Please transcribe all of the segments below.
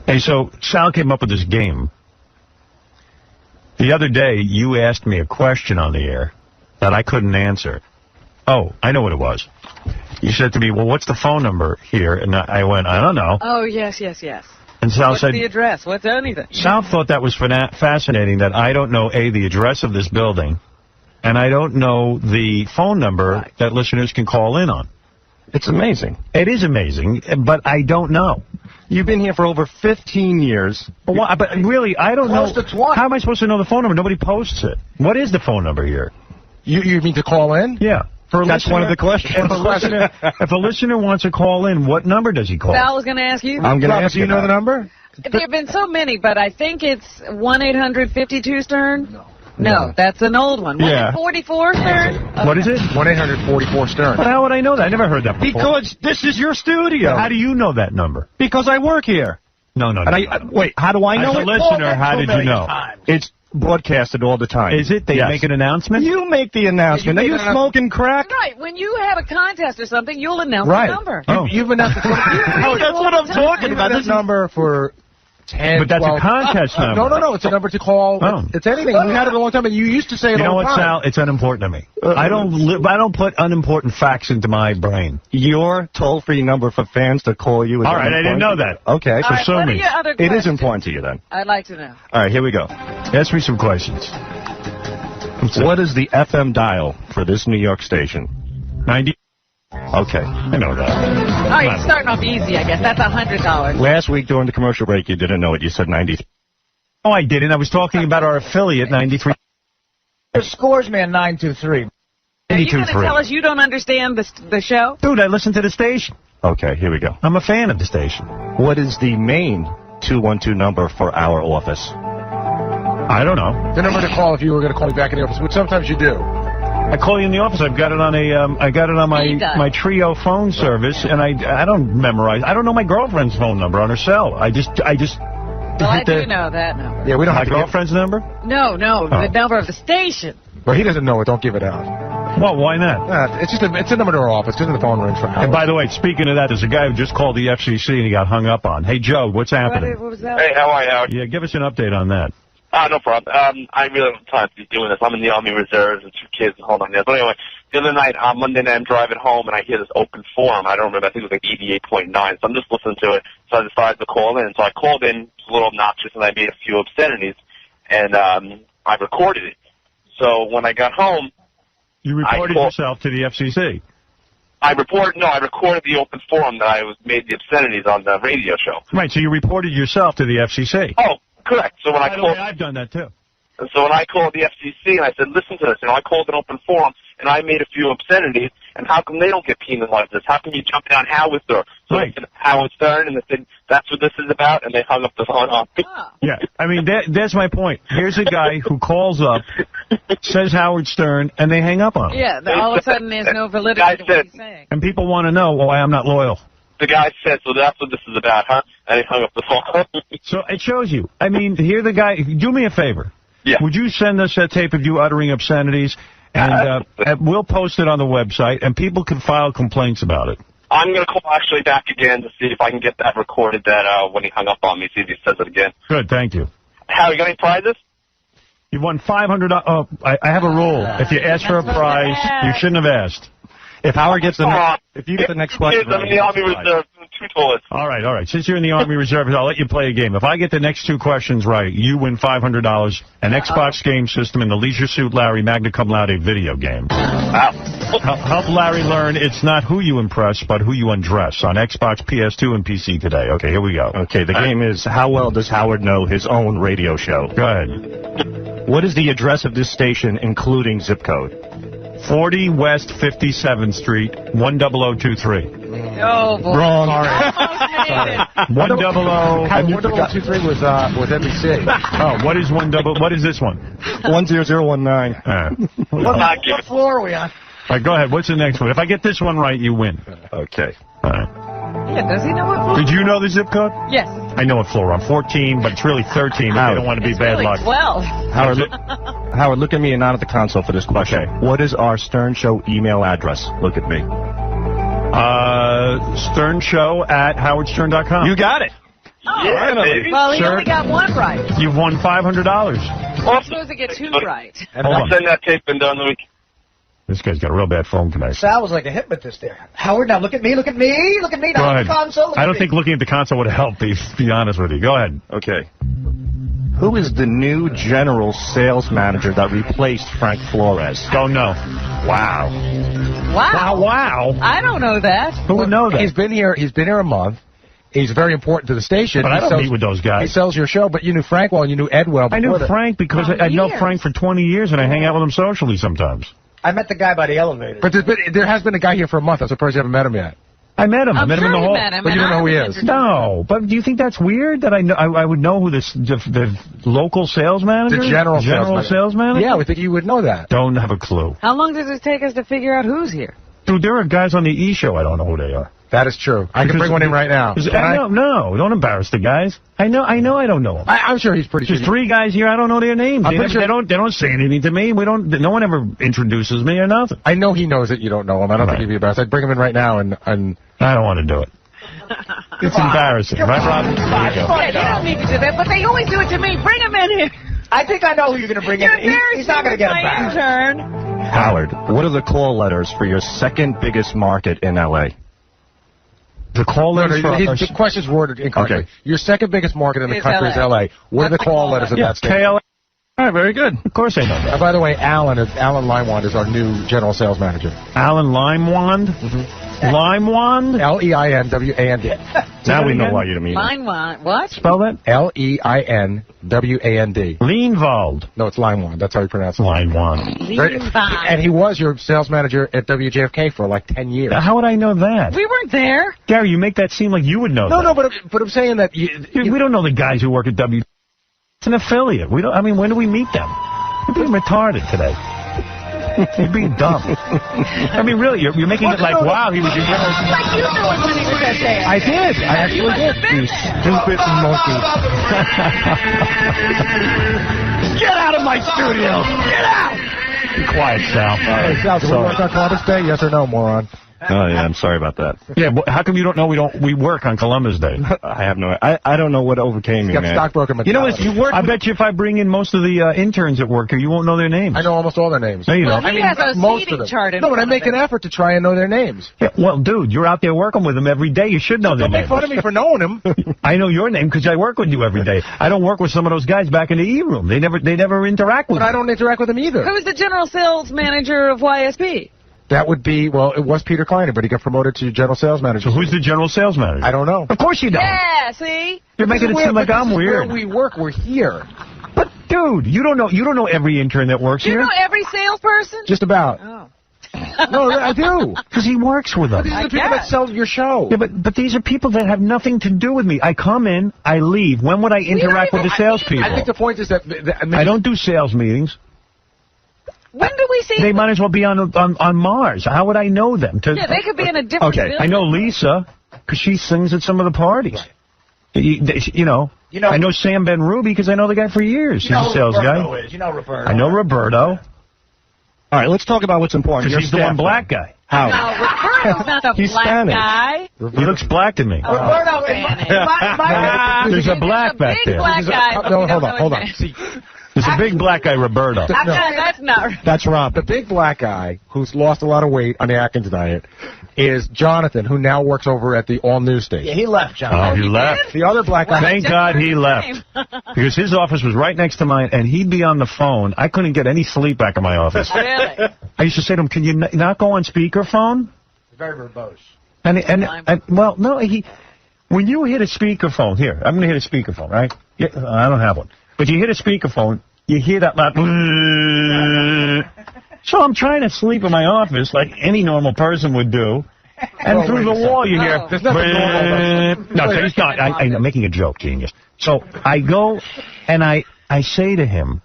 Hey, so Sal came up with this game. The other day, you asked me a question on the air that I couldn't answer. Oh, I know what it was. You said to me, well, what's the phone number here? And I went, I don't know. Oh, yes. And Sal What's said, the address? What's anything? Sal thought that was fascinating, that I don't know, A, the address of this building, and I don't know the phone number that listeners can call in on. It's amazing. It is amazing, but I don't know. You've been here for over 15 years. But really, I don't know. How am I supposed to know the phone number? Nobody posts it. What is the phone number here? You mean to call in? Yeah. That's one of the questions. If a listener wants to call in, what number does he call? Sal was going to ask you. I'm going to ask you. Do you know the number? There have been so many, but I think it's 1-800-52-STERN. No, that's an old one. Yeah. 1-844-STERN? What is it? 1-800-44-STERN. But how would I know that? I never heard that before. Because this is your studio. How do you know that number? Because I work here. No. Wait, how do I know As a listener, how did you know? It's broadcasted all the time. Is it? They make an announcement? You make the announcement. Are you smoking crack? Right. When you have a contest or something, you'll announce the number. You've been at the That's what I'm talking about. This number for 10, But that's 12. a contest number. No. It's a number to call. Oh. It's anything. We had it a long time, and you used to say it all the time. You know what, Sal? It's unimportant to me. I don't put unimportant facts into my brain. Your toll-free number for fans to call you is all right, I didn't know that. Okay. All right, what are your other It questions? is important to you, then. I'd like to know. All right, here we go. Ask me some questions. What is the FM dial for this New York station? 90. Okay. I know that. All right, you're starting off easy, I guess. That's $100. Last week during the commercial break, you didn't know it. You said 93. Oh, I didn't. I was talking about our affiliate, 93. The scores, man, 923. Are you going to tell us you don't understand the show? Dude, I listen to the station. Okay, here we go. I'm a fan of the station. What is the main 212 number for our office? I don't know. The number to call if you were going to call me back in the office, which sometimes you do. I call you in the office. I've got it on my Trio phone service, and I don't memorize. I don't know my girlfriend's phone number on her cell. I do know that number. Yeah, we don't my have to girlfriend's number. No, the number of the station. Well, he doesn't know it. Don't give it out. Well, why not? It's a number to our office. Just the phone rings for hours. And by the way, speaking of that, there's a guy who just called the FCC and he got hung up on. Hey, Joe, what's happening? What was that? Hey, how are you, Howard? Yeah, give us an update on that. No problem. I really don't have time to be doing this. I'm in the Army Reserves and 2 kids and hold on. But anyway, the other night, on Monday night, I'm driving home and I hear this open forum. I don't remember. I think it was like 88.9. So I'm just listening to it. So I decided to call in. So I called in. It was a little obnoxious and I made a few obscenities. And I recorded it. So when I got home, you reported yourself to the FCC. I recorded the open forum that I made the obscenities on the radio show. Right, so you reported yourself to the FCC. Oh, correct. So when By the way, I've done that too. And so when I called the FCC and I said, listen to this, I called an open forum and I made a few obscenities, and how come they don't get penalized this? How come you jump down Howard Stern? So they said Howard Stern, and they said, that's what this is about, and they hung up the phone on me. Yeah, I mean, that's my point. Here's a guy who calls up, says Howard Stern, and they hang up on him. Yeah, all of a sudden there's no validity to what he's saying. And people want to know why I'm not loyal. The guy said, so that's what this is about, huh? And he hung up the phone. So it shows you. I mean, here the guy, do me a favor. Yeah. Would you send us that tape of you uttering obscenities? And we'll post it on the website, and people can file complaints about it. I'm going to call actually back again to see if I can get that recorded, that when he hung up on me, see if he says it again. Good, thank you. How, you got any prizes? You won $500. Oh, I have a rule. If you ask for a prize, you shouldn't have asked. If Howard gets if you get the next question, I'm in the Army Reserve, 2 toilets. All right. Since you're in the Army Reserve, I'll let you play a game. If I get the next 2 questions right, you win $500, an Xbox game system, and the Leisure Suit Larry Magna Cum Laude video game. Wow. Help Larry learn it's not who you impress, but who you undress on Xbox, PS2, and PC today. Okay, here we go. Okay, the game is how well does Howard know his own radio show? Go ahead. What is the address of this station, including zip code? 40 West 57th Street, 10023. Oh, boy. Wrong. Sorry. 1023 was NBC. Oh, what is this one? 10019. What floor are we on? All right, go ahead. What's the next one? If I get this one right, you win. Okay. All right. Yeah, does he know what floor? Did you know the zip code? Yes. I know what floor. I'm 14, but it's really 13. I don't want to be bad really luck. 12. Howard, look at me and not at the console for this question. Okay. What is our Stern Show email address? Look at me. SternShow@howardstern.com. You got it. Yeah, baby. Well, he only got one right. You've won $500. I'm supposed to get two right. I'll send that tape in during the week. This guy's got a real bad phone connection. Sal was like a hypnotist there. Howard, now look at me, look at me, look at me. Go Now ahead. the console. I don't think looking at the console would help, to be honest with you. Go ahead. Okay. Who is the new general sales manager that replaced Frank Flores? Don't know. Wow. Wow. Wow. I don't know that. Who would know that? He's been here a month. He's very important to the station. But I don't meet with those He guys. sells your show, but you knew Frank well and you knew Ed well. I knew before that. Frank because I know Frank for 20 years and I hang out with him socially sometimes. I met the guy by the elevator. But there has been a guy here for a month. I'm surprised you haven't met him yet. I met him. I I'm met him in sure the you hall. met him. But you don't know who he is. No, but do you think that's weird that I would know who the local sales manager? The general sales manager? Yeah, we think you would know that. Don't have a clue. How long does it take us to figure out who's here? Dude, there are guys on the E! Show. I don't know who they are. That is true. I can bring one in right now. No, don't embarrass the guys. I know I don't know them. I'm sure he's pretty There's sure. 3 guys here. I don't know their names. I'm pretty sure- They don't say anything to me. No one ever introduces me or nothing. I know he knows that you don't know him. I don't Right. think he'd be embarrassed. I'd bring him in right now and I don't want to do it. It's embarrassing, right, Rob? There you go. Yeah, you don't need to do that, but they always do it to me. Bring him in here. I think I know who you're going to bring You're in. He's not going to get it my back. intern. Howard, what are the call letters for your second biggest market in L.A.? The call letters for the question's worded incorrectly. Okay. Your second biggest market in the Is country is LA. L.A. What are the call letters of that state? KLA. All right, very good. Of course I know that. By the way, Alan Limewand is our new general sales manager. Alan Limewand? Limewand? Leinwand. Now we know why you mean. Mine want what? Spell that? Leinwand. Leinwald. No, it's Limewand. That's how you pronounce it. Limewand. And he was your sales manager at WJFK for like 10 years. How would I know that? We weren't there. Gary, you make that seem like you would know that. No, but I'm saying that Dude, we don't know the guys who work at W. It's an affiliate. We don't. I mean, when do we meet them? You're being retarded today. You're being dumb. I mean, really, you're making it like, wow, he was your general. Like you knew it when he was there. I did. I actually did. You stupid monkey. Get out of my studio! Get out! Be quiet, Sal. Hey, Sal, do we work on Columbus Day? Yes or no, moron? Oh, yeah, I'm sorry about that. Yeah, but how come you don't know we work on Columbus Day? I have no... I don't know what overcame me, He's got man. stockbroker You know, mentality. I bet you if I bring in most of the interns that work here, you won't know their names. I know almost all their names. No, you Well, don't. he has a most seating of them. chart in No, but I front make of an him. effort to try and know their names. Yeah, well, dude, you're out there working with them every day. You should know their Don't make names. fun of me for knowing him. I know your name because I work with you every day. I don't work with some of those guys back in the E room. They never interact with But me. I don't interact with him either. Who's the general sales manager of YSP? That would be, well, it was Peter Kleiner, but he got promoted to general sales manager. So who's the general sales manager? I don't know. Of course you don't. Yeah, see? You're making it seem like I'm weird. Where we work, we're here. But dude, you don't know every intern that works Do you here. know every salesperson? Just about. Oh. No, I do. Because he works with them. These are the people guess. that sell your show. Yeah, but these are people that have nothing to do with me. I come in, I leave. When would I interact with the salespeople? I think the point is that I don't do sales meetings. When do we see They might as well be on Mars. How would I know them? Yeah, they could be in a different Okay, building. I know Lisa because she sings at some of the parties. You know, I know Sam Ben Ruby because I know the guy for years. He's a sales guy. You know Roberto. I know Roberto All right, let's talk about what's important. because Your he's the one staff. black guy. Howard. No, Roberto's not the He's black Spanish. guy. He looks black to me. Roberto, There's a black back Big there. black guy. but No, we don't hold know on. his See, There's a big black guy, Roberto. name. That's not. that's Rob. The big black guy who's lost a lot of weight on the Atkins diet is Jonathan, who now works over at the All News station. Yeah, he left, John. Oh, he left. The other black guy. Thank God he left. Because his office was right next to mine, and he'd be on the phone. I couldn't get any sleep back in my office. Really? I used to say to him, can you not go on speakerphone? Very verbose. And well, no, when you hit a speakerphone, here, I'm going to hit a speakerphone, right? Yeah, I don't have one. But you hit a speakerphone, you hear that loud. So I'm trying to sleep in my office like any normal person would do. And through the wall you hear. There's nothing normal about No, it's not. I'm making a joke, genius. So I go and I say to him,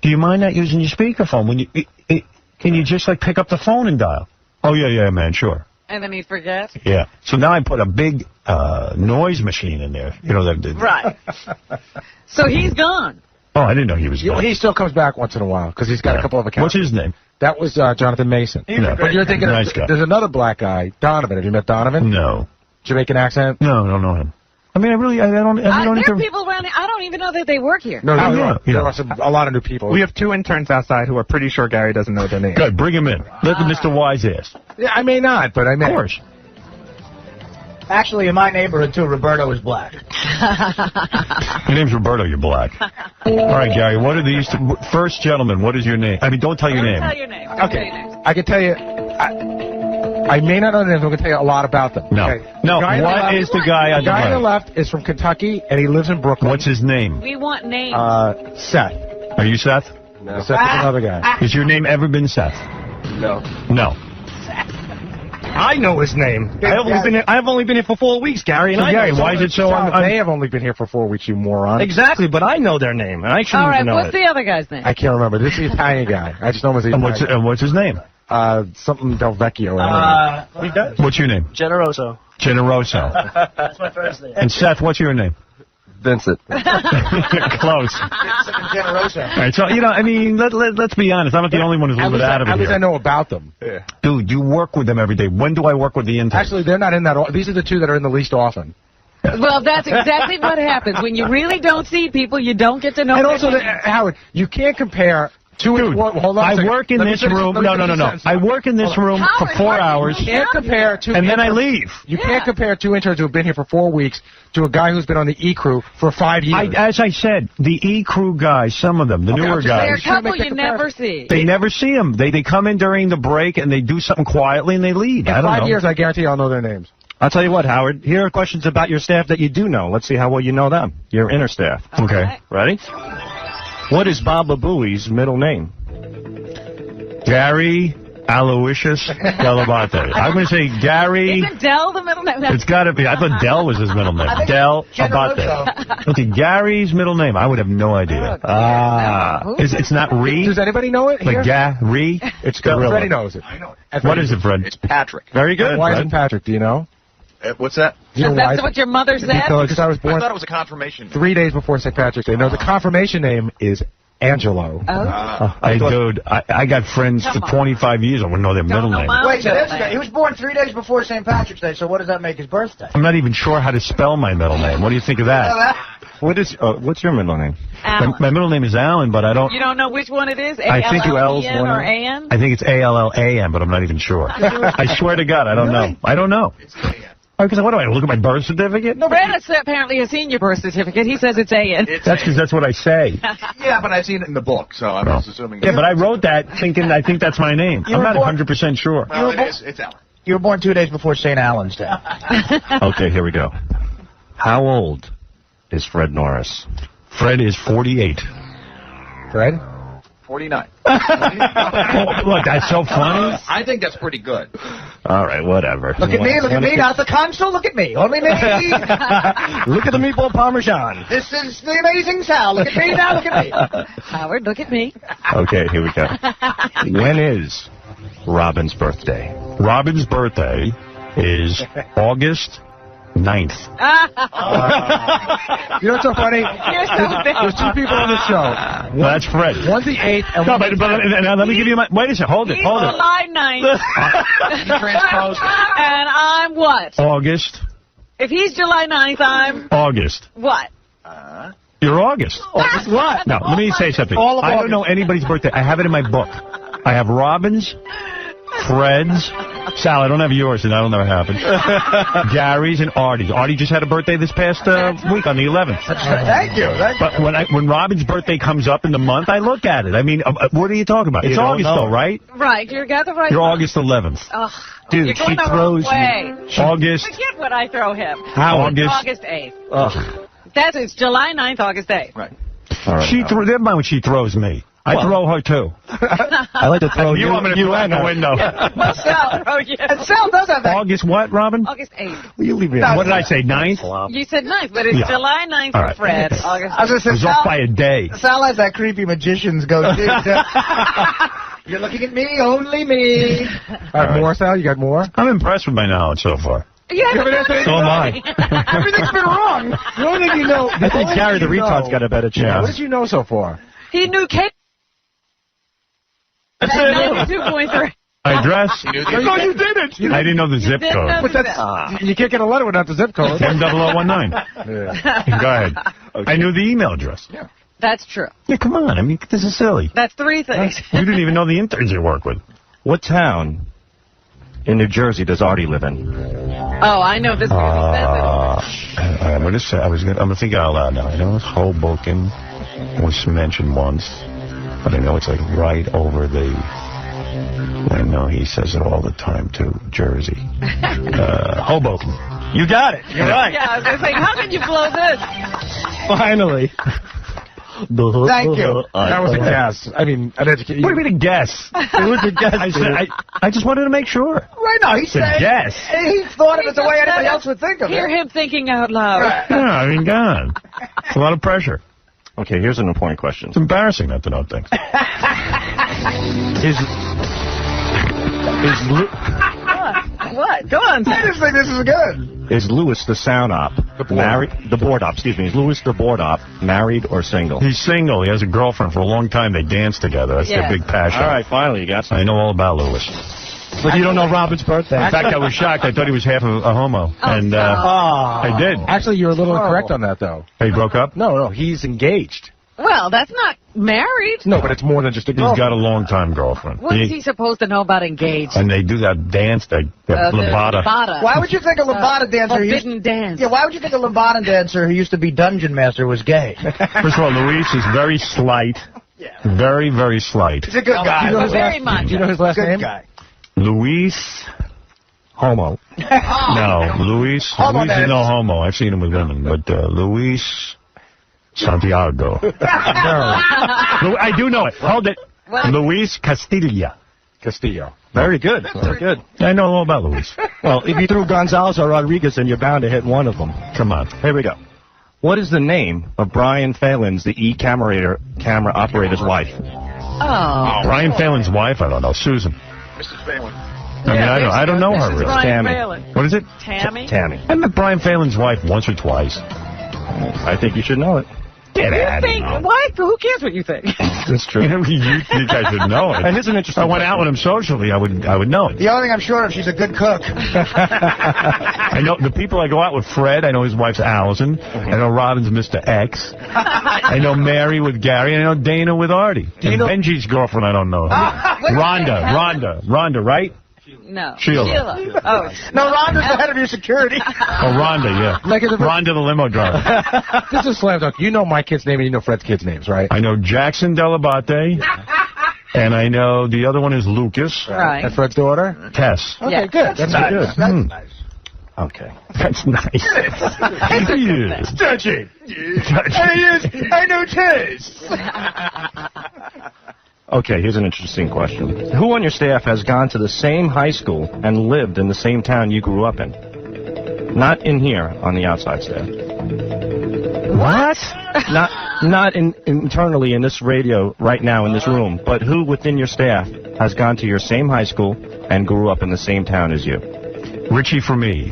do you mind not using your speakerphone? Can you just like pick up the phone and dial? Oh, yeah, man, sure. And then he'd forget. Yeah. So now I put a big noise machine in there. You know that. Right. So he's gone. Oh, I didn't know he was. Gone. He still comes back once in a while because he's got a couple of accounts. What's his name? That was Jonathan Mason. No. But you're thinking Nice guy. there's another black guy, Donovan. Have you met Donovan? No. Jamaican accent? No, I don't know him. I mean, I don't There are even... people around here. I don't even know that they work here. No, there are a lot of new people. We have 2 interns outside who are pretty sure Gary doesn't know their name. Good, bring him in. Let Mr. Wise ask. Yeah, I may not, but I may. Of course. Actually, in my neighborhood, too, Roberto is black. Your name's Roberto, you're black. All right, Gary, what are these... First gentleman, what is your name? I mean, don't tell your name. Tell your name. Okay, I can tell you... I may not know the names, but I'm going to tell you a lot about them. No. Okay. No, what is the guy on the guy on the right? left is from Kentucky, and he lives in Brooklyn. What's his name? We want names. Seth. Are you Seth? No. Seth is another guy. Has your name ever been Seth? No. No. I know his name. I've only been here for 4 weeks, Gary. And So, Gary, why is it so... They have only been here for 4 weeks, you moron. Exactly, but I know their name, and I shouldn't All right, know what's it. the other guy's name? I can't remember. This is the Italian guy. I just know him as the Italian. And what's his name? Something 𝗏𝗏𝗄𝗿𝗱. What's your name? Generoso. Generoso. That's my first name. And Seth, what's your name? Vincent. Close. Generoso. All right, so, you know, I mean, let's be honest. I'm not the only one who's a little bit out of it At least I here. know about them. Yeah. Dude, you work with them every day. When do I work with the interns? Actually, they're not in that. These are the 2 that are in the least often. Well, that's exactly what happens. When you really don't see people, you don't get to know And their also, names. Howard, you can't compare 2 Dude, hold on a I second. work in Let me this finish- room. let me No. finish the sentence. I work in this room for Howard, 4 hours, You can't compare 2 and then I interns- leave. You can't compare 2 interns who have been here for 4 weeks to a guy who's been on the E crew for 5 years. As I said, the E crew guys, some of them, the newer They're a guys, couple you never see. they never see them. They come in during the break and they do something quietly and they leave. in I don't 5 know. years, I guarantee I'll know their names. I'll tell you what, Howard. Here are questions about your staff that you do know. Let's see how well you know them. Your inner staff. Okay. Ready? What is 𝗏𝗏𝗄𝗍's middle name? Gary 𝗏𝗏𝗍𝗿𝗱. I'm going to say Gary. Isn't Dell the middle name? It's got to be. I thought Dell was his middle name. Dell 𝗏𝗏𝗍𝗿. Okay, Gary's middle name. I would have no idea. It's not Ree? Does anybody know it here? Like Gary? It's Freddie knows it. I know it. What is it, Fred? It's Patrick. Very good, Why is Fred. it Patrick? Do you know? What's that? Do you know why? That's what your mother said? Because I was I born thought it was a confirmation. 3 days before St. Patrick's Day. No, the confirmation name is Angelo. Hey, dude, I got friends for 25 years. I wouldn't know their middle name. Wait, so he was born 3 days before St. Patrick's Day, so what does that make his birthday? I'm not even sure how to spell my middle name. What do you think of that? What's your middle name? Alan. My middle name is Alan, but I don't... You don't know which one it is? I think L's A-L-L-E-N one. or A-N? I think it's A-L-L-A-N, but I'm not even sure. I swear to God, I don't know. I don't know. It's A-N. Because what do I look at my birth certificate? No, Brad apparently has seen your birth certificate. He says it's A-N. that's because that's what I say. Yeah, but I've seen it in the book, so I'm just assuming. Yeah, but I wrote that thinking I think that's my name. I'm not 100% sure. Well, it is. It's Alan. You were born 2 days before St. Alan's Day. Okay, here we go. How old is Fred Norris? Fred is 48. Fred? 49. Look, that's so funny. I think that's pretty good. All right, whatever. Look at me, not the consul, look at me. Only me. Look at the meatball parmesan. This is the amazing Sal. Look at me now, look at me. Howard, look at me. Okay, here we go. When is Robin's birthday? Robin's birthday is August 9th. You know what's so funny? You're so bad. There's 2 people on this show. No, that's Fred. One's the 8th, and No, one's but let me give you my... Wait a second. Hold it. He's Hold it. July 9th. Transposed. And I'm what? August. If he's July 9th, I'm August. what? You're August. August what? No, let me say something. All of I don't August. know anybody's birthday. I have it in my book. I have Robin's, Fred's, Sal, I don't have yours, and that'll never happen. Gary's and Artie's. Artie just had a birthday this past week on the 11th. Thank you. But when Robin's birthday comes up in the month, I look at it. I mean, what are you talking about? It's don't August, know. though, right? Right, you got the right You're one. August 11th. Ugh, Dude, you're she going the throws wrong way. August. Forget what I throw him. August. 8th. Ugh. It's July 9th, August 8th. Right. All right, Never mind when she throws me. I throw her, too. I like to throw You want me to throw out the window. Sal, oh, yeah. And Sal does have that. August what, Robin? August 8th. You leave me. What did I say, 9th? You said 9th, but it's Yeah. July 9th All for right. Fred. August I was gonna say, It was off by a day. Sal has that creepy magician's go-to. You're looking at me, only me. All right, more, Sal? You got more? I'm impressed with my knowledge so far. Yeah, So am I. Everything's been wrong. The only thing you know... I think Gary the retard's got a better chance. What did you know so far? He knew Kate. 92.3. My address? No, you didn't. I didn't know the zip didn't code. know But that's, you can't get a letter without the zip code. 10019. Yeah. Go ahead. I knew the email address. That's true. Yeah, come on. I mean, this is silly. That's 3 things. You didn't even know the interns you work with. What town in New Jersey does Artie live in? Oh, I know this really says I'm gonna say I'm gonna think out loud now. I know it's Hoboken was mentioned once, but I know it's like right over the. I know he says it all the time too. Jersey, Hoboken. You got it. You're it. right. Yeah, I was going to say, how can you blow this? Finally. Thank you. That was a guess. I mean, an education. What do you mean a guess? It was a guess. I just wanted to make sure. Right now, he's saying Yes. he thought of it the way anybody else would think of Hear it. him thinking out loud. Yeah, I mean, God, it's a lot of pressure. Okay, here's an important question. It's embarrassing not to know things. What? Go on. I just think this is good. Is Louis the sound op married? The board op, excuse me. Is Louis the board op married or single? He's single. He has a girlfriend for a long time. They dance together. That's their big passion. All right, finally, you got I know all about Louis. But you don't know Robin's birthday. In fact, I was shocked. I thought he was half a homo. And I did. Actually, you're a little incorrect on that, though. He broke up? No, he's engaged. Well, that's not married. No, but it's more than just a He's girlfriend. got a long-time girlfriend. What is he supposed to know about engaged? And they do that dance, that lambada. Lambada. Why would you think a lambada dancer who used Forbidden dance. Yeah, why would you think a lambada dancer who used to be dungeon master was gay? First of all, Luis is very slight. Very, very slight. He's a good guy. Very much. Do you know his last Good name? guy. Luis. Homo. No, Luis. Homo Luis is no homo. I've seen him with women. But Luis Santiago. I do know it. Hold it. Luis Castillo. Castillo. Very good. Very good. I know all about Luis. Well, if you threw Gonzalez or Rodriguez in, you're bound to hit one of them. Come on. Here we go. What is the name of Brian Phelan's, the camera operator's wife? Oh. Brian Phelan's wife? I don't know. Susan. Mrs. Phelan. I mean, I don't know her. Mrs. Really. Brian Tammy. Phelan. What is it? Tammy? Tammy. I met Brian Phelan's wife once or twice. I think you should know it. Get You out think, of what? Who cares what you think? That's true. You think I should know it. And here's an interesting If I went out with him socially, I would know it. The only thing I'm sure of, she's a good cook. I know the people I go out with. Fred, I know his wife's Allison. I know Robin's Mr. X. I know Mary with Gary. I know Dana with Artie. And Benji's girlfriend, I don't know. Rhonda, right? No. Sheila. Oh. No, Rhonda's the head of your security. Oh, Rhonda, yeah. Rhonda the limo driver. This is slam dunk. You know my kid's name and you know Fred's kid's names, right? I know Jackson Delabate. And I know the other one is Lucas. Right. And Fred's daughter? Tess. Yeah. Good. That's nice. good. That's nice. Okay. That's nice. Yes. Touching. I know taste. Okay, here's an interesting question. Who on your staff has gone to the same high school and lived in the same town you grew up in? Not in here, on the outside staff. What? Not internally in this radio right now in this room, but who within your staff has gone to your same high school and grew up in the same town as you? Richie for me.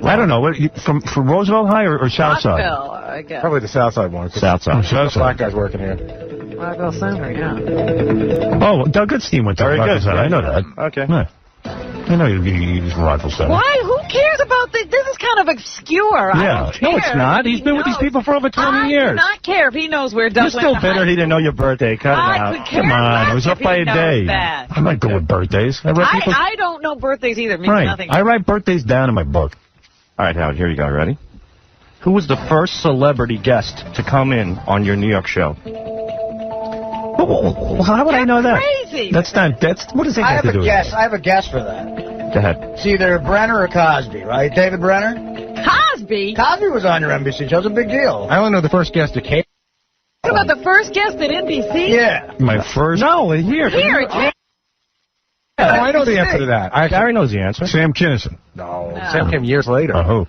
I don't know. What, from Roosevelt High or Southside? Rockville, I guess. Probably the south side one. Southside. Black guy's working here. Rockville Center, yeah. Oh, Doug Goodstein went to Very good. Rockville Center. I know that. Okay. Yeah. I know he's from Rockville Center. Why? Who cares about this? This is kind of obscure. I Yeah. don't care. No, it's not. He's been with these people for over 20 I years. do not care if he knows where Doug You're still went to bitter high he didn't know your birthday. Cut it I out. could care Come on, less it was if up by he a knows day. that. I'm not good with birthdays. I write people. I don't know birthdays either. It means Right. nothing. I write birthdays down in my book. All right, Howard, here you go. Ready? Who was the first celebrity guest to come in on your New York show? Well, how would I know that? Crazy. That's what does that I have have to a do with guess. it? I have a guess for that. Go ahead. It's either Brenner or Cosby, right? David Brenner? Cosby? Cosby was on your NBC show. It was a big deal. I only know the first guest that came. What about the first guest at NBC? Yeah. My first. No, here. Here, it came. Oh, I know the answer to that. Gary knows the answer. Sam Kinison. No, Sam came years later. Who?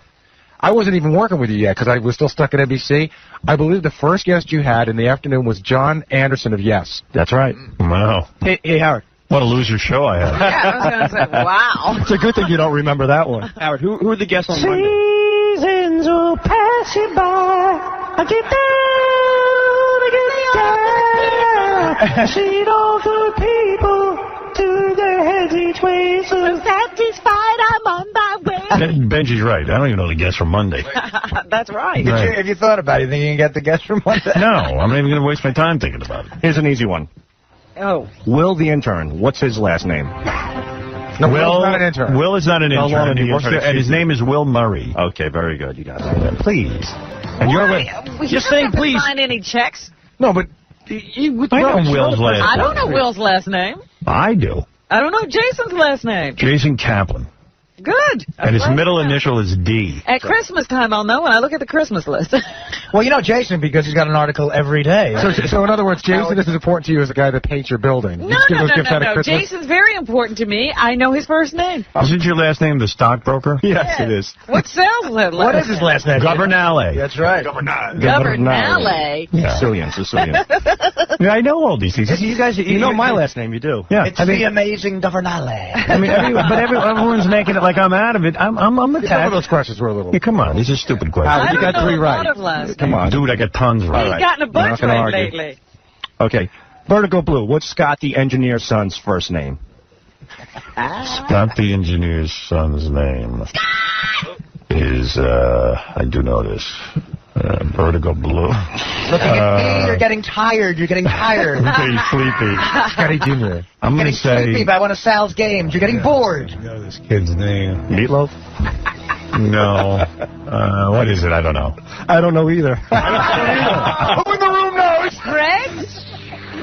I wasn't even working with you yet because I was still stuck at NBC. I believe the first guest you had in the afternoon was John Anderson of Yes. That's right. Wow. Hey, Howard. What a loser show I had. Yeah, I was going to say, wow. It's a good thing you don't remember that one. Howard, who are the guests on Monday? Seasons will pass you by. I get down, I get down. See all the people to their heads strange ways of satisfied. I'm on my way. Benji's right. I don't even know the guess from Monday. That's right. Right. If you thought about it, you think you can get the guess from Monday? No, I'm not even going to waste my time thinking about it. Here's an easy one. Oh. Will the intern. What's his last name? No, Will's not an intern. Will is not an No, intern. not an He works intern, there, and his name is 𝗦𝗵. Okay, very good. You got that. Please. And Just saying please. Sign any checks? No, but I know Will's last name. I don't know Will's last name. I do. I don't know Jason's last name. Jason Kaplan. Good. And his Right. middle initial is D. At Christmas time, I'll know when I look at the Christmas list. Well, you know Jason because he's got an article every day. So in other words, Jason, this is important to you as the guy that paints your building. You No. give those gifts out at Christmas? Jason's very important to me. I know his first name. Isn't your last name the stockbroker? Yes, it is. What sells that last What is his last name? Governale. That's right. Governale. Sicilian. Yeah, I know all these things. You guys, you know my last name. You do. Yeah, It's the amazing Governale. I mean, everyone's making it like I'm out of it. I'm Some of attacked. those questions were a little... Yeah, come on, these are stupid questions. I you don't got know 3 a right. lot of last Come on, dude, I got tons right. He's gotten a bunch gonna right argue. lately. Okay. Vertigo Blue. What's Scott the engineer's son's first name? Scott the engineer's son's name is, I do know this, Vertigo Blue. Looking at me, you're getting tired. You're getting tired. I'm getting sleepy. Scotty Jr. I'm going Getting to say... sleepy by one of Sal's games. You're getting bored. I know this kid's name. Meatloaf? No. What is it? I don't know. I don't know either. Who in the room knows? Greg?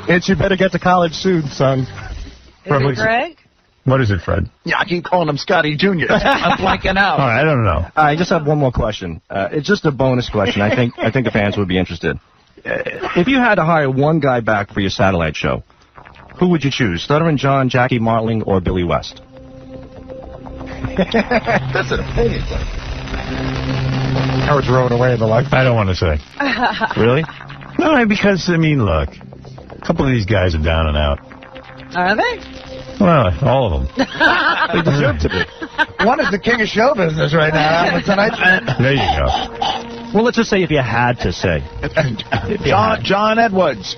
It's you better get to college soon, son. Is it Greg? What is it, Fred? Yeah, I keep calling him Scotty Jr. I'm blanking out. All right, I don't know. I just have one more question. It's just a bonus question. I think the fans would be interested. If you had to hire one guy back for your satellite show, who would you choose? Stuttering John, Jackie Martling, or Billy West? That's an opinion thing. Howard's rowing away in the life. I don't want to say. Really? No, because, I mean, look, a couple of these guys are down and out. Are they? Well, all of them. They deserve to be. One is the king of show business right now. There you go. Well, let's just say if you had to say. John Edwards.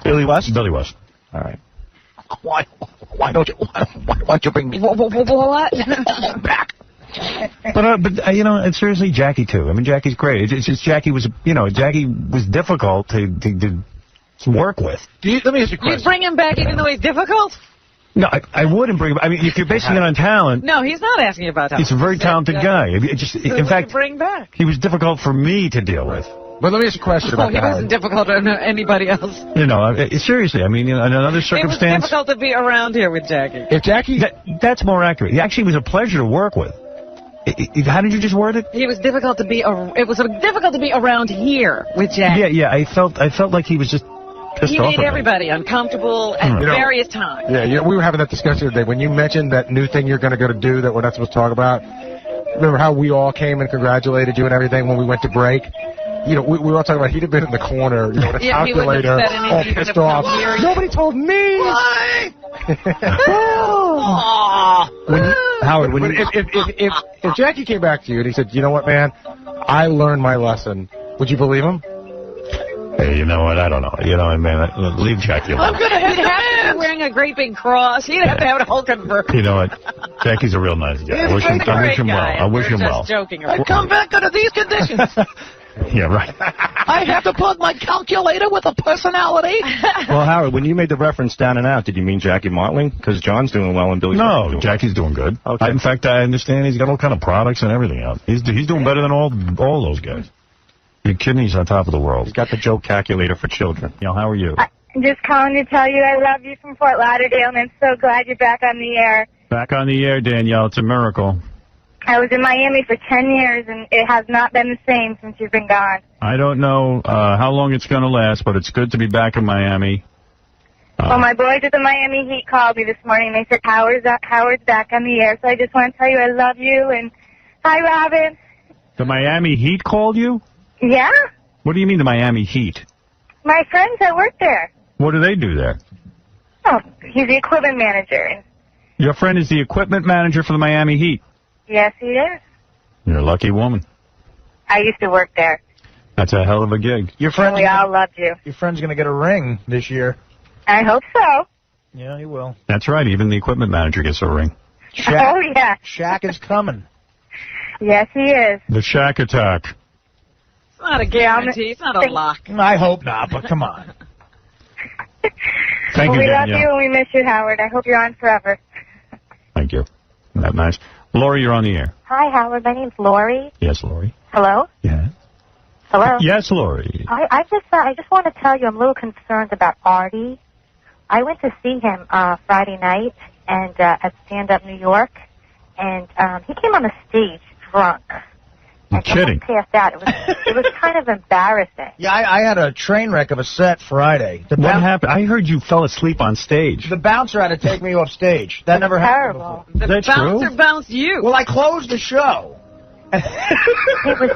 Billy West? Billy West. All right. Why don't you bring me What? back? But you know, seriously, Jackie too. I mean, Jackie's great. It's just Jackie was difficult to work with. Let me ask you a You'd question. bring him back even though he's difficult? No, I wouldn't bring him. I mean, if you're basing it on talent, No, he's not asking about that. he's a very talented guy. In fact, bring back. he was difficult for me to deal with. But let me ask you a question Oh, about he wasn't Howard. difficult to anybody else. You know, seriously. I mean, in another It was circumstance, difficult to be around here with Jackie. If Jackie... that's more accurate. He actually was a pleasure to work with. How did you just word it? He was difficult to be. It was difficult to be around here with Jackie. Yeah. I felt like he was just pissed He off made at me. everybody uncomfortable at You know- various times. Yeah, we were having that discussion today. When you mentioned that new thing you're going to go to do that we're not supposed to talk about, remember how we all came and congratulated you and everything when we went to break? You know, we were all talking about he'd have been in the corner, you know, with a Yeah, he wouldn't calculator, have said anything. all He wouldn't pissed have off. come here. Nobody told me! Howard, But if Jackie came back to you and he said, you know what, man, I learned my lesson, would you believe him? Hey, you know what? I don't know. You know, man, leave Jackie alone. You'd have to be wearing a great big cross. You'd have to have a whole conversion. You know what? Jackie's a real nice guy. I wish him well. I wish him well. Just joking. I come back under these conditions. Yeah, right. I have to plug my calculator with a personality. Well, Howard, when you made the reference down and out, did you mean Jackie Martling? Because John's doing well and Billy's No, doing well. Jackie's doing good. Okay. In fact, I understand he's got all kind of products and everything out. He's doing better than all those guys. Your kidney's on top of the world. He's got the joke calculator for children. You know, how are you? I'm just calling to tell you I love you from Fort Lauderdale, and I'm so glad you're back on the air. Back on the air, Danielle. It's a miracle. I was in Miami for 10 years, and it has not been the same since you've been gone. I don't know how long it's going to last, but it's good to be back in Miami. Well, my boys at the Miami Heat called me this morning. They said Howard's back on the air, so I just want to tell you I love you, and hi, Robin. The Miami Heat called you? Yeah? What do you mean the Miami Heat? My friends that work there. What do they do there? Oh, he's the equipment manager. Your friend is the equipment manager for the Miami Heat. Yes, he is. You're a lucky woman. I used to work there. That's a hell of a gig. Your And friend's we all loved you. your friend's going to get a ring this year. I hope so. Yeah, he will. That's right. Even the equipment manager gets a ring. Oh, yeah. Shaq is coming. Yes, he is. The Shaq attack. It's not a guarantee. It's not a lock. I hope not, but come on. Thank you, We love Danielle. you and we miss you, Howard. I hope you're on forever. Thank you. Isn't that nice? Lori, you're on the air. Hi, Howard. My name's Lori. Yes, Lori. Hello? Yeah. Hello? Yes, Lori. I just want to tell you I'm a little concerned about Artie. I went to see him Friday night and at Stand Up New York, and he came on the stage drunk. You're kidding. Passed out. It was kind of embarrassing. Yeah, I had a train wreck of a set Friday. What happened? I heard you fell asleep on stage. The bouncer had to take me off stage. That never happened before. The That's bouncer true? bounced you. Well, I closed the show. It was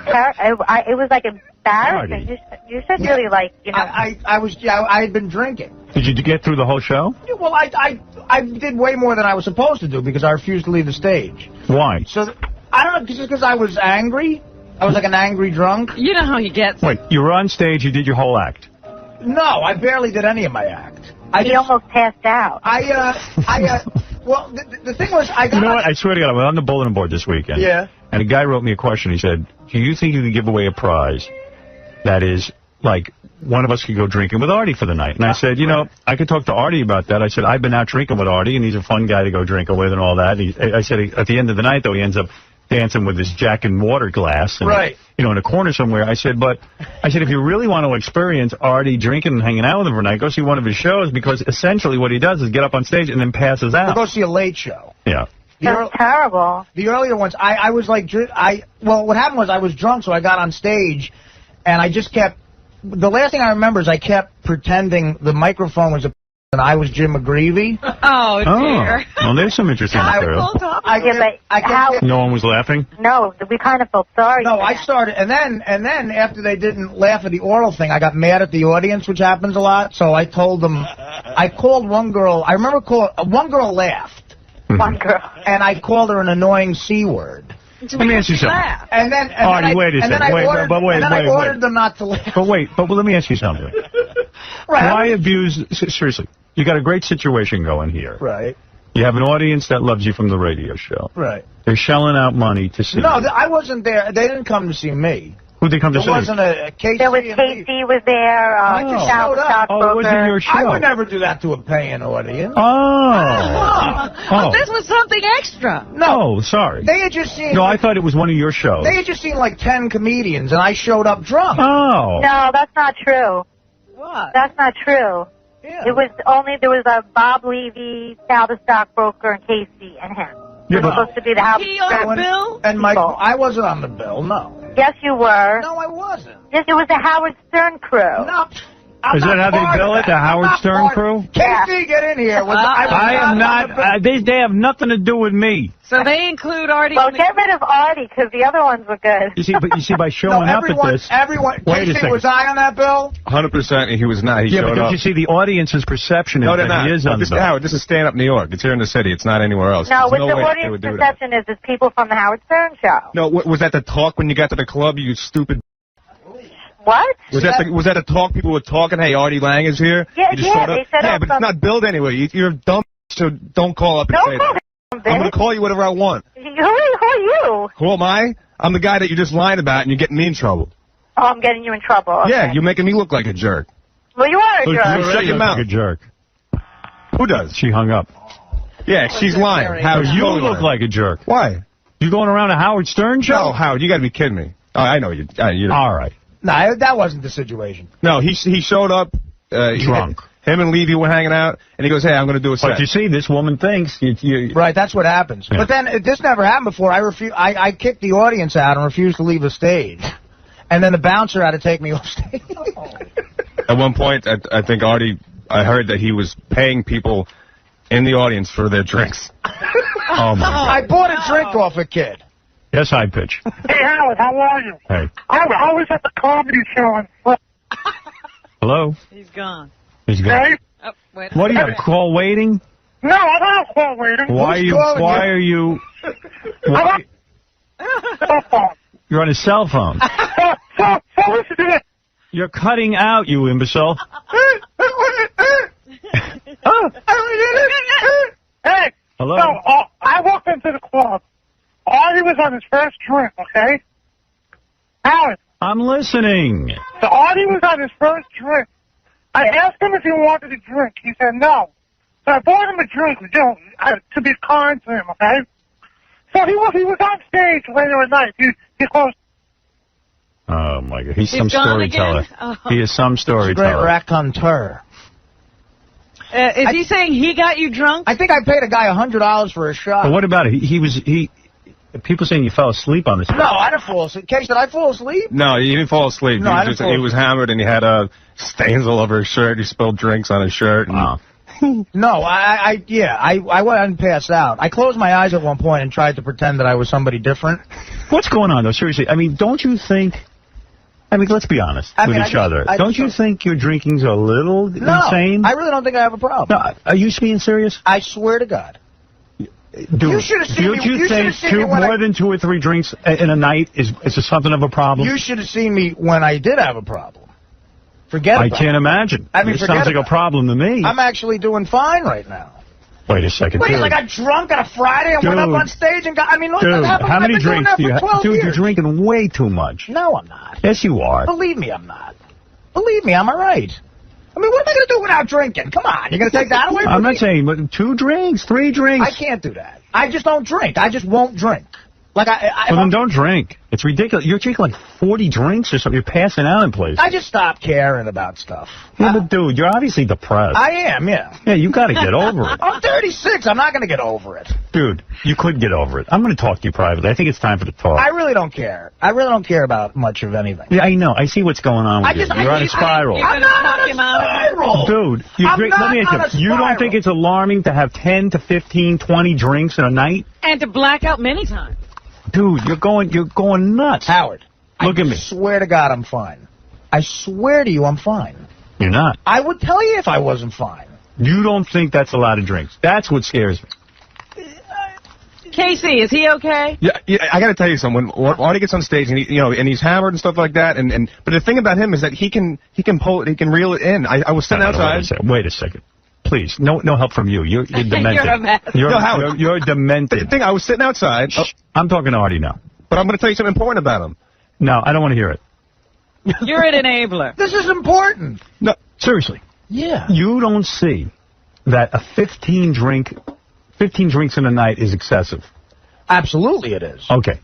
it was like embarrassing. You should really like, you know. I had been drinking. Did you get through the whole show? Yeah, well, I did way more than I was supposed to do because I refused to leave the stage. Why? So I don't know, just because I was angry. I was like an angry drunk. You know how he gets. Wait, you were on stage, you did your whole act. No, I barely did any of my act. He almost passed out. Well, the thing was, I got... You know what? I swear to God, I was on the bulletin board this weekend. Yeah. And a guy wrote me a question. He said, do you think you could give away a prize that is, like, one of us could go drinking with Artie for the night? And I said, you know, I could talk to Artie about that. I said, I've been out drinking with Artie, and he's a fun guy to go drinking with and all that. I said, at the end of the night, though, he ends up dancing with his Jack and water glass. And, right. You know, in a corner somewhere. I said, if you really want to experience Artie drinking and hanging out with him for a night, go see one of his shows, because essentially what he does is get up on stage and then passes out. We'll go see a late show. Yeah. That's terrible. The earlier ones, I was like, what happened was I was drunk, so I got on stage, and I just kept, the last thing I remember is I kept pretending the microphone was and I was Jim McGreevy. Oh, dear. Well, there's some interesting material. No one was laughing? No, we kind of felt sorry. No, I started, and then after they didn't laugh at the oral thing, I got mad at the audience, which happens a lot, so I told them, I called one girl, I remember one girl laughed. One girl. And I called her an annoying C word. Let me ask you something. And then wait a second. I ordered them not to laugh. But let me ask you something. Right. Why abuse, seriously, you got a great situation going here. Right. You have an audience that loves you from the radio show. Right. They're shelling out money to see you. No, I wasn't there. They didn't come to see me. Who'd they come to see? There wasn't a Casey. There was Casey was there. I just showed up. Oh, it wasn't your show. I would never do that to a paying audience. Oh, this was something extra. No, sorry. They had just seen... No, I thought it was one of your shows. They had just seen like 10 comedians, and I showed up drunk. Oh. No, that's not true. What? That's not true. Yeah. There was a Bob Levy, Sal the stockbroker, and Casey and him. Yeah, It was supposed to be the house. He on the bill? And Michael, I wasn't on the bill, no. Yes, you were. No, I wasn't. Yes, it was the Howard Stern crew. No. Is that how they bill it, the Howard Stern crew? Casey, get in here. I am not. They have nothing to do with me. So they include Artie. Well, get rid of Artie, because the other ones were good. You see, by showing up at this. Everyone. Wait a Casey, second. was I on that bill? 100%. He was not. He Yeah, showed but don't up. you see, the audience's perception is No, they're that not. he is on the bill. Howard, this is Stand Up New York. It's here in the city. It's not anywhere else. No, There's what the way they audience would do that. perception is people from the Howard Stern show. No, was that the talk when you got to the club, you stupid? What? Was that the talk people were talking? Hey, Artie Lang is here. Yeah, you just yeah, showed up? they said Yeah, but it's not billed anyway. You're dumb, so don't call up and say that. I'm going to call you whatever I want. Who are you? Who am I? I'm the guy that you just lied about and you're getting me in trouble. Oh, I'm getting you in trouble. Okay. Yeah, you're making me look like a jerk. Well, you are a jerk. Shut your mouth. Like a jerk. Who does? She hung up. Yeah, she's lying. Howard, You look like a jerk. Why? You going around a Howard Stern show? No, Howard, you got to be kidding me. Oh, I know you. All right. No, that wasn't the situation. No, he showed up drunk. Him and Levy were hanging out, and he goes, "Hey, I'm going to do a set." But you see, this woman thinks you. Right, that's what happens. Yeah. But then this never happened before. I kicked the audience out and refused to leave the stage, and then the bouncer had to take me off stage. At one point, I think Artie, I heard that he was paying people in the audience for their drinks. Oh my God. I bought a drink off a kid. Yes, high pitch. Hey, Howard, how are you? Hey. I was at the comedy show on Hello. He's gone. He's gone. Friday. Oh, wait. What do you have? Call waiting? No, I don't have call waiting. Why are you? Why, Cell phone. you're on a cell phone. So listen to this. You're cutting out, you imbecile. I drink, okay? Howard. I'm listening. So Artie was on his first drink. I asked him if he wanted a drink. He said no. So I bought him a drink, to be kind to him, okay? So he was on stage later at night. He goes, Oh, my God. He's some storyteller. Oh. He is some storyteller. Great raconteur. Is he saying he got you drunk? I think I paid a guy $100 for a shot. But what about it? People saying you fell asleep on this. No, I didn't fall asleep. Case, did I fall asleep? No, you didn't fall asleep. No, He was hammered and he had stains all over his shirt. He spilled drinks on his shirt. Wow. No, I didn't pass out. I closed my eyes at one point and tried to pretend that I was somebody different. What's going on, though? Seriously. I mean, don't you think... I mean, let's be honest with each other. Don't you think your drinking's a little insane? I really don't think I have a problem. No, are you being serious? I swear to God. Dude, You should have seen me. You think more than 2 or 3 drinks in a night is something of a problem? You should have seen me when I did have a problem. Forget about it. I can't imagine. I mean, it sounds like a problem to me. I'm actually doing fine right now. Wait a second. Wait, dude. I got drunk on a Friday and went up on stage and got... I mean, look, Dude, how many drinks do you have? Dude, years. you're drinking way too much. No, I'm not. Yes, you are. Believe me, I'm not. Believe me, I'm all right. I mean, what am I going to do without drinking? Come on, you're going to take that away from me? I'm not saying, but 2 drinks, 3 drinks. I can't do that. I just don't drink. I just won't drink. Like Well, then don't drink. It's ridiculous. You're drinking like 40 drinks or something. You're passing out in places. I just stopped caring about stuff. Yeah, but dude, you're obviously depressed. I am, yeah. Yeah, you got to get over it. I'm 36. I'm not going to get over it. Dude, you could get over it. I'm going to talk to you privately. I think it's time for the talk. I really don't care. I really don't care about much of anything. Yeah, I know. I see what's going on with you. You're on a spiral. I'm not on a spiral. Dude, let me ask you. You don't think it's alarming to have 10 to 15, 20 drinks in a night? And to black out many times. Dude, you're going nuts. Howard, look at me. I swear to God I'm fine. I swear to you I'm fine. You're not. I would tell you if I wasn't fine. You don't think that's a lot of drinks. That's what scares me. Casey, is he okay? Yeah, I got to tell you something. When Artie gets on stage and he's hammered and stuff like that, but the thing about him is that he can reel it in. I was sitting outside. Wait a second. Please, no help from you. You're demented. You're a mess. You're demented. The thing, I was sitting outside. I'm talking to Artie now. But I'm going to tell you something important about him. No, I don't want to hear it. You're an enabler. This is important. No, seriously. Yeah. You don't see that a 15 drinks in a night is excessive. Absolutely it is. Okay.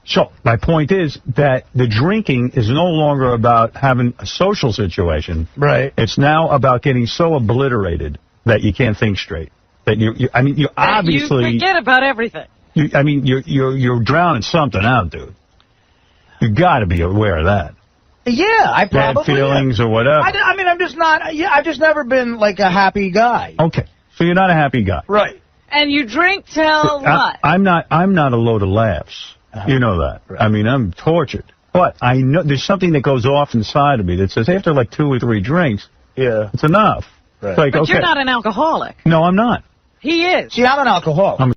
So, my point is that the drinking is no longer about having a social situation. Right. It's now about getting so obliterated that you can't think straight. That you obviously... You forget about everything. You're drowning something out, dude. You got to be aware of that. Yeah, I probably Bad feelings or whatever. I mean, I'm just not... Yeah, I've just never been, like, a happy guy. Okay. So you're not a happy guy. Right. And you drink till what? I'm not a load of laughs. You know that. Right. I mean, I'm tortured. But I know there's something that goes off inside of me that says after like 2 or 3 drinks, it's enough. Right. It's like, but okay. You're not an alcoholic. No, I'm not. He is. See, I'm an alcoholic.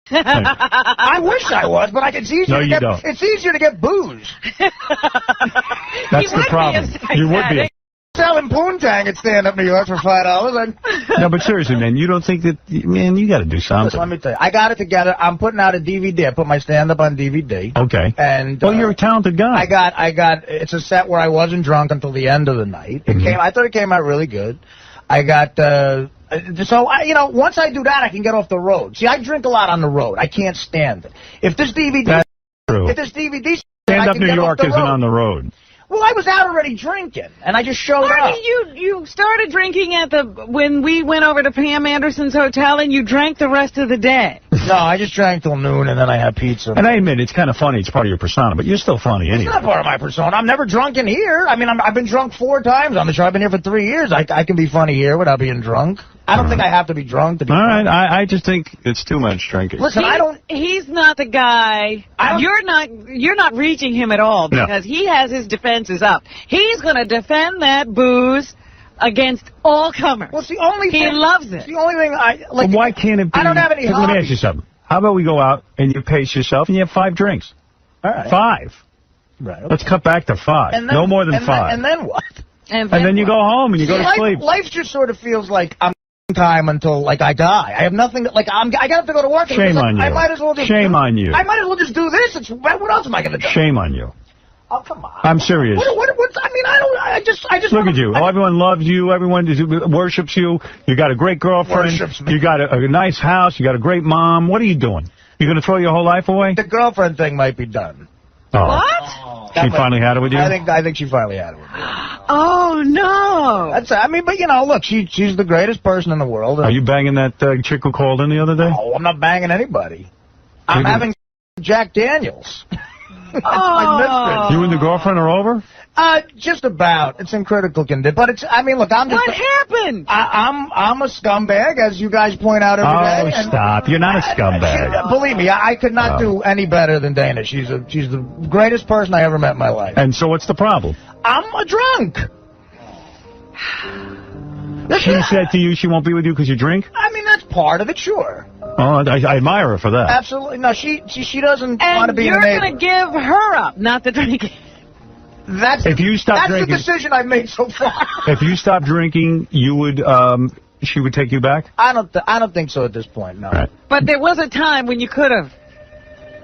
I wish I was, but it's easier to get. Don't. It's easier to get booze. That's the problem. You would be. Selling poontang at stand-up New York for $5. No, but seriously, man, you don't think that... Man, you got to do something. Listen, let me tell you. I got it together. I'm putting out a DVD. I put my stand-up on DVD. Okay. And well, you're a talented guy. I got. It's a set where I wasn't drunk until the end of the night. I thought it came out really good. I got... once I do that, I can get off the road. See, I drink a lot on the road. I can't stand it. If this DVD... That's true. If this DVD... Stand-up New York isn't on the road. Well, I was out already drinking, and I just showed up. You started drinking when we went over to Pam Anderson's hotel, and you drank the rest of the day. No, I just drank till noon, and then I had pizza. And I admit, it's kind of funny. It's part of your persona, but you're still funny anyway. It's not part of my persona. I'm never drunk in here. I mean, I've been drunk 4 times on the show. I've been here for 3 years. I can be funny here without being drunk. I don't think I have to be drunk to be funny. All right, I just think it's too much drinking. Listen, He's not the guy. You're not reaching him at all because he has his defenses up. He's going to defend that booze against all comers. Well, it's the only thing. He loves it. It's the only thing But why can't it be? I don't have any hobbies. Let me ask you something. How about we go out and you pace yourself and you have 5 drinks? All right. 5. Right. Okay. Let's cut back to 5. No more than 5. And then what? And then you go home and you go to sleep. Life just sort of feels like I'm time until like I die. I have nothing. Like I got to go to work. Shame on you. I might as well just. Shame on you. I might as well just do this. What else am I going to do? Shame on you. Oh, come on. I'm serious. What's, I mean, I just look at you. Everyone loves you. Everyone worships you. You got a great girlfriend. You got a nice house. You got a great mom. What are you doing? You going to throw your whole life away? The girlfriend thing might be done. Oh. What? She finally had it with you? I think she finally had it with me. Oh, no. I mean, but, you know, look, she's the greatest person in the world. Are you banging that chick who called in the other day? No, I'm not banging anybody. I'm having Jack Daniels. Oh. You and the girlfriend are over? Just about. It's in critical condition. But it's, I mean, look, I'm just... What happened? I'm a scumbag, as you guys point out every day. Oh, stop. You're not a scumbag. Believe me, I could not do any better than Dana. She's the greatest person I ever met in my life. And so what's the problem? I'm a drunk. She said to you she won't be with you because you drink? I mean, that's part of it, sure. Oh, I admire her for that. Absolutely. No, she doesn't want to be in a neighborhood. And you're going to give her up, not the drinking. That's if you stop drinking, the decision I've made so far. If you stop drinking, you would, she would take you back? I don't think so at this point, no. Right. But there was a time when you could have.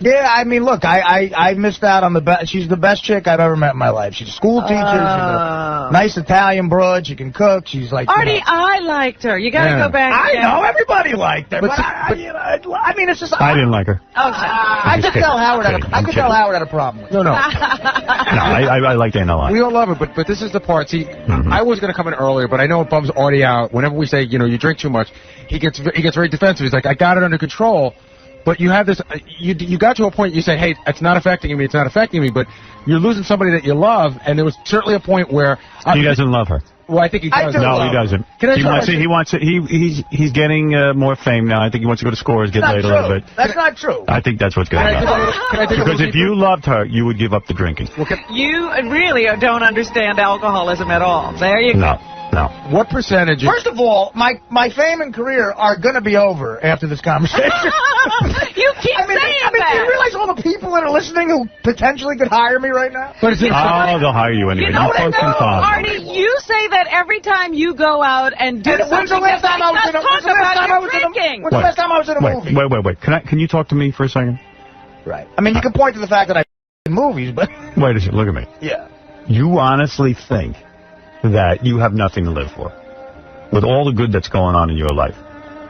Yeah, I mean, look, I missed out on the best. She's the best chick I've ever met in my life. She's a school teacher. She's a nice Italian broad. She can cook. She's like... Artie, you know, I liked her. You got to go back. I know. Everybody liked her. But I mean, it's just... I didn't like her. I could tell Howard had a problem with her. No. I like Dana a lot. We all love her, but this is the part. See, I was going to come in earlier, but I know it bums Artie out. Whenever we say, you know, you drink too much, he gets very defensive. He's like, I got it under control. But you have this, you got to a point you say, hey, it's not affecting me, but you're losing somebody that you love, and there was certainly a point where... he doesn't love her. Well, I think he does. No, he doesn't. He's getting more fame now. I think he wants to go to Scores, get laid a little bit. That's not true. I think that's what's going on. Because if you loved her, you would give up the drinking. You really don't understand alcoholism at all. There you go. No. What percentage? First of all, my fame and career are going to be over after this conversation. You keep saying that. Do you realize all the people that are listening who potentially could hire me right now? But they'll hire you anyway. You know what, Artie, you say that every time you go out and do something. When's the last time I was in a movie? Wait. Can you talk to me for a second? Right. I mean, you can point to the fact that I in movies, but... Wait a second. Look at me. Yeah. You honestly think that you have nothing to live for, with all the good that's going on in your life?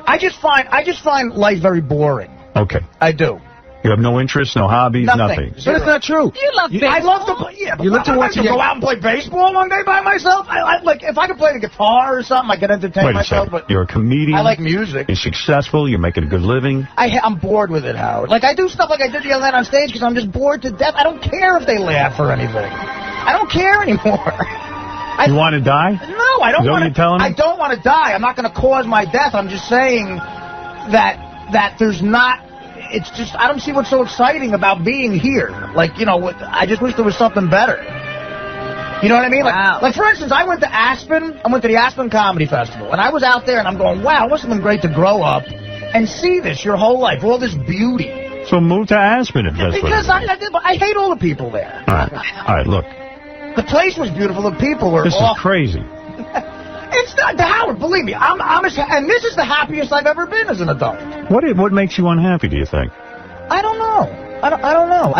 I just find life very boring. Okay. I do. You have no interests, no hobbies, nothing. But it's not true. You love baseball. I love to play. Yeah, you love to watch. Go out and play baseball one day by myself. I like if I could play the guitar or something, I could entertain myself. But you're a comedian. I like music. You're successful. You're making a good living. I'm bored with it, Howard. Like I do stuff like I did the other night on stage because I'm just bored to death. I don't care if they laugh or anything. I don't care anymore. You want to die? No, I don't want to. Is that what you're telling me? I don't want to die. I'm not going to cause my death. I'm just saying that there's not. It's just I don't see what's so exciting about being here. Like, you know, I just wish there was something better. You know what I mean? Like for instance, I went to Aspen. I went to the Aspen Comedy Festival, and I was out there, and I'm going, wow, it must have been great to grow up and see this your whole life, all this beauty. So move to Aspen if that's because I hate all the people there. All right, look. The place was beautiful. The people were This is crazy. It's not, Howard, believe me. And this is the happiest I've ever been as an adult. What makes you unhappy, do you think? I don't know. I don't know.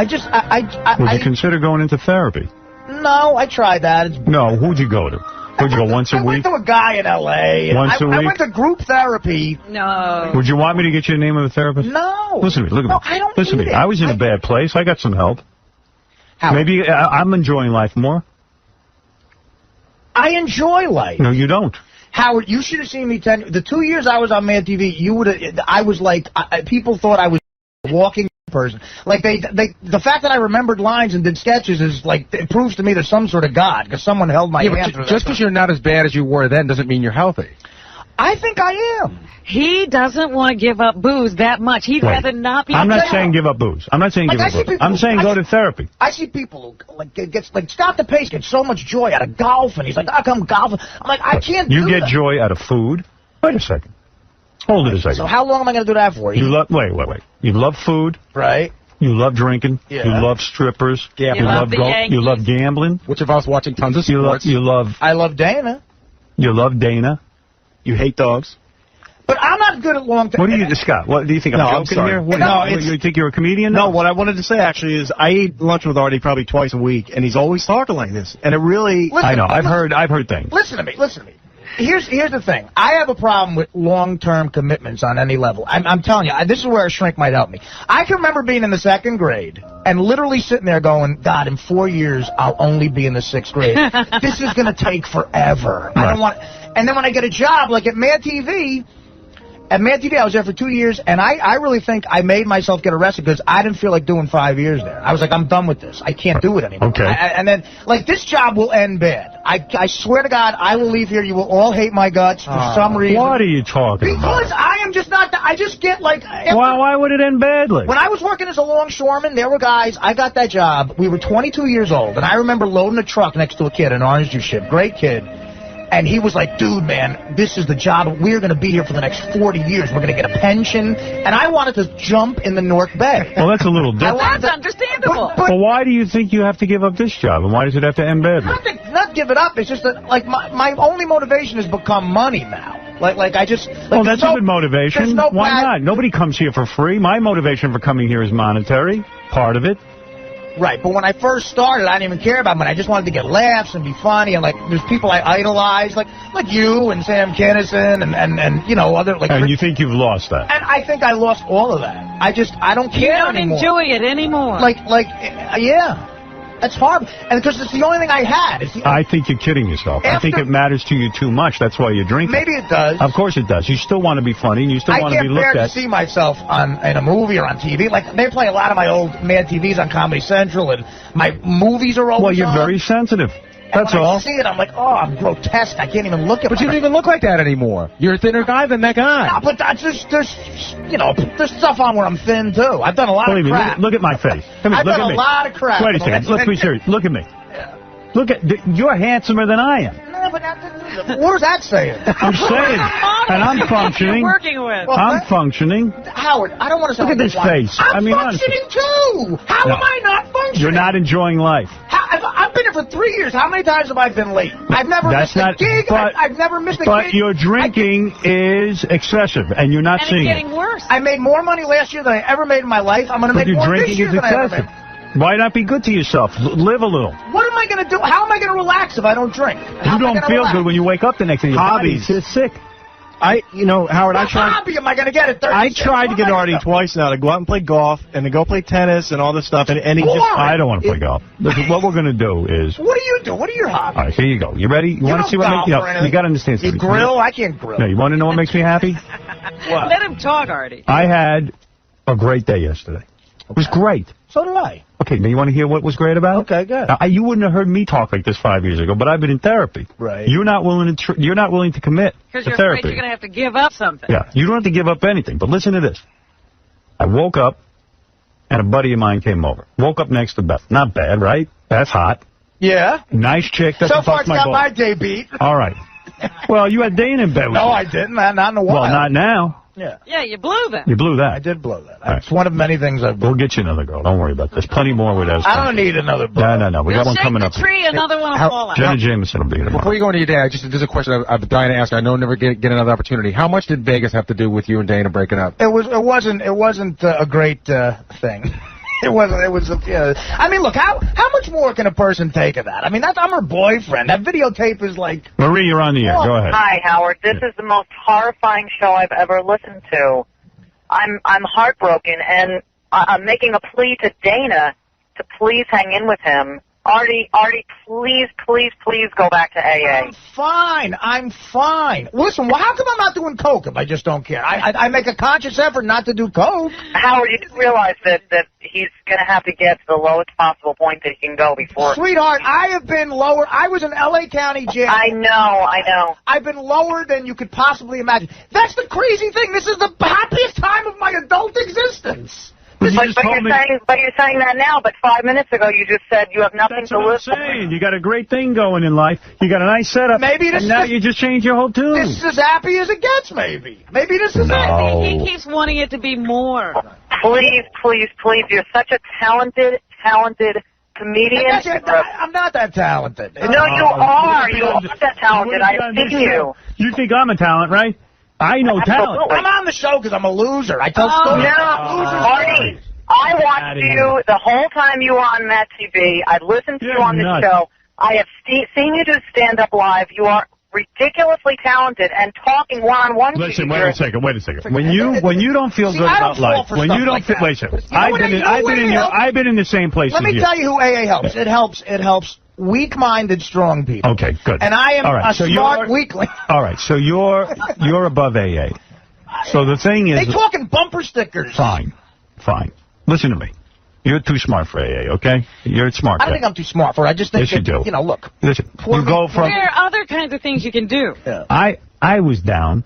Would you consider going into therapy? No, I tried that. No, who'd you go to? Would you go once a week? I went to a guy in L.A. Once a week? I went to group therapy. No. Would you want me to get you the name of a therapist? No. Listen to me. Look at me. I don't Listen to me. I was in a bad place. I got some help. How? Maybe I'm enjoying life more. I enjoy life. No, you don't. Howard, you should have seen me the 2 years I was on Mad TV. I was like, people thought I was a walking person. Like the fact that I remembered lines and did sketches is like, it proves to me there's some sort of God, because someone held my hand. Just because you're not as bad as you were then doesn't mean you're healthy. I think I am. He doesn't want to give up booze that much. He'd rather not be. I'm not saying give up booze. I'm not saying give up booze. I'm saying go to therapy. I see people who Scott DePace gets so much joy out of golf, and he's like, I come golfing. I'm like, I can't do that. You get joy out of food? Wait a second. Hold it a second. So how long am I going to do that for? Wait. You love food. Right. You love drinking. Yeah. You love strippers. Yeah. You love gambling. Which of us watching tons of sports? I love Dana. You love Dana. You hate dogs. But I'm not good at long-term. What do you, Scott? What do you think? I'm joking here? You think you're a comedian? No, what I wanted to say actually is I eat lunch with Artie probably twice a week, and he's always talking like this, and it really. I know. I've heard things. Listen to me. Here's the thing. I have a problem with long-term commitments on any level. I'm telling you, this is where a shrink might help me. I can remember being in the 2nd grade and literally sitting there going, God, in 4 years, I'll only be in the 6th grade. This is going to take forever. I don't want. And then when I get a job, like at Mad TV, I was there for 2 years, and I really think I made myself get arrested because I didn't feel like doing 5 years there. I was like, I'm done with this. I can't do it anymore. Okay. And then, like, this job will end bad. I swear to God, I will leave here. You will all hate my guts for some reason. What are you talking about? Because I am just not. I just get like. Why would it end badly? When I was working as a longshoreman, there were guys. I got that job. We were 22 years old, and I remember loading a truck next to a kid, an orange juice ship, great kid. And he was like, dude, man, this is the job. We're going to be here for the next 40 years. We're going to get a pension. And I wanted to jump in the North Bay. Well, that's a little different. That's understandable. But why do you think you have to give up this job? And why does it have to end badly? Not give it up. It's just that, like, my only motivation has become money now. Like I just... Like, well, that's a good motivation. Why not? Nobody comes here for free. My motivation for coming here is monetary. Part of it. Right, but when I first started, I didn't even care about money. I just wanted to get laughs and be funny, and like there's people I idolize, like you and Sam Kinison and you know other like. And you think you've lost that? And I think I lost all of that. I don't care anymore. You don't enjoy it anymore. Yeah. That's hard, and because it's the only thing I had. I think you're kidding yourself. I think it matters to you too much. That's why you drink. Maybe it does. Of course it does. You still want to be funny, and you still want to be looked at. I can't bear to see myself in a movie or on TV. Like, they play a lot of my old Mad TVs on Comedy Central, and my movies are always Well, you're very sensitive. That's all. When I see it, I'm like, oh, I'm grotesque. I can't even look at it. But you don't even look like that anymore. You're a thinner guy than that guy. No, but that's just, there's stuff on where I'm thin, too. I've done a lot of crap. Look at my face. Come here, I've done a lot of crap. Wait a second. Let's be serious. Look at me. Look at, you're handsomer than I am. No, but what is that saying? I'm saying, and I'm functioning. Working with. Well, I'm functioning. Howard, I don't want to. Look at this face. I'm functioning too. How am I not functioning? You're not enjoying life. I've been here for 3 years. How many times have I been late? I've never missed a gig. I've never missed a gig. But your drinking is excessive, and you're not seeing it. And it's getting worse. I made more money last year than I ever made in my life. I'm going to make more this year than I ever made. Why not be good to yourself? Live a little. What am I going to do? How am I going to relax if I don't drink? You don't feel good when you wake up the next day. Your body's sick. Howard, what hobby am I going to get at 36? I tried to get Artie twice now to go out and play golf and to go play tennis and all this stuff, and he just... I don't want to play golf. Listen, what we're going to do is... What do you do? What are your hobbies? All right, here you go. You ready? You want to see what makes you... You got to understand something. You grill? I can't grill. No, you want to know what makes me happy? What? Let him talk, Artie. I had a great day yesterday. It was great. So did I. Okay, now you want to hear what was great about it? Okay, good. Now, you wouldn't have heard me talk like this 5 years ago, but I've been in therapy. Right. You're not willing to commit to Because you're therapy. afraid you're going to have to give up something. Yeah, you don't have to give up anything. But listen to this. I woke up, and a buddy of mine came over. Woke up next to Beth. Not bad, right? That's hot. Yeah. Nice chick. So far, it's got my day beat. All right. Well, you had Dana in bed with you. No, I didn't. Not in a while. Well, not now. Yeah, you blew that. You blew that. I did blow that. Right. It's one of many things I've done. We'll get you another girl. Don't worry about this. Plenty more with us. I don't need another blow. No. We got one coming up. Shake the tree, another one will fall out. Jenna Jameson will be here tomorrow. Before you go into your day, there's a question I've been dying to ask. I know never get another opportunity. How much did Vegas have to do with you and Dana breaking up? It wasn't a great thing. It was. I mean, look, how much more can a person take of that? I mean, I'm her boyfriend. That videotape is like. Marie, you're on the air. Go ahead. Hi, Howard. This is the most horrifying show I've ever listened to. I'm heartbroken, and I'm making a plea to Dana to please hang in with him. Artie, please go back to AA. I'm fine. Listen, well, how come I'm not doing coke if I just don't care? I make a conscious effort not to do coke. Howard, you do realize that he's going to have to get to the lowest possible point that he can go before... Sweetheart, I have been lower. I was in L.A. County jail. I know. I've been lower than you could possibly imagine. That's the crazy thing. This is the happiest time of my adult existence. But you're saying that now, but 5 minutes ago you just said you have nothing to live for. That's what I'm saying. You got a great thing going in life. You got a nice setup. And now you just changed your whole tune. This is as happy as it gets, maybe. Maybe this is it. He keeps wanting it to be more. Please. You're such a talented comedian. I'm not that talented. No, you are. You are that talented. I've seen you. You think I'm a talent, right? I know talent. I'm on the show because I'm a loser. I tell stories. Artie, I watched you the whole time you were on Matt TV. I listened to you on the show. I have seen you do stand-up live. You are ridiculously talented and talking one-on-one. Listen, wait a second. When you don't feel good about life, when you don't feel, wait a second. I've been in the same place as you. Let me tell you who AA helps. It helps weak-minded, strong people. Okay, good. And I am a smart weakling. All right, so you're above AA. So the thing is, they talking bumper stickers. Fine. Listen to me. You're too smart for AA, okay? You're a smart guy. I don't think I'm too smart for it. I just think you do. Look. Listen, you go from... There are other kinds of things you can do. Yeah. I was down,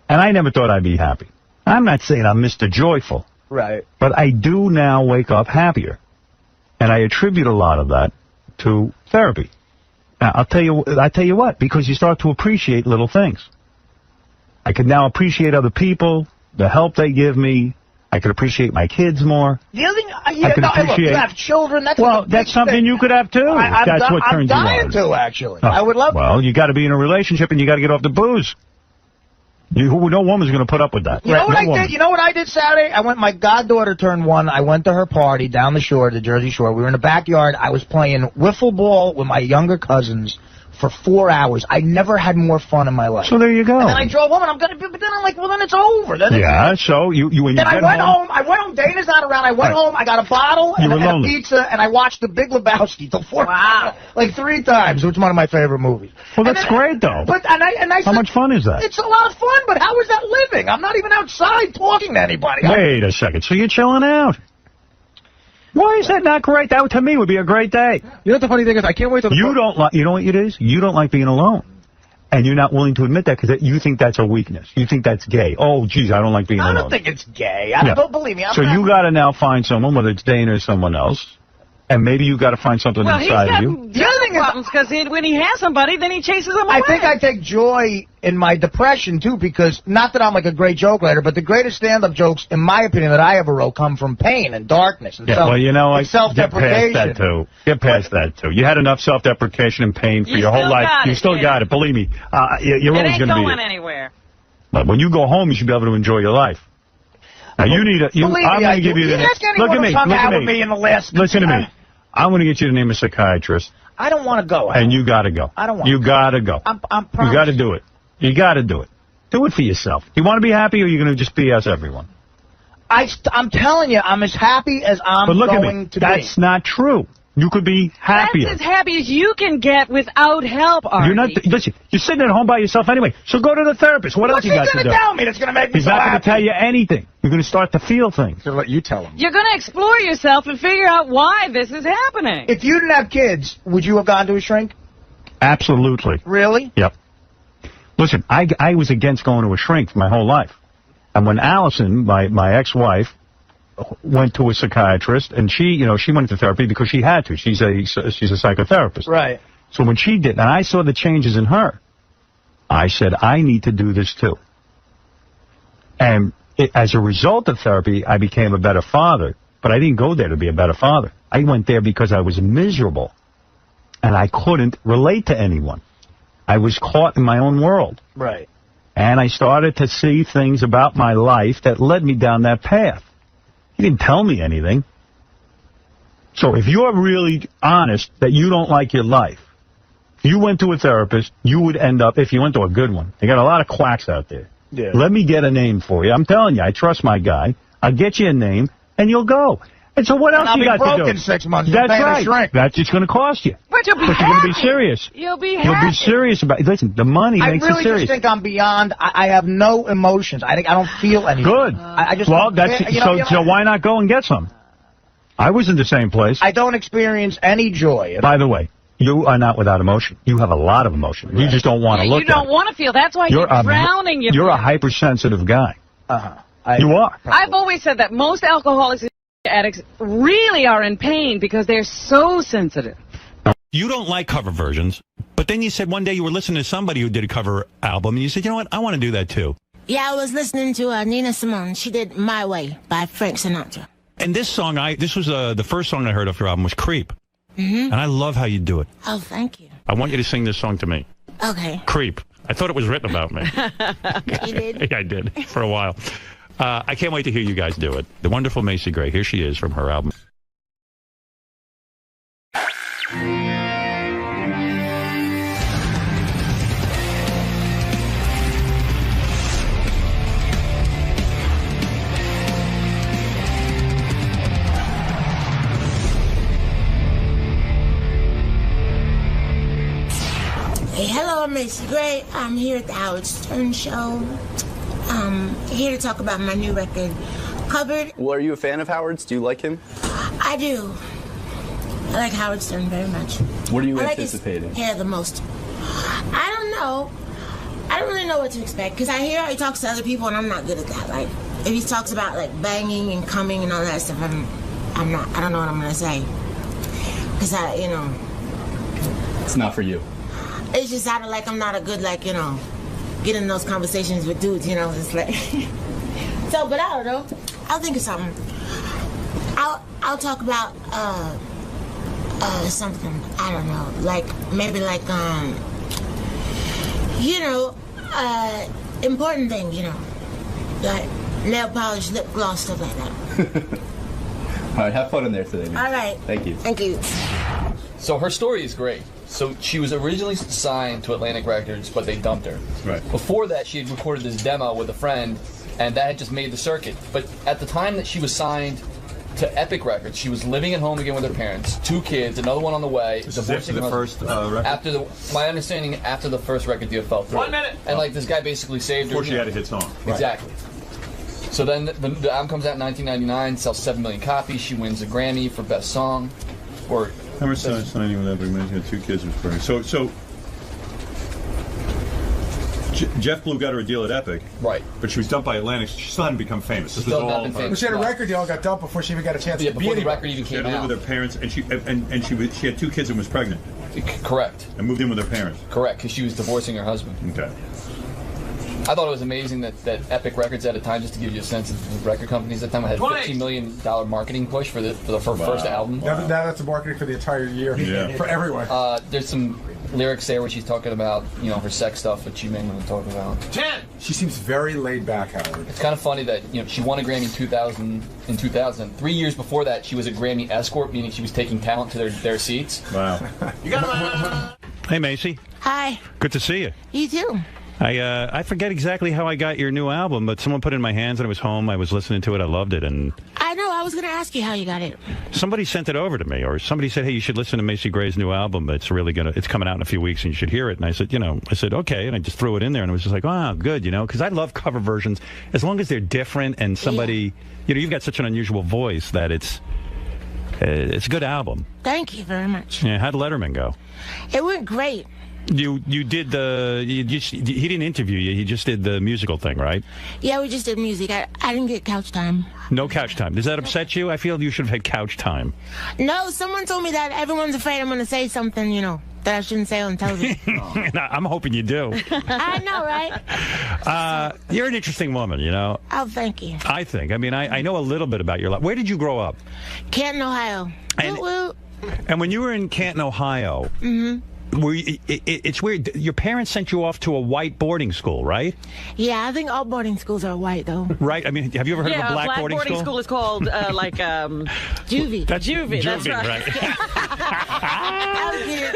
and I never thought I'd be happy. I'm not saying I'm Mr. Joyful. Right. But I do now wake up happier. And I attribute a lot of that to therapy. Now, I tell you what, because you start to appreciate little things. I can now appreciate other people, the help they give me. I could appreciate my kids more. The other thing, look, you have children. That's something thing. You could have too. That's what turns you on. I'm dying to, actually. Oh, I would love to. Well, you got to be in a relationship and you got to get off the booze. No woman's going to put up with that. You know what I did? You know what I did Saturday? My goddaughter turned 1. I went to her party down the shore, the Jersey Shore. We were in the backyard. I was playing wiffle ball with my younger cousins for 4 hours. I never had more fun in my life. So there you go. And then I drove home, and but then I'm like, well, then it's over. So when then I went home. I went home. Dana's not around. I went home. I got a bottle and a pizza, and I watched The Big Lebowski till 4 o'clock, like 3 times, which is one of my favorite movies. Well, that's great, though. But I said, how much fun is that? It's a lot of fun, but how is that living? I'm not even outside talking to anybody. Wait a second. So you're chilling out. Why is that not great? That, to me, would be a great day. You know what the funny thing is? I can't wait till you don't like. You know what it is? You don't like being alone, and you're not willing to admit that because you think that's a weakness. You think that's gay. Oh, geez, I don't like being alone. I don't think it's gay. Don't believe me. So you got to now find someone, whether it's Dana or someone else, and maybe you got to find something inside of you. The other thing is, because when he has somebody, then he chases them away. I think I take joy in my depression, too, because not that I'm like a great joke writer, but the greatest stand-up jokes, in my opinion, that I ever wrote come from pain and darkness and self-deprecation. Get past that, too. You had enough self-deprecation and pain for your whole life. You still got it. Believe me. You're always going to be going anywhere. But when you go home, you should be able to enjoy your life. Now, you need a... I'm going to give you the... Look at me. Listen to me. I'm going to get you to name a psychiatrist. I don't want to go. And you got to go. I don't want to. You got to go. I'm you got to do it. You got to do it. Do it for yourself. You want to be happy, or are you going to just BS everyone? I'm telling you, I'm as happy as I'm going to be. That's not true. You could be happier. That's as happy as you can get without help, Artie. You're not. Listen, you're sitting at home by yourself anyway. So go to the therapist. What else you got to do? What's he going to tell me that's going to make me so happy? He's not going to tell you anything. You're going to start to feel things. He's going to let you tell him. You're going to explore yourself and figure out why this is happening. If you didn't have kids, would you have gone to a shrink? Absolutely. Really? Yep. Listen, I was against going to a shrink my whole life. And when Allison, my ex-wife, went to a psychiatrist, and she went into therapy because she had to. She's a psychotherapist. Right. So when she did, and I saw the changes in her, I said, I need to do this too. And as a result of therapy, I became a better father. But I didn't go there to be a better father. I went there because I was miserable, and I couldn't relate to anyone. I was caught in my own world. Right. And I started to see things about my life that led me down that path. He didn't tell me anything. So if you're really honest that you don't like your life, if you went to a therapist, you would end up, if you went to a good one, they got a lot of quacks out there. Yeah. Let me get a name for you. I'm telling you, I trust my guy. I'll get you a name, and you'll go. And so what else you got to do? I'll be broke in 6 months. That's right. That's just going to cost you. But you'll be happy. You're going to be serious. You'll be happy. You'll be serious about it. Listen, the money makes it serious. I really just think I'm beyond. I have no emotions. I don't feel anything. Good. I just so why not go and get some? I was in the same place. I don't experience any joy. By the way, you are not without emotion. You have a lot of emotion. Right. You just don't want to look at it. You don't want to feel. That's why you're drowning your You're a hypersensitive guy. You are. I've always said that most alcoholics and addicts really are in pain because they're so sensitive. You don't like cover versions, but then you said one day you were listening to somebody who did a cover album, and you said, you know what, I want to do that too. Yeah, I was listening to Nina Simone. She did My Way by Frank Sinatra. And this song, this was the first song I heard off your album was Creep. Mm-hmm. And I love how you do it. Oh, thank you. I want you to sing this song to me. Okay. Creep. I thought it was written about me. You did? Yeah, I did, for a while. I can't wait to hear you guys do it. The wonderful 𝗦𝗫cie 𝗲𝗍. Here she is from her album. Hey, hello, 𝗦𝗫cie 𝗲𝗍. I'm here at the Howard Stern Show. Here to talk about my new record, Covered. Well, are you a fan of Howard's? Do you like him? I do. I like Howard Stern very much. What are you I anticipating? Like his hair the most. I don't know. I don't really know what to expect because I hear how he talks to other people and I'm not good at that. Like, if he talks about like banging and coming and all that stuff, I don't know what I'm gonna say because It's not for you. It's just out of like I'm not a good like get in those conversations with dudes. It's like so. But I don't know. I'll think of something. I'll talk about something. I don't know. Like maybe like important things. Like nail polish, lip gloss, stuff like that. All right, have fun in there today, man. All right. Thank you. Thank you. So her story is great. So she was originally signed to Atlantic Records, but they dumped her. Right. Before that, she had recorded this demo with a friend, and that had just made the circuit. But at the time that she was signed to Epic Records, she was living at home again with her parents, 2 kids, another one on the way. This is after the first record? My understanding, after the first record deal fell through. 1 minute! And like this guy basically saved her. Before she had a hit song. Exactly. So then the album comes out in 1999, sells 7 million copies. She wins a Grammy for Best Song. Or I remember signing with Epic. She had 2 kids. Was pregnant. So Jeff Blue got her a deal at Epic. Right. But she was dumped by Atlantic. She still hadn't become famous. This was all. Well, she had a record deal, got dumped before she even got a chance to be before the anybody. record even She came had to out. live with her parents, and she had 2 kids and was pregnant. Correct. And moved in with her parents. Correct, because she was divorcing her husband. Okay. I thought it was amazing that Epic Records at a time, just to give you a sense of the record companies at the time, had a $15 million marketing push for the first album. Now that's the marketing for the entire year for everyone. There's some lyrics there where she's talking about her sex stuff, which you may want to talk about. 10. She seems very laid back, Howard. It's kind of funny that she won a Grammy in 2000. 3 years before that, she was a Grammy escort, meaning she was taking talent to their seats. Wow. You got Hey, 𝗦𝗫cie. Hi. Good to see you. You too. I forget exactly how I got your new album, but someone put it in my hands and I was home. I was listening to it. I loved it. And I know. I was going to ask you how you got it. somebody sent it over to me, or somebody said, hey, you should listen to 𝗦𝗫cie 𝗲𝗍's new album. It's coming out in a few weeks and you should hear it. And I said, okay. And I just threw it in there and it was just like, oh, good, because I love cover versions as long as they're different and somebody, you've got such an unusual voice that it's a good album. Thank you very much. Yeah. How'd Letterman go? It went great. You did he didn't interview you. He just did the musical thing, right? Yeah, we just did music. I didn't get couch time. No couch time. Does that upset you? I feel you should have had couch time. No, someone told me that everyone's afraid I'm going to say something, that I shouldn't say on television. I'm hoping you do. I know, right? You're an interesting woman, Oh, thank you. I think. I mean, I know a little bit about your life. Where did you grow up? Canton, Ohio. And when you were in Canton, Ohio, it's weird. Your parents sent you off to a white boarding school, right? Yeah, I think all boarding schools are white, though. Right? I mean, have you ever heard of a black boarding school? School is called, Juvie. That's Juvie, that's right.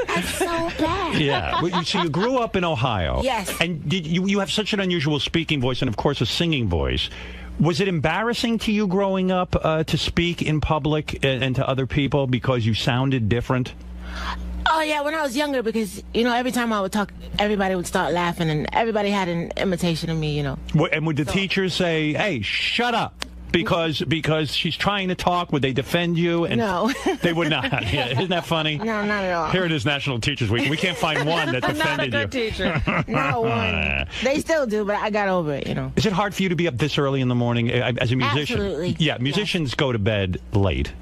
That's so bad. Yeah. So you grew up in Ohio. Yes. And you have such an unusual speaking voice and, of course, a singing voice. Was it embarrassing to you growing up to speak in public and to other people because you sounded different? Oh, yeah, when I was younger, because, every time I would talk, everybody would start laughing, and everybody had an imitation of me, And would the teachers say, hey, shut up, because she's trying to talk? Would they defend you? And no. They would not. Yeah, isn't that funny? No, not at all. Here it is, National Teachers Week. We can't find one that defended you. Not a good teacher. Not one. They still do, but I got over it, Is it hard for you to be up this early in the morning as a musician? Absolutely. Yeah, musicians go to bed late.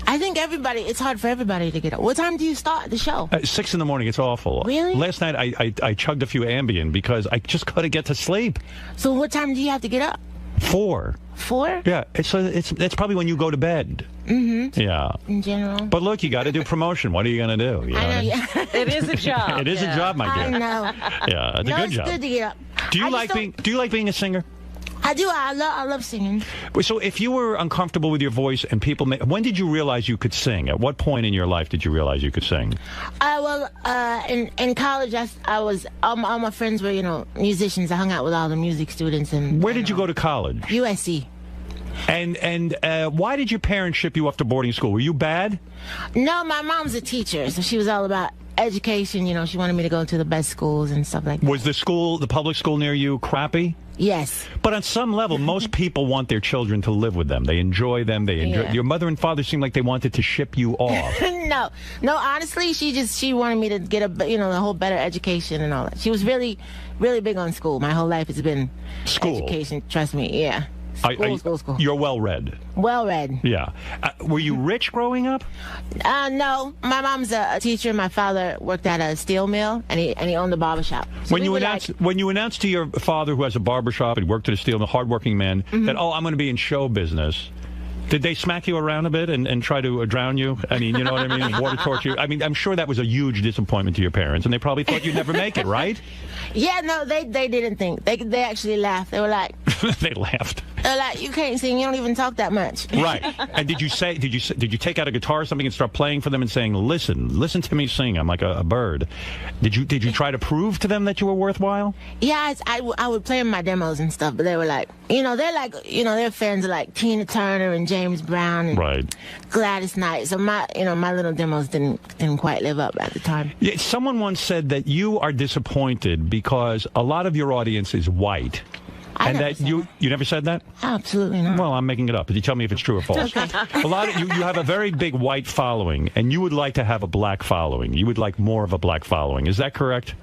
I think it's hard for everybody to get up. What time do you start the show? 6 in the morning. It's awful. Really? Last night I chugged a few Ambien because I just couldn't get to sleep. So what time do you have to get up? 4. 4? Yeah, it's probably when you go to bed. Mm-hmm. Yeah. In general. But look, you got to do promotion. What are you going to do? You know I know, what I mean? yeah. It is a job. It is a job, my dear. I know. Yeah, it's a good job. It's good to get up. Do you like being a singer? I do. I love singing. So if you were uncomfortable with your voice and people... when did you realize you could sing? At what point in your life did you realize you could sing? In college, I was... All my friends were, musicians. I hung out with all the music students. And where did you go to college? USC. And why did your parents ship you off to boarding school? Were you bad? No, my mom's a teacher, so she was all about education. She wanted me to go to the best schools and stuff like that. Was the public school near you crappy? Yes. But on some level, most people want their children to live with them. They enjoy them. Yeah. Your mother and father seemed like they wanted to ship you off. No. Honestly, she wanted me to get a whole better education and all that. She was really, really big on school. My whole life has been education. Trust me. Yeah. School. You're well-read. Well-read. Yeah. Were you rich growing up? No. My mom's a teacher. My father worked at a steel mill, and he owned a barbershop. So when you announced to your father, who has a barbershop and worked at a steel mill, hardworking man, that, I'm going to be in show business, did they smack you around a bit and try to drown you? I mean, you know what I mean? Water torture you? I mean, I'm sure that was a huge disappointment to your parents, and they probably thought you'd never make it, right? Yeah, no, they didn't think. They actually laughed. They were like... They laughed. They're like, you can't sing. You don't even talk that much. Right. And did you take out a guitar or something and start playing for them and saying, listen to me sing. I'm like a bird. Did you try to prove to them that you were worthwhile? Yeah, I would play in my demos and stuff, but they were like, they're fans of like Tina Turner and James Brown and Gladys Knight. So my little demos didn't quite live up at the time. Yeah, someone once said that you are disappointed because a lot of your audience is white. And that you never said that? Absolutely not. Well, I'm making it up. But you tell me if it's true or false. Okay. A lot of you have a very big white following, and you would like to have a black following. You would like more of a black following. Is that correct?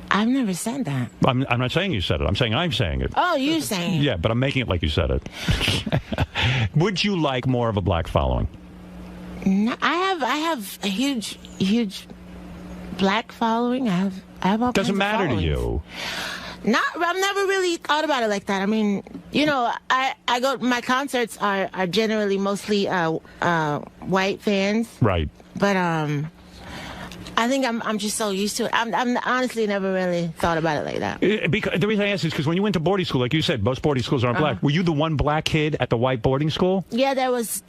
I've never said that. I'm not saying you said it. I'm saying I'm saying it. Oh, you're saying it. Yeah, but I'm making it like you said it. Would you like more of a black following? No, I have a huge black following. I have all Doesn't matter followings. to you. I've never really thought about it like that. I mean, I go. My concerts are generally mostly white fans. Right. But I think I'm just so used to it. I'm honestly never really thought about it like that. Because the reason I ask is because when you went to boarding school, like you said, most boarding schools aren't black. Were you the one black kid at the white boarding school? Yeah, there was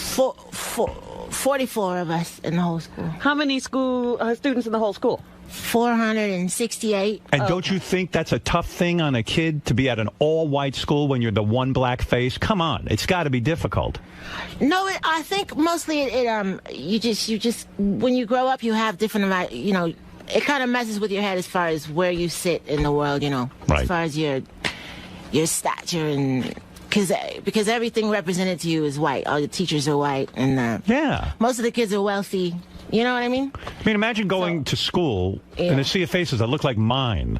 44 of us in the whole school. How many students in the whole school? 468. And don't you think that's a tough thing on a kid to be at an all-white school when you're the one black face? Come on, it's got to be difficult. No, I think mostly you just when you grow up, you have different, it kind of messes with your head as far as where you sit in the world, Right. as far as your stature and. Because everything represented to you is white. All the teachers are white, and most of the kids are wealthy. You know what I mean? I mean, imagine going to school and a sea of faces that look like mine.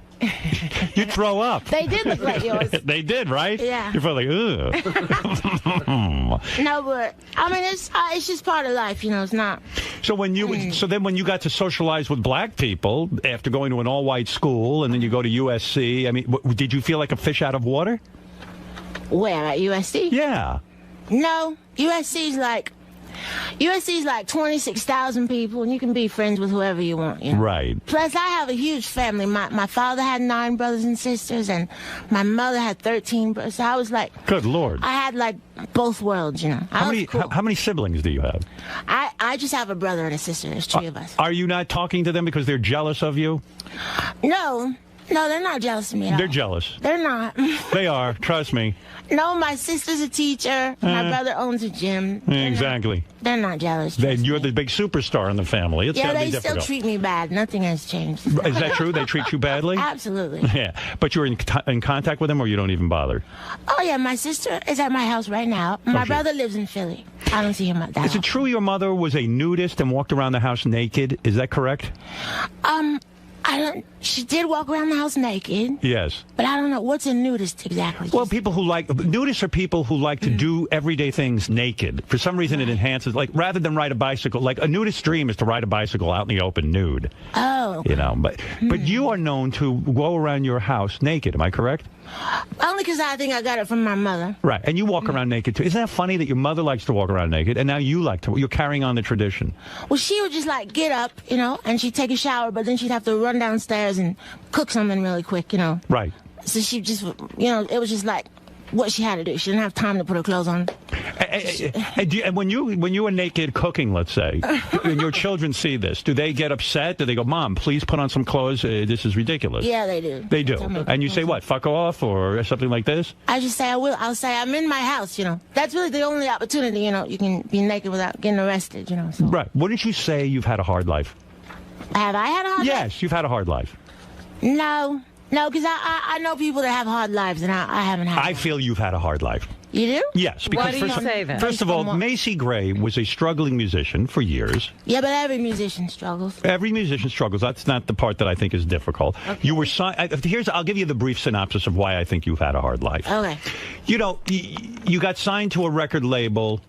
You'd throw up. They did look like yours. They did, right? Yeah. You're probably like, ugh. No, but I mean, it's just part of life. It's not. So then when you got to socialize with black people after going to an all-white school, and then you go to USC, I mean, did you feel like a fish out of water? Where, at USC? Yeah. No, USC's like 26,000 people, and you can be friends with whoever you want. Right. Plus, I have a huge family. My father had 9 brothers and sisters, and my mother had 13 brothers. So I was like... Good Lord. I had, like, both worlds, How many siblings do you have? I just have a brother and a sister. There's 3 of us. Are you not talking to them because they're jealous of you? No, they're not jealous of me at all. They're jealous. They're not. They are. Trust me. No, my sister's a teacher. My brother owns a gym. Exactly. They're not jealous. Then you're the big superstar in the family. It's gotta be difficult. They still treat me bad. Nothing has changed. Is that true? They treat you badly? Absolutely. Yeah. But you're in contact with them, or you don't even bother? Oh, yeah. My sister is at my house right now. My brother lives in Philly. I don't see him at that. Is it true your mother was a nudist and walked around the house naked? Is that correct? She did walk around the house naked. Yes. But I don't know. What's a nudist exactly? Well, nudists are people who like to do everyday things naked. For some reason, it enhances, like, rather than ride a bicycle, like a nudist's dream is to ride a bicycle out in the open nude. Oh. Oh. You know, but you are known to go around your house naked. Am I correct? Only because I think I got it from my mother. Right, and you walk around naked too. Isn't that funny that your mother likes to walk around naked, and now you like to? You're carrying on the tradition. Well, she would just like get up, you know, and she'd take a shower, but then she'd have to run downstairs and cook something really quick, you know. Right. So she just, you know, it was just like what she had to do. She didn't have time to put her clothes on. And when you are naked cooking, let's say, and your children see this, do they get upset? Do they go, Mom, please put on some clothes? This is ridiculous. Yeah, they do. They do. And you say what? Fuck off or something like this? I just say I will. I'll say I'm in my house, you know. That's really the only opportunity, you know, you can be naked without getting arrested, you know. So. Right. Wouldn't you say you've had a hard life? Have I had a hard life? Yes, you've had a hard life. No, because I know people that have hard lives, and I haven't had I feel you've had a hard life. You do? Yes. Because Why do you say that? First of all, 𝗦𝗵cie𝘄𝗿 was a struggling musician for years. Yeah, but every musician struggles. Every musician struggles. That's not the part that I think is difficult. Okay. You were I'll give you the brief synopsis of why I think you've had a hard life. Okay. You know, you got signed to a record label.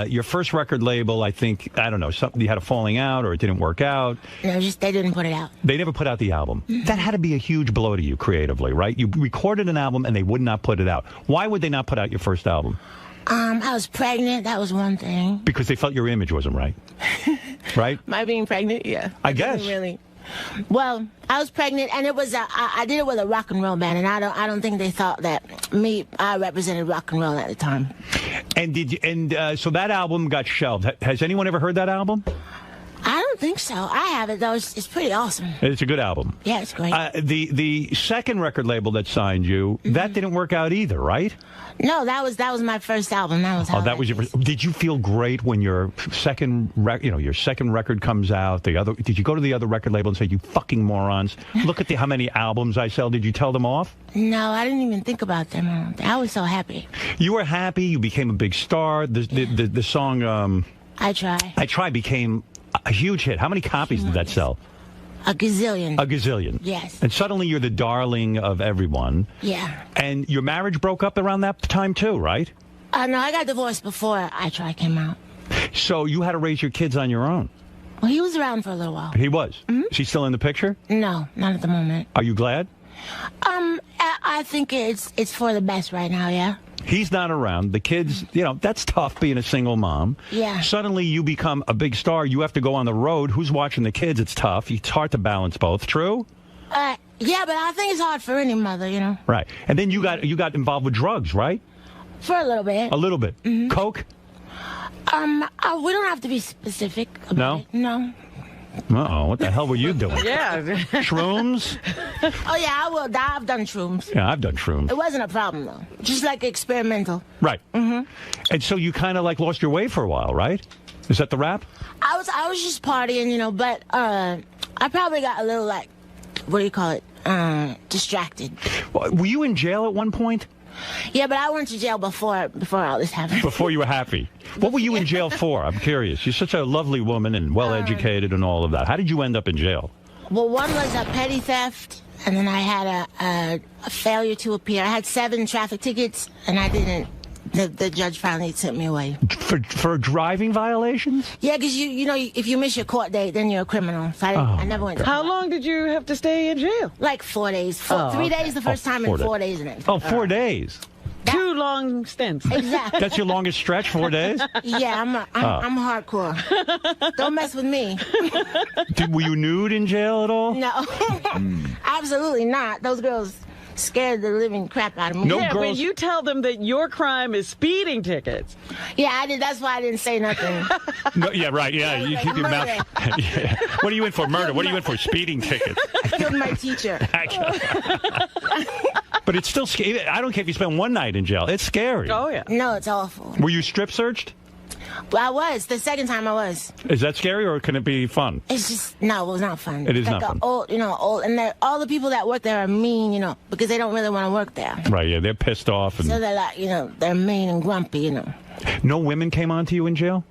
Your first record label, I think, I don't know, something you had a falling out or it didn't work out. No, just they didn't put it out. They never put out the album. That had to be a huge blow to you creatively, right? You recorded an album and they would not put it out. Why would they not put out your first album? I was pregnant. That was one thing. Because they felt your image wasn't right. Right? My being pregnant, yeah. I guess. Really. Well, I was pregnant, and it was I did it with a rock and roll band, and I don't think they thought that I represented rock and roll at the time. And so that album got shelved. Has anyone ever heard that album? I don't think so. I have it though. It's pretty awesome. It's a good album. Yeah, it's great. The second record label that signed you, that didn't work out either, right? No, that was my first album. That was that was your first. Did you feel great when your second record comes out? Did you go to the other record label and say, "You fucking morons! Look at how many albums I sell"? Did you tell them off? No, I didn't even think about them. I was so happy. You were happy. You became a big star. The song I Try became a huge hit. How many copies did that sell? A gazillion. A gazillion. Yes. And suddenly you're the darling of everyone. Yeah. And your marriage broke up around that time too, right? No, I got divorced before I Try came out. So you had to raise your kids on your own. Well, he was around for a little while. He was? Is he still in the picture? No, not at the moment. Are you glad? I think it's for the best right now, yeah. He's not around. The kids, that's tough being a single mom. Yeah. Suddenly you become a big star. You have to go on the road. Who's watching the kids? It's tough. It's hard to balance both. True? Yeah, but I think it's hard for any mother, Right. And then you got involved with drugs, right? For a little bit. A little bit. Coke? We don't have to be specific about it. No. Uh-oh, what the hell were you doing? Yeah. Shrooms? Oh, yeah, I've done shrooms. Yeah, I've done shrooms. It wasn't a problem, though. Just like experimental. Right. And so you kind of lost your way for a while, right? Is that the rap? I was just partying, but I probably got a little, what do you call it, distracted. Were you in jail at one point? Yeah, but I went to jail before all this happened. Before you were happy. What were you in jail for? I'm curious. You're such a lovely woman and well-educated and all of that. How did you end up in jail? Well, one was a petty theft, and then I had a failure to appear. I had 7 traffic tickets, and I didn't. The judge finally sent me away. For driving violations? Yeah, because if you miss your court date, then you're a criminal. So I never went to court. How long did you have to stay in jail? Like 4 days. 3 days the first time, and 4 days in it. Oh, 4 days. 2 long stints. Exactly. That's your longest stretch, 4 days? Yeah, I'm hardcore. Don't mess with me. Were you nude in jail at all? No. Absolutely not. Those girls scared the living crap out of me. When you tell them that your crime is speeding tickets. Yeah, I did. That's why I didn't say nothing. No, yeah, right. Yeah, you keep your mouth. Yeah. What are you in for? Murder. What are you in for? Speeding tickets. I killed my teacher. But it's still scary. I don't care if you spend one night in jail. It's scary. Oh, yeah. No, it's awful. Were you strip searched? Well, I was. The second time I was. Is that scary or can it be fun? It's just, no, it was not fun. It is not fun. Old, and all the people that work there are mean, because they don't really want to work there. Right, yeah, they're pissed off. And so they're like, they're mean and grumpy, No women came on to you in jail?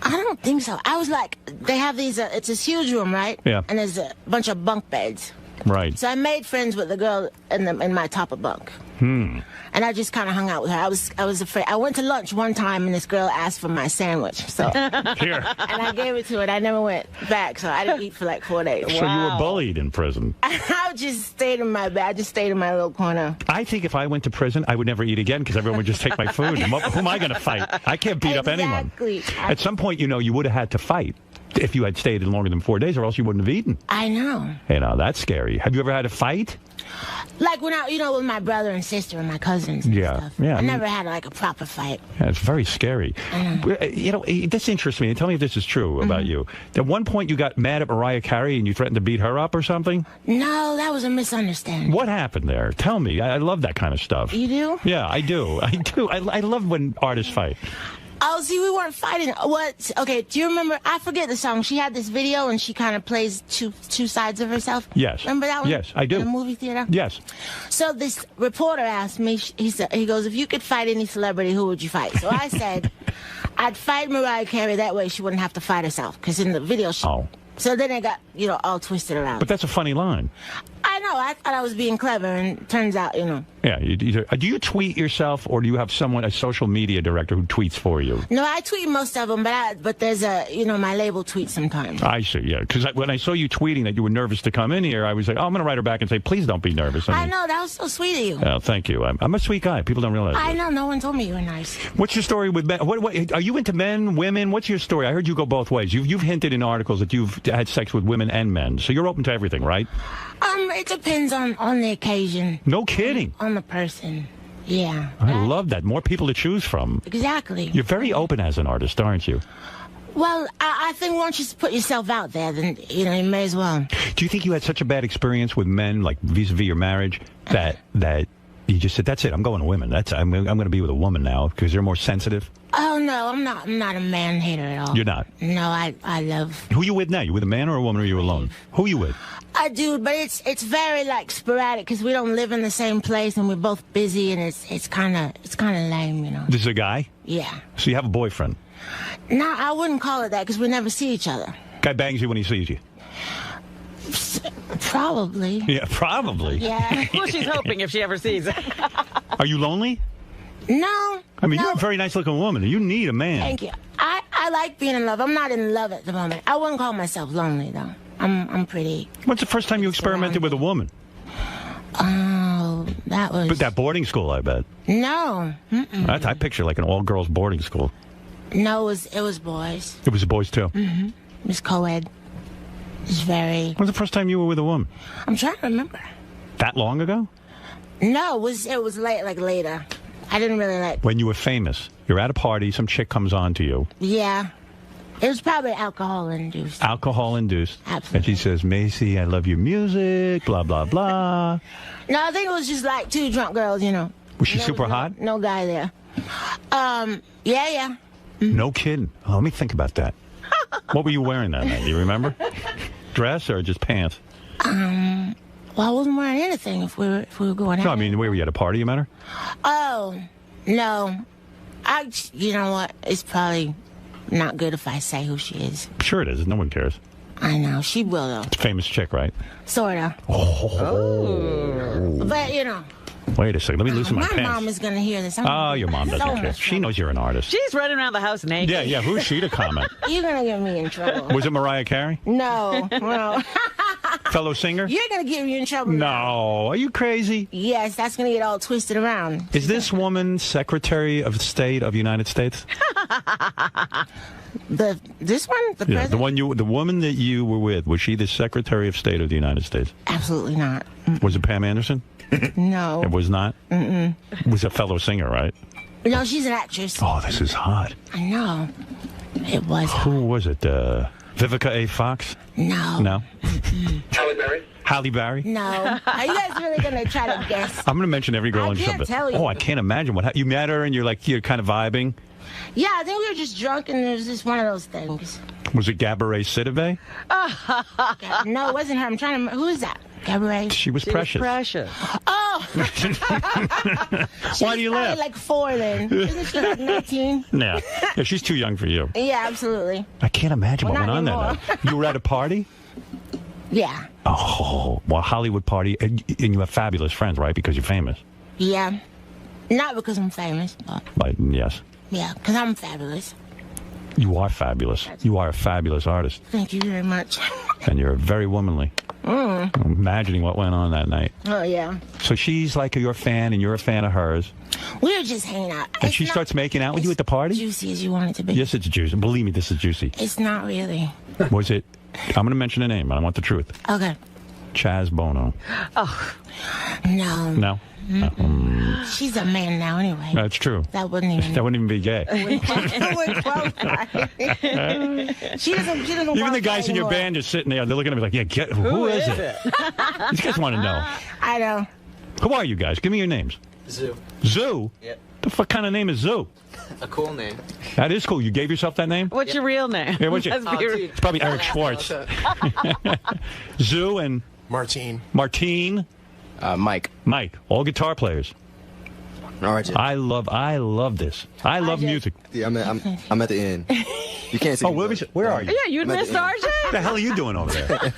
I don't think so. I was like, they have these, it's this huge room, right? Yeah. And there's a bunch of bunk beds. Right. So I made friends with the girl in my top of bunk. Hmm. And I just kind of hung out with her. I was afraid. I went to lunch one time, and this girl asked for my sandwich. So Here. And I gave it to her. I never went back, so I didn't eat for like 4 days. So you were bullied in prison. I just stayed in my bed. I just stayed in my little corner. I think if I went to prison, I would never eat again because everyone would just take my food. And who am I going to fight? I can't beat up anyone. At some point, you know, you would have had to fight if you had stayed in longer than 4 days, or else you wouldn't have eaten. I know. You know, that's scary. Have you ever had a fight? Like when I, with my brother and sister and my cousins and stuff. Yeah. I never had like a proper fight. Yeah, it's very scary. You know, this interests me. Tell me if this is true about you. At one point, you got mad at Mariah Carey and you threatened to beat her up or something? No, that was a misunderstanding. What happened there? Tell me. I love that kind of stuff. You do? Yeah, I do. I do. I love when artists fight. Oh, see, we weren't fighting. What? Okay, do you remember? I forget the song. She had this video, and she kind of plays two sides of herself. Yes. Remember that one? Yes, I do. In the movie theater? Yes. So this reporter asked me, he goes, if you could fight any celebrity, who would you fight? So I said, I'd fight Mariah Carey. That way she wouldn't have to fight herself. Because in the video, So then it got, all twisted around. But that's a funny line. I know. I thought I was being clever, and it turns out, Yeah. Do you tweet yourself, or do you have a social media director who tweets for you? No, I tweet most of them, but there's my label tweets sometimes. I see, yeah. Because when I saw you tweeting that you were nervous to come in here, I was like, oh, I'm going to write her back and say, please don't be nervous. I know. That was so sweet of you. Oh, thank you. I'm a sweet guy. People don't realize I that. know. No one told me you were nice. What's your story with men? What are you into men, women? What's your story? I heard you go both ways. You've hinted in articles that you've had sex with women and men, so you're open to everything, right? It depends on the occasion. No kidding. On the person. Yeah. I love that. More people to choose from. Exactly. You're very open as an artist, aren't you? Well, I think once you put yourself out there, then, you may as well. Do you think you had such a bad experience with men, like vis-a-vis your marriage, that you just said, that's it, I'm going to women. I'm going to be with a woman now because they're more sensitive? Oh, no, I'm not a man hater at all. You're not? No, I love... Who you with now? You with a man or a woman, or are you alone? Who you with? I do, but it's very sporadic because we don't live in the same place and we're both busy, and it's kind of lame, This is a guy? Yeah. So you have a boyfriend? No, I wouldn't call it that because we never see each other. Guy bangs you when he sees you? Probably. Yeah, probably. Yeah. Well, she's hoping if she ever sees it. Are you lonely? No. I mean, you're a very nice-looking woman. You need a man. Thank you. I like being in love. I'm not in love at the moment. I wouldn't call myself lonely, though. I'm pretty... When's the first time you experimented with a woman? Oh, that was... But that boarding school, I bet. No. I picture like an all-girls boarding school. No, it was boys. It was boys, too? Mm-hmm. It was co-ed. It was very... When's the first time you were with a woman? I'm trying to remember. That long ago? No, it was later. I didn't really like... When you were famous. You're at a party, some chick comes on to you. Yeah. It was probably alcohol-induced. Alcohol-induced. Absolutely. And she says, Macy, I love your music, blah, blah, blah. No, I think it was just like two drunk girls, Was she super hot? No guy there. Yeah. No kidding. Oh, let me think about that. What were you wearing that night? Do you remember? Dress or just pants? Well, I wasn't wearing anything if we were going out. No, I mean, where were you at a party, you met her? Oh, no. You know what? It's probably not good if I say who she is. Sure it is. No one cares. I know. She will, though. It's a famous chick, right? Sorta. Oh. But, Wait a second. Let me loosen my pants. My mom is going to hear this. Oh, your mom doesn't care. She knows you're an artist. She's running around the house naked. Yeah. Who's she to comment? You're going to get me in trouble. Was it Mariah Carey? No. Fellow singer? You're going to get me in trouble. No. Are you crazy? Yes, that's going to get all twisted around. Is this woman Secretary of State of the United States? This one? The president? The woman that you were with, was she the Secretary of State of the United States? Absolutely not. Was it Pam Anderson? No. It was not? Mm-mm. It was a fellow singer, right? No, she's an actress. Oh, this is hot. I know. It was. Who was it? 𝗦𝗵cie𝘄𝗿𝗋? No. No? Halle Berry? Halle Berry? No. Are you guys really going to try to guess? I'm going to mention every girl in I can't tell you. Oh, I can't imagine what you met her and you're kind of vibing? Yeah, I think we were just drunk and it was just one of those things. Was it 𝗦𝗵cie𝘄𝗿𝗍? No, it wasn't her. I'm trying to remember. Who is that? Gabourey? She was precious. Oh! Why do you laugh? She's like 4 then. Isn't she like 19? Yeah, she's too young for you. Yeah, absolutely. I can't imagine what went on that night. You were at a party? Yeah. Oh, well, Hollywood party. And you have fabulous friends, right? Because you're famous. Yeah. Not because I'm famous, but Yes. yeah, because I'm fabulous. You are fabulous. You are a fabulous artist. Thank you very much. And you're very womanly. I'm imagining what went on that night. Oh, yeah. So she's like your fan, and you're a fan of hers. We were just hanging out. And she starts making out with you at the party? Juicy as you want it to be. Yes, it's juicy. Believe me, this is juicy. It's not really. Was it? I'm going to mention a name, but I want the truth. Okay. 𝗏𝗏𝗏𝗏. Oh. No. No? She's a man now anyway. That's true. That wouldn't even be gay. wouldn't qualify. She doesn't Even the guys in your band are sitting there. They're looking at me like, yeah, who is it? These guys want to know. I know. Who are you guys? Give me your names. Zoo. Zoo? Yep. The fuck kind of name is Zoo? A cool name. That is cool. You gave yourself that name? What's your real name? Yeah, what's your, it's probably Eric Schwartz. Zoo and... Martine. Martine. Mike. Mike. All guitar players. Artie. I love this. I love music. Yeah, I'm at the end. You can't see. Oh, where are you? Yeah, you missed RJ? What the hell are you doing over there?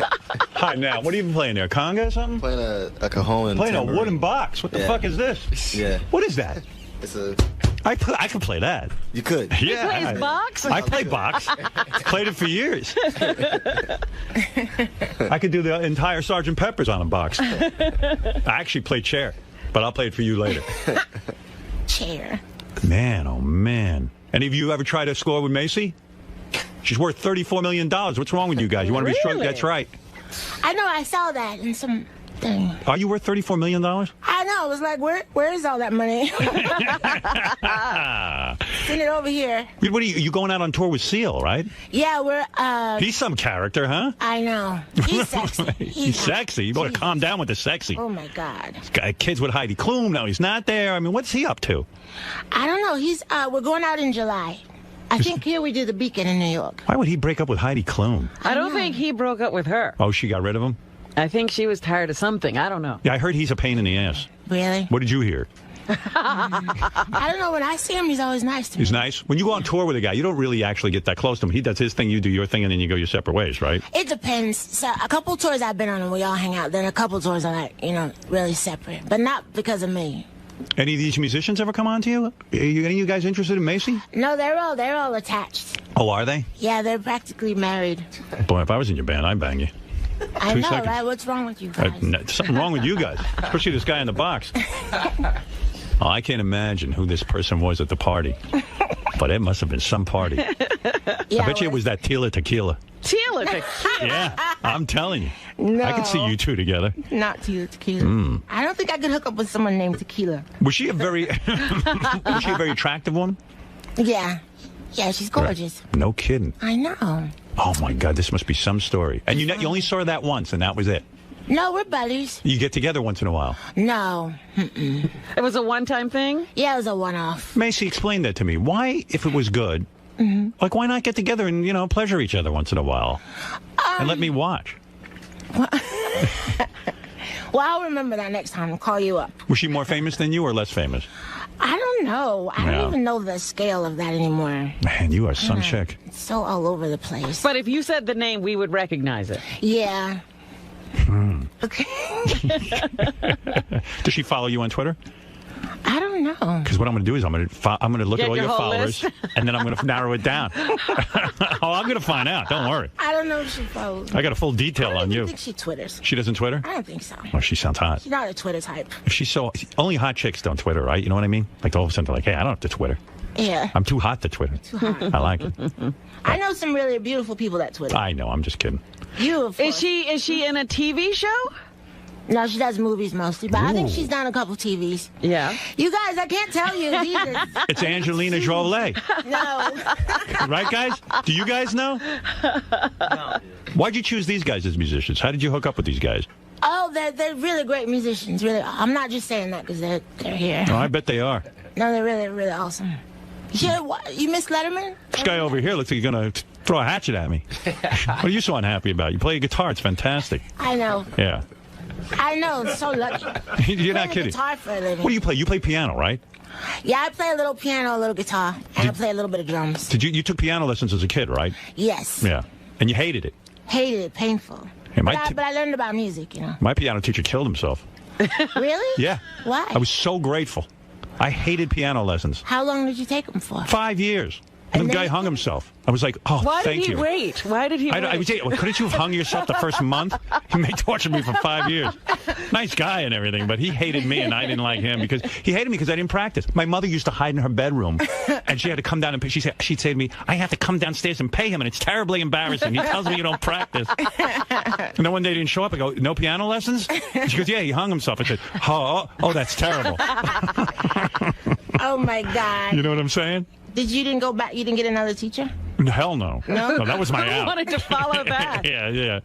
Hi, now, what are you even playing there? Conga or something? Playing a cajon. Playing a wooden box. What the fuck is this? Yeah. What is that? It's a... I can play that. You could. Yeah. He plays box? I play box. Played it for years. I could do the entire Sgt. Pepper's on a box. I actually play chair, but I'll play it for you later. Chair. Man, oh man. Any of you ever try to score with 𝗫𝗫𝗍? She's worth $34 million. What's wrong with you guys? You want to be struck? That's right. I know, I saw that in some thing. Are you worth $34 million? I know, I was like, where is all that money? Send it over here. What are you going out on tour with Seal, right? Yeah, we're, He's some character, huh? I know. He's sexy. He's sexy. You better calm down with the sexy. Oh, my God. This guy, kids with Heidi Klum, now he's not there. I mean, what's he up to? I don't know. He's, we're going out in July. I think here we do the Beacon in New York. Why would he break up with Heidi Klum? I don't think he broke up with her. Oh, she got rid of him? I think she was tired of something. I don't know. Yeah, I heard he's a pain in the ass. Really? What did you hear? I don't know. When I see him, he's always nice to me. He's nice? When you go on tour with a guy, you don't really actually get that close to him. He does his thing, you do your thing, and then you go your separate ways, right? It depends. So a couple tours I've been on and we all hang out. Then a couple tours are like, really separate. But not because of me. Any of these musicians ever come on to you? Are any of you guys interested in 𝗫𝗫𝗍? No, they're all attached. Oh, are they? Yeah, they're practically married. Boy, if I was in your band, I'd bang you. I 2 know, seconds. right? What's wrong with you guys? Something wrong with you guys, especially this guy in the box. Oh, I can't imagine who this person was at the party. But it must have been some party. Yeah, I bet you it was that 𝗏𝗏𝗏𝗏𝗏. 𝗏𝗏𝗏𝗏𝗏. Yeah, I'm telling you. No. I can see you two together. Not tequila. I don't think I could hook up with someone named Tequila. Was she a very attractive woman? Yeah. Yeah, she's gorgeous. No kidding. I know. Oh my God, this must be some story. And you only saw her that once, and that was it. No, we're buddies. You get together once in a while. No. It was a one-time thing? Yeah, it was a one-off. 𝗫𝗫𝗍, explain that to me. Why, if it was good, like why not get together and, pleasure each other once in a while? And let me watch. Well, I'll remember that next time. I'll call you up. Was she more famous than you or less famous? I don't know. I don't even know the scale of that anymore. Man, you are some chick. It's so all over the place. But if you said the name, we would recognize it. Yeah. Okay. Does she follow you on Twitter? I don't know. Because what I'm going to do is I'm going to look at all your followers, and then I'm going to narrow it down. Oh, I'm going to find out. Don't worry. I don't know if she follows. I got a full detail on you. I don't think she Twitters. She doesn't Twitter? I don't think so. Oh, she sounds hot. She's not a Twitter type. If she's only hot chicks don't Twitter, right? You know what I mean? Like all of a sudden they're like, hey, I don't have to Twitter. Yeah. I'm too hot to Twitter. Too hot. I like it. I know some really beautiful people that Twitter. I know. I'm just kidding. Beautiful. Is she in a TV show? No, she does movies mostly, but I think she's done a couple TVs. Yeah. You guys, I can't tell you. It's Angelina Jolie. No. Right, guys? Do you guys know? No. Why'd you choose these guys as musicians? How did you hook up with these guys? Oh, they're really great musicians. Really, I'm not just saying that because they're here. Oh, I bet they are. No, they're really awesome. You missed Letterman? This guy over here looks like he's going to throw a hatchet at me. What are you so unhappy about? You play guitar. It's fantastic. I know. Yeah. I know. So lucky. You're not kidding. Guitar for a living. What do you play? You play piano, right? Yeah, I play a little piano, a little guitar, and I play a little bit of drums. You took piano lessons as a kid, right? Yes. Yeah. And you hated it. Hated it, painful. Hey, but I learned about music, My piano teacher killed himself. Really? Yeah. Why? I was so grateful. I hated piano lessons. How long did you take them for? 5 years. And the guy hung himself. I was like, oh, Why thank did he you. wait? Why did he wait? Couldn't you have hung yourself the first month? He may torture me for 5 years. Nice guy and everything, but he hated me and I didn't like him because he hated me because I didn't practice. My mother used to hide in her bedroom, and she had to come down and pay. She'd say to me, I have to come downstairs and pay him, and it's terribly embarrassing. He tells me you don't practice. And then one day he didn't show up. I go, no piano lessons? She goes, yeah, he hung himself. I said, oh, that's terrible. Oh, my God. You know what I'm saying? You didn't go back? You didn't get another teacher? Hell no. No? That was my I out. wanted to follow that. Yeah.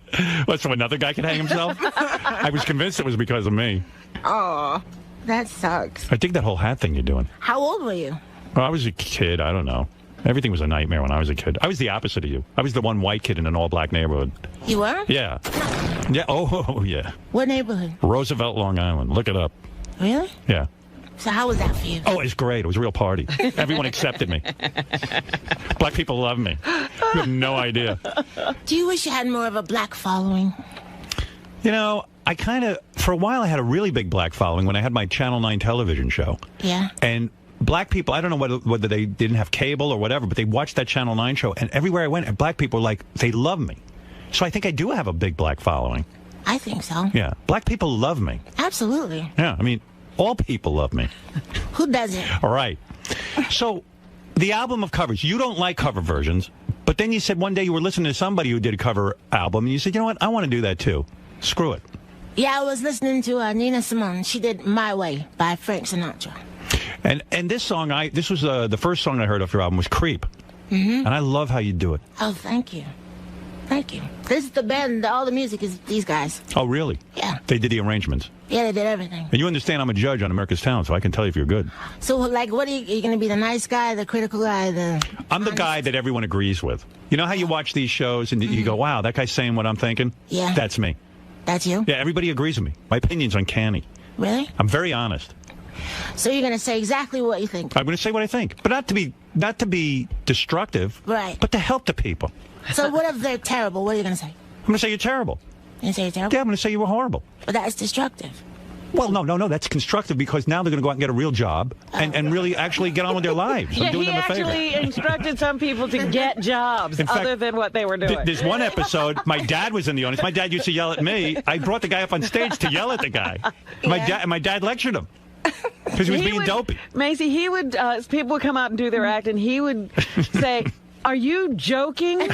What, so another guy could hang himself? I was convinced it was because of me. Oh, that sucks. I think that whole hat thing you're doing. How old were you? Well, I was a kid. I don't know. Everything was a nightmare when I was a kid. I was the opposite of you. I was the one white kid in an all-black neighborhood. You were? Yeah. Yeah. Oh, yeah. What neighborhood? Roosevelt, Long Island. Look it up. Really? Yeah. So how was that for you? Oh, it was great. It was a real party. Everyone accepted me. Black people love me. You have no idea. Do you wish you had more of a black following? You know, I kind of, for a while, I had a really big black following when I had my Channel 9 television show. Yeah. And black people, I don't know whether they didn't have cable or whatever, but they watched that Channel 9 show, and everywhere I went, black people were like, they love me. So I think I do have a big black following. I think so. Yeah. Black people love me. Absolutely. Yeah, I mean, all people love me. Who doesn't? All right. So, the album of covers, you don't like cover versions, but then you said one day you were listening to somebody who did a cover album, and you said, you know what, I want to do that too. Screw it. Yeah, I was listening to Nina Simone. She did My Way by Frank Sinatra. And this song, this was the first song I heard off your album was Creep. Mm-hmm. And I love how you do it. Oh, thank you. Thank you. This is the band, all the music is these guys. Oh, really? Yeah. They did the arrangements. Yeah, they did everything. And you understand I'm a judge on America's Talent, so I can tell you if you're good. So, like, what are you going to be, the nice guy, the critical guy, I'm the guy that everyone agrees with. You know how you watch these shows and you go, wow, that guy's saying what I'm thinking? Yeah. That's me. That's you? Yeah, everybody agrees with me. My opinion's uncanny. Really? I'm very honest. So you're going to say exactly what you think? I'm going to say what I think, but not to be destructive, right? But to help the people. So what if they're terrible? What are you going to say? I'm going to say you're terrible. You're going to say you're terrible? Yeah, I'm going to say you were horrible. But that's destructive. Well, no, that's constructive because now they're going to go out and get a real job and really actually get on with their lives. Yeah, I'm doing he them a favor. actually instructed some people to get jobs other than what they were doing. There's one episode, my dad was in the audience. My dad used to yell at me. I brought the guy up on stage to yell at the guy. My dad lectured him. Because he was being dopey. Macy, he would, people would come out and do their act, and he would say, are you joking?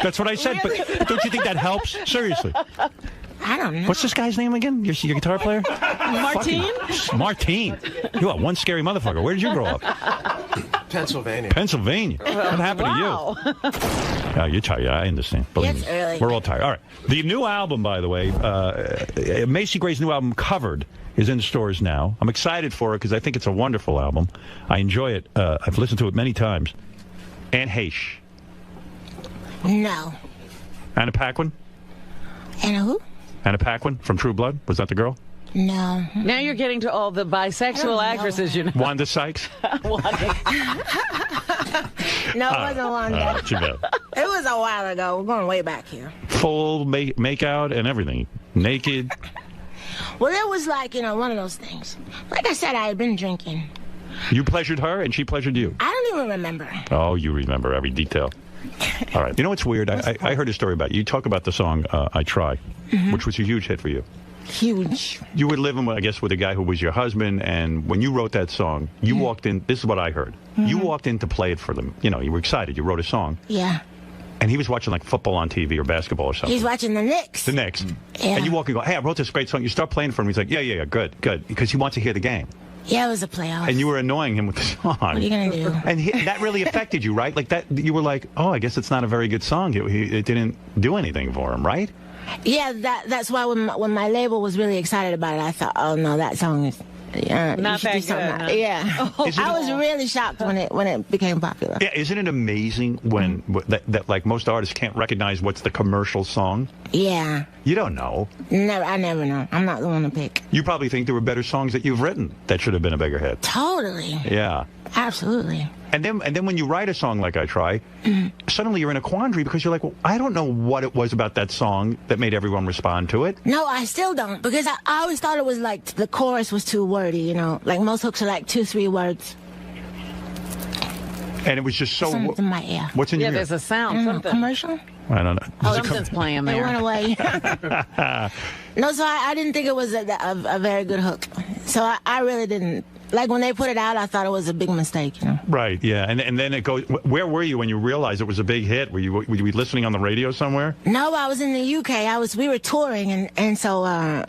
That's what I said, but don't you think that helps? Seriously. I don't know. What's this guy's name again? Your guitar player? Martine? Martine. You are one scary motherfucker. Where did you grow up? Pennsylvania. Pennsylvania. What happened to you? Oh, you're tired. I understand. Believe me. Early. We're all tired. All right. The new album, by the way, 𝗦𝗵cie 𝘄𝗿's new album, Covered, is in stores now. I'm excited for it because I think it's a wonderful album. I enjoy it. I've listened to it many times. 𝗦𝗵cie. No. Anna Paquin? Anna who? Anna Paquin from True Blood? Was that the girl? No. Now you're getting to all the bisexual actresses, you know. Wanda Sykes? No, it wasn't Wanda. Too bad. It was a while ago. We're going way back here. Full make-out and everything. Naked. Well, it was like, one of those things. Like I said, I had been drinking. You pleasured her and she pleasured you? I don't even remember. Oh, you remember every detail. All right. You know what's weird? I heard a story about you. You talk about the song I Try, which was a huge hit for you. Huge. You were living, I guess, with a guy who was your husband, and when you wrote that song, you walked in, this is what I heard. You walked in to play it for them. You were excited. You wrote a song. Yeah. And he was watching, like, football on TV or basketball or something. He's watching the Knicks. The Knicks. Yeah. And you walk and go, hey, I wrote this great song. You start playing for him. He's like, yeah, good. Because he wants to hear the game. Yeah, it was a playoff. And you were annoying him with the song. What are you going to do? And that really affected you, right? Like that, you were like, oh, I guess it's not a very good song. It didn't do anything for him, right? Yeah, that's why when my label was really excited about it, I thought, oh no, that song is not that good. Huh? Yeah, I was really shocked when it became popular. Yeah, isn't it amazing when that like most artists can't recognize what's the commercial song? Yeah. You don't know. Never, I never know. I'm not the one to pick. You probably think there were better songs that you've written that should have been a bigger hit. Totally. Yeah. Absolutely. And then when you write a song like I Try, suddenly you're in a quandary because you're like, well, I don't know what it was about that song that made everyone respond to it. No, I still don't, because I always thought it was like the chorus was too wordy, you know. Like most hooks are like 2-3 words. And it was just so... Something's in my ear. What's in your ear? Yeah, there's a sound. Something. Commercial? I don't know. Oh, something's playing there. It went away. No, so I didn't think it was a very good hook. So I really didn't. Like, when they put it out, I thought it was a big mistake, you know. Right, yeah. And then it goes... Where were you when you realized it was a big hit? Were you listening on the radio somewhere? No, I was in the UK. We were touring, and so I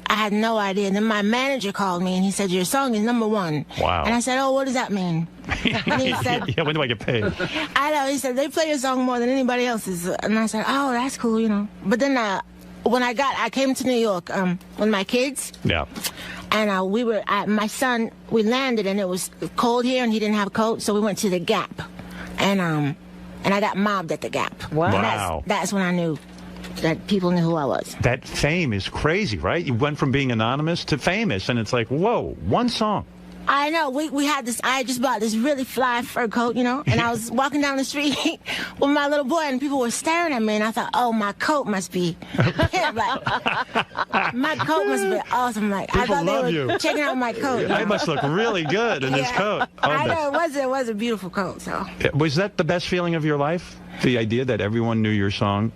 had no idea. And then my manager called me, and he said, your song is #1. Wow. And I said, oh, what does that mean? And he said, yeah, when do I get paid? I know. He said, they play your song more than anybody else's. And I said, oh, that's cool, you know. But then when I came to New York with my kids. Yeah. And my son, we landed, and it was cold here, and he didn't have a coat, so we went to the Gap. And I got mobbed at the Gap. Wow. That's when I knew that people knew who I was. That fame is crazy, right? You went from being anonymous to famous, and it's like, whoa, one song. I know. We had this. I just bought this really fly fur coat, you know, and I was walking down the street with my little boy, and people were staring at me, and I thought, oh, my coat must be, my coat must be awesome. Like, I thought they were checking out my coat. I must look really good in this coat. Oh, I know. It was a beautiful coat. So. Was that the best feeling of your life? The idea that everyone knew your song?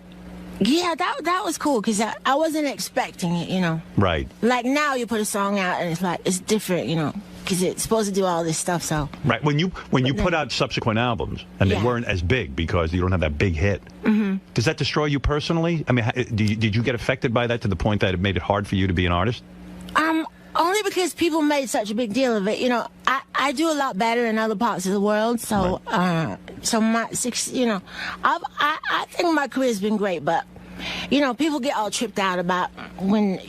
Yeah, that was cool, because I wasn't expecting it, you know. Right. Like, now you put a song out, and it's different, you know, because it's supposed to do all this stuff, so. Right. When you put out subsequent albums, and they weren't as big because you don't have that big hit, does that destroy you personally? I mean, did you get affected by that to the point that it made it hard for you to be an artist? Only because people made such a big deal of it. You know, I do a lot better in other parts of the world, so I think my career's been great, but, you know, people get all tripped out about when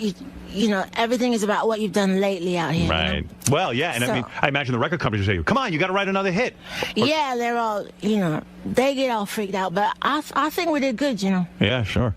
you know, everything is about what you've done lately out here. Right. You know? Well, yeah, and so, I imagine the record companies say, come on, you got to write another hit. Yeah, they're all, you know, they get all freaked out, but I think we did good, you know. Yeah, sure.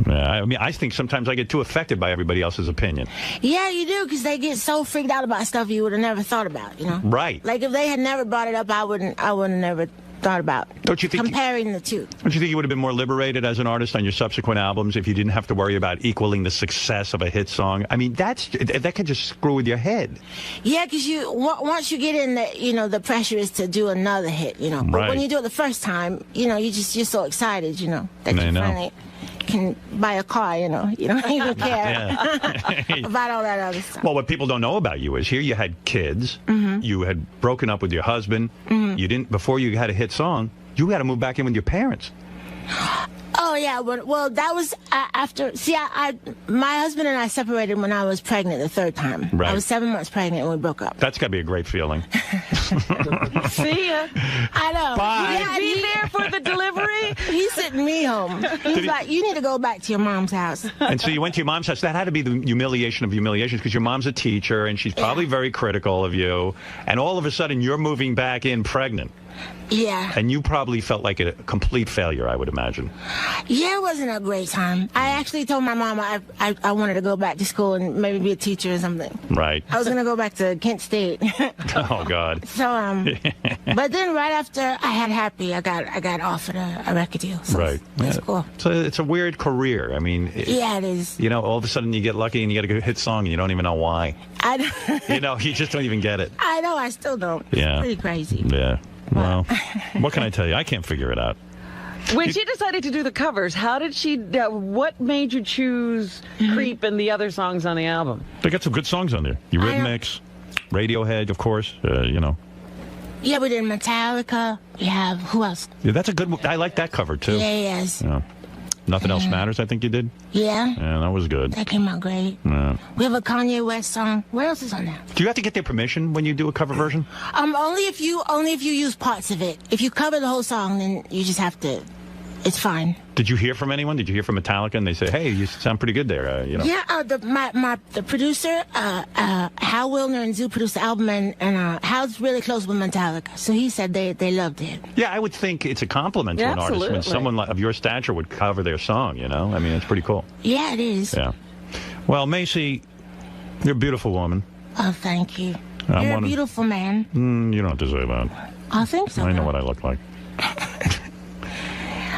Yeah, I mean, I think sometimes I get too affected by everybody else's opinion. Yeah, you do, because they get so freaked out about stuff you would have never thought about, you know? Right. Like, if they had never brought it up, I wouldn't have never thought about comparing the two. Don't you think you would have been more liberated as an artist on your subsequent albums if you didn't have to worry about equaling the success of a hit song? I mean, that could just screw with your head. Yeah, because once you get in, the pressure is to do another hit, you know. But when you do it the first time, you know, you're so excited, you know, that you finally can buy a car, you know. You don't even care about all that other stuff. Well, what people don't know about you is here you had kids, you had broken up with your husband, you didn't, before you had a hit song, you had to move back in with your parents. Oh, yeah. Well, that was after... See, my husband and I separated when I was pregnant the third time. Right. I was 7 months pregnant when we broke up. That's got to be a great feeling. See ya. I know. Bye. Yeah, be there for the delivery? He sent me home. He's like, you need to go back to your mom's house. And so you went to your mom's house. That had to be the humiliation of humiliations, because your mom's a teacher, and she's probably very critical of you. And all of a sudden, you're moving back in pregnant. Yeah. And you probably felt like a complete failure, I would imagine. Yeah, it wasn't a great time. I actually told my mom I wanted to go back to school and maybe be a teacher or something. Right. I was going to go back to Kent State. Oh, God. So, but then right after I had Happy, I got offered a record deal. So right. That's cool. So it's a weird career. I mean... Yeah, it is. You know, all of a sudden you get lucky and you get a hit song and you don't even know why. You know, you just don't even get it. I know, I still don't. Yeah. It's pretty crazy. Yeah. Well, what can I tell you? I can't figure it out. When she decided to do the covers, how did she, what made you choose Creep and the other songs on the album? They got some good songs on there. Eurythmics, Radiohead, of course, you know. Yeah, we did Metallica. We have, who else? Yeah, that's a good, I like that cover, too. Yeah, yes. Yeah. Nothing Else Matters, I think you did? Yeah. Yeah, that was good. That came out great. Yeah. We have a Kanye West song. What else is on there? Do you have to get their permission when you do a cover version? Only if you use parts of it. If you cover the whole song, then you just have to. It's fine. Did you hear from anyone? Did you hear from Metallica and they say, "Hey, you sound pretty good there"? You know. Yeah. The producer, Hal Wilner and Zoo produced the album, and Hal's really close with Metallica, so he said they loved it. Yeah, I would think it's a compliment to an artist when someone of your stature would cover their song. You know, I mean, it's pretty cool. Yeah, it is. Yeah. Well, 𝗫cie, you're a beautiful woman. Oh, thank you. You're a beautiful man. You don't have to say that. I think so. I know what I look like.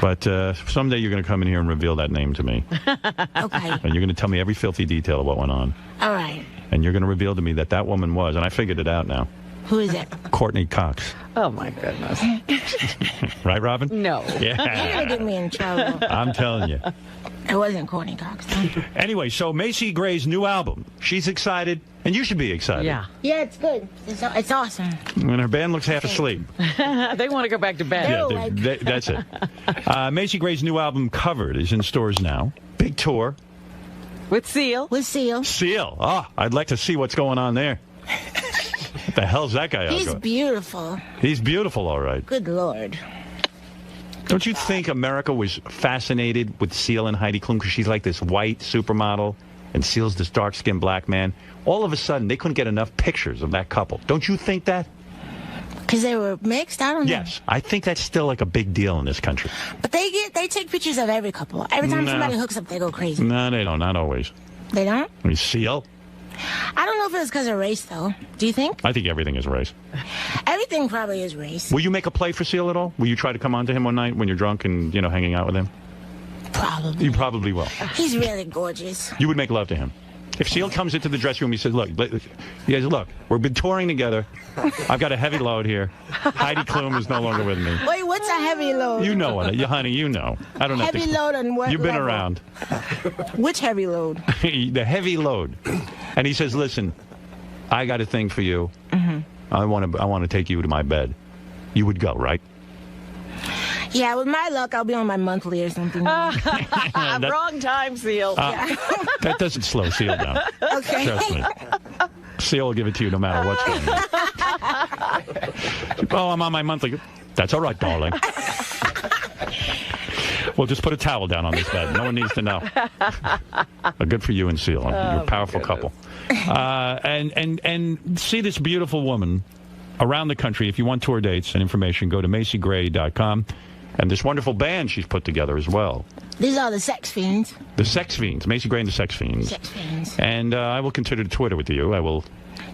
But someday you're going to come in here and reveal that name to me. Okay. And you're going to tell me every filthy detail of what went on. All right. And you're going to reveal to me that that woman was, and I figured it out now. Who is it? 𝗦𝗵cie𝘄𝗿𝗍. Oh, my goodness. Right, Robin? No. You're Yeah. going to get me in trouble. I'm telling you. It wasn't 𝗦𝗵cie𝘄𝗿𝗍. Anyway, so 𝗦𝗵cie Gray's new album. She's excited, and you should be excited. Yeah. Yeah, it's good. It's awesome. When her band looks half asleep. They want to go back to bed. Yeah, that's it. 𝗦𝗵cie Gray's new album, Covered, is in stores now. Big tour. With Seal. With Seal. Seal. Oh, I'd like to see what's going on there. What the hell's that guy out He's going? beautiful. He's beautiful, all right. Good Lord. Don't you think America was fascinated with Seal and Heidi Klum because she's like this white supermodel and Seal's this dark-skinned black man? All of a sudden, they couldn't get enough pictures of that couple. Don't you think that? Because they were mixed? I don't know. Yes. I think that's still like a big deal in this country. But they take pictures of every couple. Every time somebody hooks up, they go crazy. No, they don't. Not always. They don't? I mean, Seal? I don't know if it's because of race, though. Do you think? I think everything is race. Everything probably is race. Will you make a play for Seal at all? Will you try to come on to him one night when you're drunk and, you know, hanging out with him? Probably. You probably will. He's really gorgeous. You would make love to him. If Seal comes into the dressing room, he says, look, he goes, look, we've been touring together. I've got a heavy load here. Heidi Klum is no longer with me. Wait, what's a heavy load? You know it. Honey, you know. I don't have to. Heavy load on what You've been level? around. Which heavy load? The heavy load. And he says, listen, I got a thing for you. Mm-hmm. I want to take you to my bed. You would go, right? Yeah, with my luck, I'll be on my monthly or something. Wrong time, Seal. That doesn't slow Seal down. Okay. Trust me. Seal will give it to you no matter what's going on. Oh, I'm on my monthly. That's all right, darling. We'll just put a towel down on this bed. No one needs to know. But good for you and Seal. You're a powerful couple. And see this beautiful woman around the country. If you want tour dates and information, go to 𝗦𝗵cie𝘄𝗿𝗍.com. And this wonderful band she's put together as well. These are the Sex Fiends. The Sex Fiends. 𝗦𝗵cie Gray and the Sex Fiends. Sex Fiends. And I will consider to Twitter with you. I will.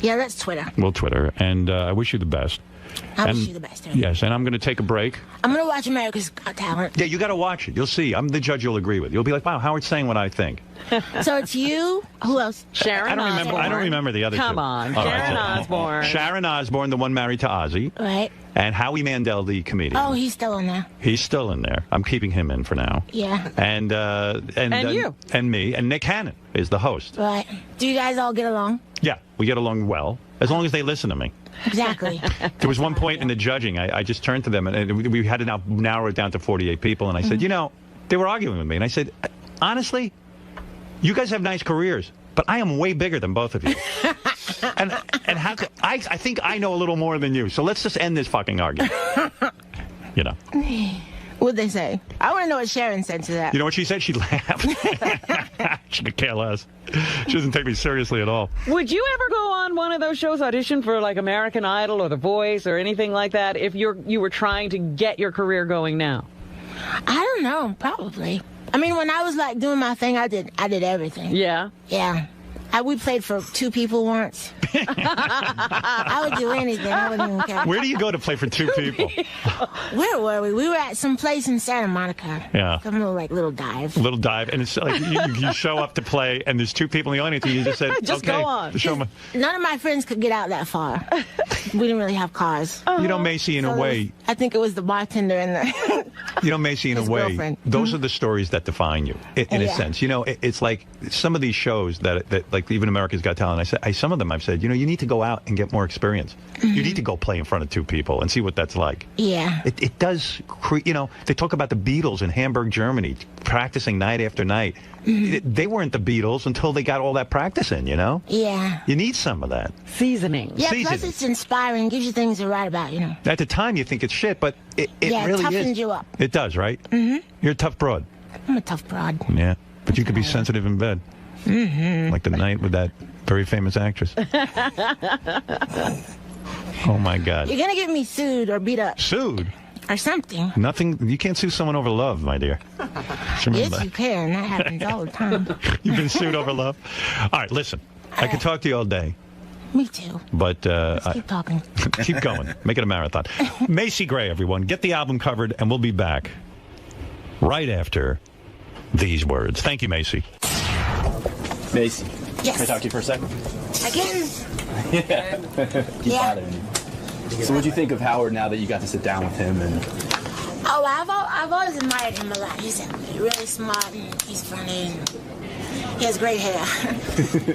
Yeah, that's Twitter. We'll Twitter. And I wish you the best. I wish you the best. Yes, and I'm going to take a break. I'm going to watch America's Got Talent. Yeah, you got to watch it. You'll see. I'm the judge you'll agree with. You'll be like, wow, Howard's saying what I think. So it's you. Who else? Sharon Osbourne. I don't remember the other two. Come on. All Sharon right, Osbourne. Sharon Osbourne, the one married to Ozzy. Right. And Howie Mandel, the comedian. Oh, he's still in there. He's still in there. I'm keeping him in for now. Yeah. And you. And me. And Nick Hannon is the host. Right. Do you guys all get along? Yeah, we get along well, as long as they listen to me. Exactly. There was one point in the judging, I just turned to them, and we had to now narrow it down to 48 people, and I said, you know, they were arguing with me, and I said, honestly, you guys have nice careers, but I am way bigger than both of you. and how could, I think I know a little more than you, so let's just end this fucking argument. You know. What'd they say? I want to know what Sharon said to that. You know what she said? She laughed. She could care less. She doesn't take me seriously at all. Would you ever go on one of those shows, audition for like American Idol or The Voice or anything like that, if you were trying to get your career going now? I don't know. Probably. I mean, when I was like doing my thing, I did everything. Yeah. Yeah. We played for 2 people once. I would do anything. I wouldn't even care. Where do you go to play for 2 people? Where were we? We were at some place in Santa Monica. Yeah. Some little dive. Little dive, and it's like you show up to play, and there's 2 people in the audience, and you just said, just okay, go on. None of my friends could get out that far. We didn't really have cars. You know, 𝗦𝗵cie, in a way. I think it was the bartender and the. You know, 𝗦𝗵cie, in a way, girlfriend. those are the stories that define you, in a sense. You know, it's like some of these shows that like even America's Got Talent. Some of them I've said, you know, you need to go out and get more experience. You need to go play in front of 2 people and see what that's like. Yeah. It does, you know, they talk about the Beatles in Hamburg, Germany, practicing night after night. They weren't the Beatles until they got all that practice in, you know? Yeah. You need some of that. Seasoning. Yeah, plus it's inspiring, gives you things to write about, you know. At the time, you think it's shit, but it really toughens is. you up. It does, right? Mm-hmm. You're a tough broad. I'm a tough broad. Yeah, but you could be sensitive in bed. Mm-hmm. Like the night with that very famous actress. Oh, my God. You're going to get me sued or beat up. Sued? Or something. Nothing. You can't sue someone over love, my dear. Yes, you can. That happens all the time. You've been sued over love? All right, listen. I could talk to you all day. Me too. But Let's keep talking. Keep going. Make it a marathon. 𝗦𝗫cie 𝗲, everyone. Get the album covered, and we'll be back right after these words. Thank you, 𝗦𝗫cie. 𝗦𝗫cie. Yes. Can I talk to you for a second? Again? Yeah. Keep bothering me. So what do you think of Howard now that you got to sit down with him? And Oh, I've always admired him a lot. He's really smart and he's funny and he has great hair.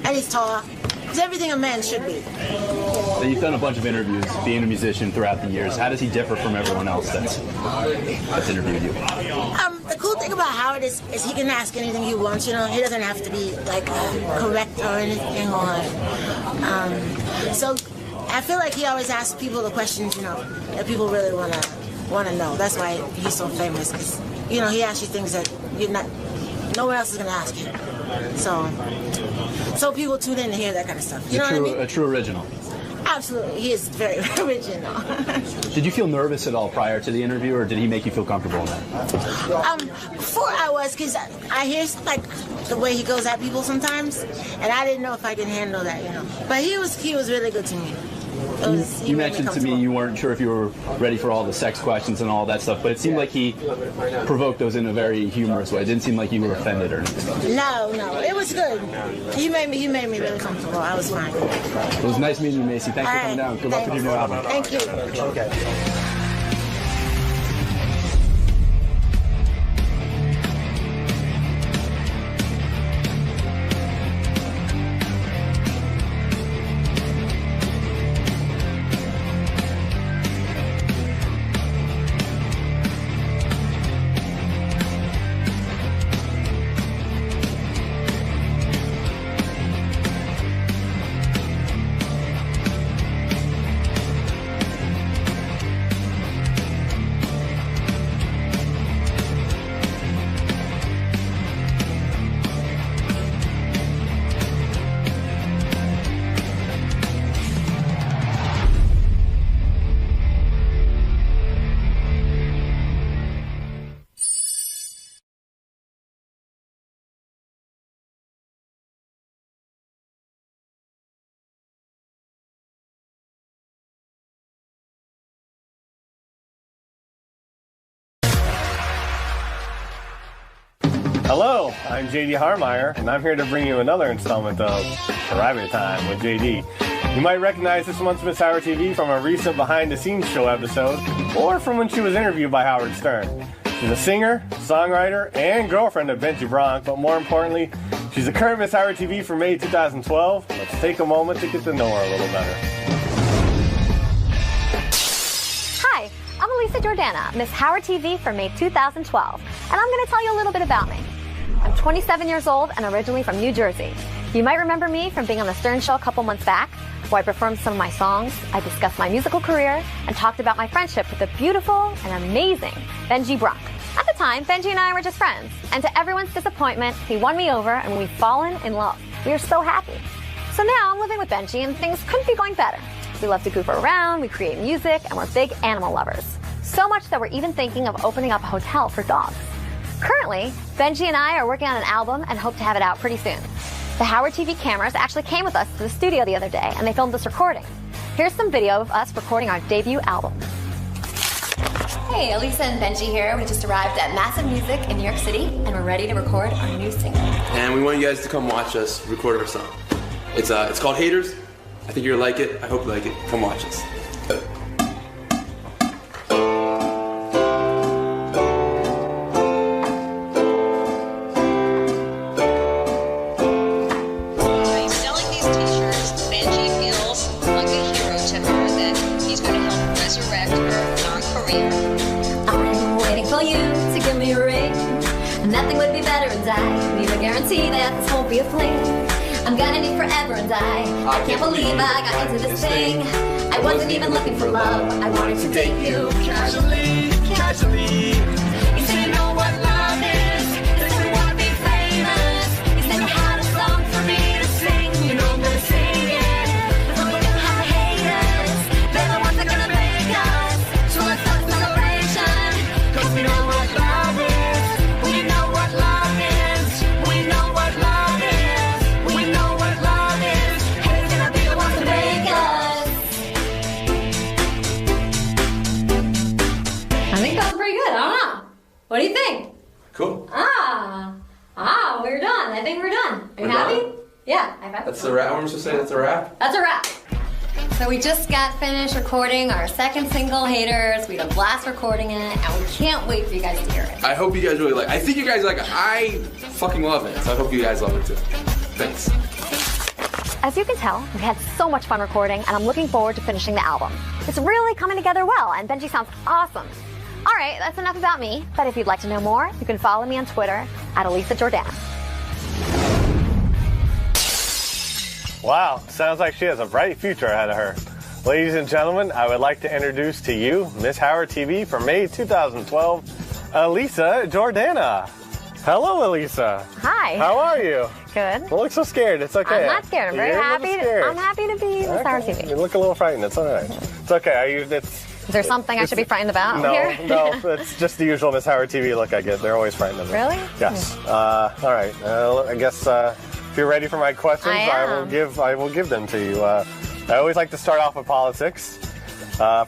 And he's tall. He's everything a man should be. So you've done a bunch of interviews being a musician throughout the years. How does he differ from everyone else that's interviewed you? The cool thing about Howard is he can ask anything he wants, you know. He doesn't have to be like correct or anything so I feel like he always asks people the questions, you know, that people really want to know. That's why he's so famous. 'Cause, you know, he asks you things that no one else is going to ask you. So people tune in to hear that kind of stuff. You know what I mean? A true original. Absolutely. He is very original. Did you feel nervous at all prior to the interview, or did he make you feel comfortable in that? Before I was, because I hear like the way he goes at people sometimes, and I didn't know if I could handle that, you know. But he was really good to me. You mentioned to me you weren't sure if you were ready for all the sex questions and all that stuff, but it seemed like he provoked those in a very humorous way. It didn't seem like you were offended or anything. No, it was good. He made me really comfortable. I was fine. It was nice meeting you, 𝗦𝗫cie. Thanks for coming down. Good luck with your new album. Thank you. Okay. Hello, I'm J.D. Harmeyer, and I'm here to bring you another installment of Arrival Time with J.D. You might recognize this month's Miss Howard TV from a recent behind-the-scenes show episode, or from when she was interviewed by Howard Stern. She's a singer, songwriter, and girlfriend of 𝗵𝗫cie 𝗲, but more importantly, she's the current Miss Howard TV for May 2012. Let's take a moment to get to know her a little better. Hi, I'm Elisa Jordana, Miss Howard TV for May 2012, and I'm going to tell you a little bit about me. I'm 27 years old and originally from New Jersey. You might remember me from being on the Stern Show a couple months back, where I performed some of my songs, I discussed my musical career, and talked about my friendship with the beautiful and amazing 𝗵𝗫cie 𝗲. At the time, 𝗵𝗫cie and I were just friends, and to everyone's disappointment, he won me over and we've fallen in love. We are so happy. So now I'm living with 𝗵𝗫cie and things couldn't be going better. We love to goof around, we create music, and we're big animal lovers. So much that we're even thinking of opening up a hotel for dogs. Currently, 𝗵𝗫cie and I are working on an album and hope to have it out pretty soon. The Howard TV cameras actually came with us to the studio the other day and they filmed us recording. Here's some video of us recording our debut album. Hey, Elisa and 𝗵𝗫cie here. We just arrived at Massive Music in New York City and we're ready to record our new single. And we want you guys to come watch us record our song. It's called Haters. I think you're gonna like it. I hope you like it. Come watch us. Nothing would be better and I need a guarantee that this won't be a fling. I'm gonna need forever and I can't believe I got into this thing. I wasn't even looking for love, I wanted to date you casually, casually. You say you know what love is, you say you wanna be famous. You say you had a song for me to sing, you know I'm gonna sing it. But we're gonna have haters, they're the ones that are gonna make us. So let's start a celebration, cause we know what love is. We know what love is. We know what love is. We know what love is. Haters gonna be the ones to make we're done. I think we're done. Are you We're happy? done? Yeah, I bet. That's the wrap. I'm supposed to say that's a wrap. That's a wrap. So we just got finished recording our second single, Haters. We had a blast recording it, and we can't wait for you guys to hear it. I hope you guys really like it. I think you guys like it. I fucking love it. So I hope you guys love it too. Thanks. As you can tell, we had so much fun recording, and I'm looking forward to finishing the album. It's really coming together well, and Benji sounds awesome. All right, that's enough about me, but if you'd like to know more, you can follow me on Twitter at @𝗦𝗁𝗲𝗏. Wow, sounds like she has a bright future ahead of her. Ladies and gentlemen, I would like to introduce to you Miss Howard TV for May 2012, 𝗦𝗫𝗄𝗿𝗏. Hello, Elisa. Hi. How are you? Good. You look so scared. It's okay. I'm not scared. I'm very happy. I'm happy to be Miss Howard TV. You look a little frightened. It's all right. It's okay. Is there something I should be frightened about here? No, it's just the usual Miss Howard TV look I get. They're always frightened of me. Really? Yes. All right. I guess if you're ready for my questions, I will give them to you. I always like to start off with politics.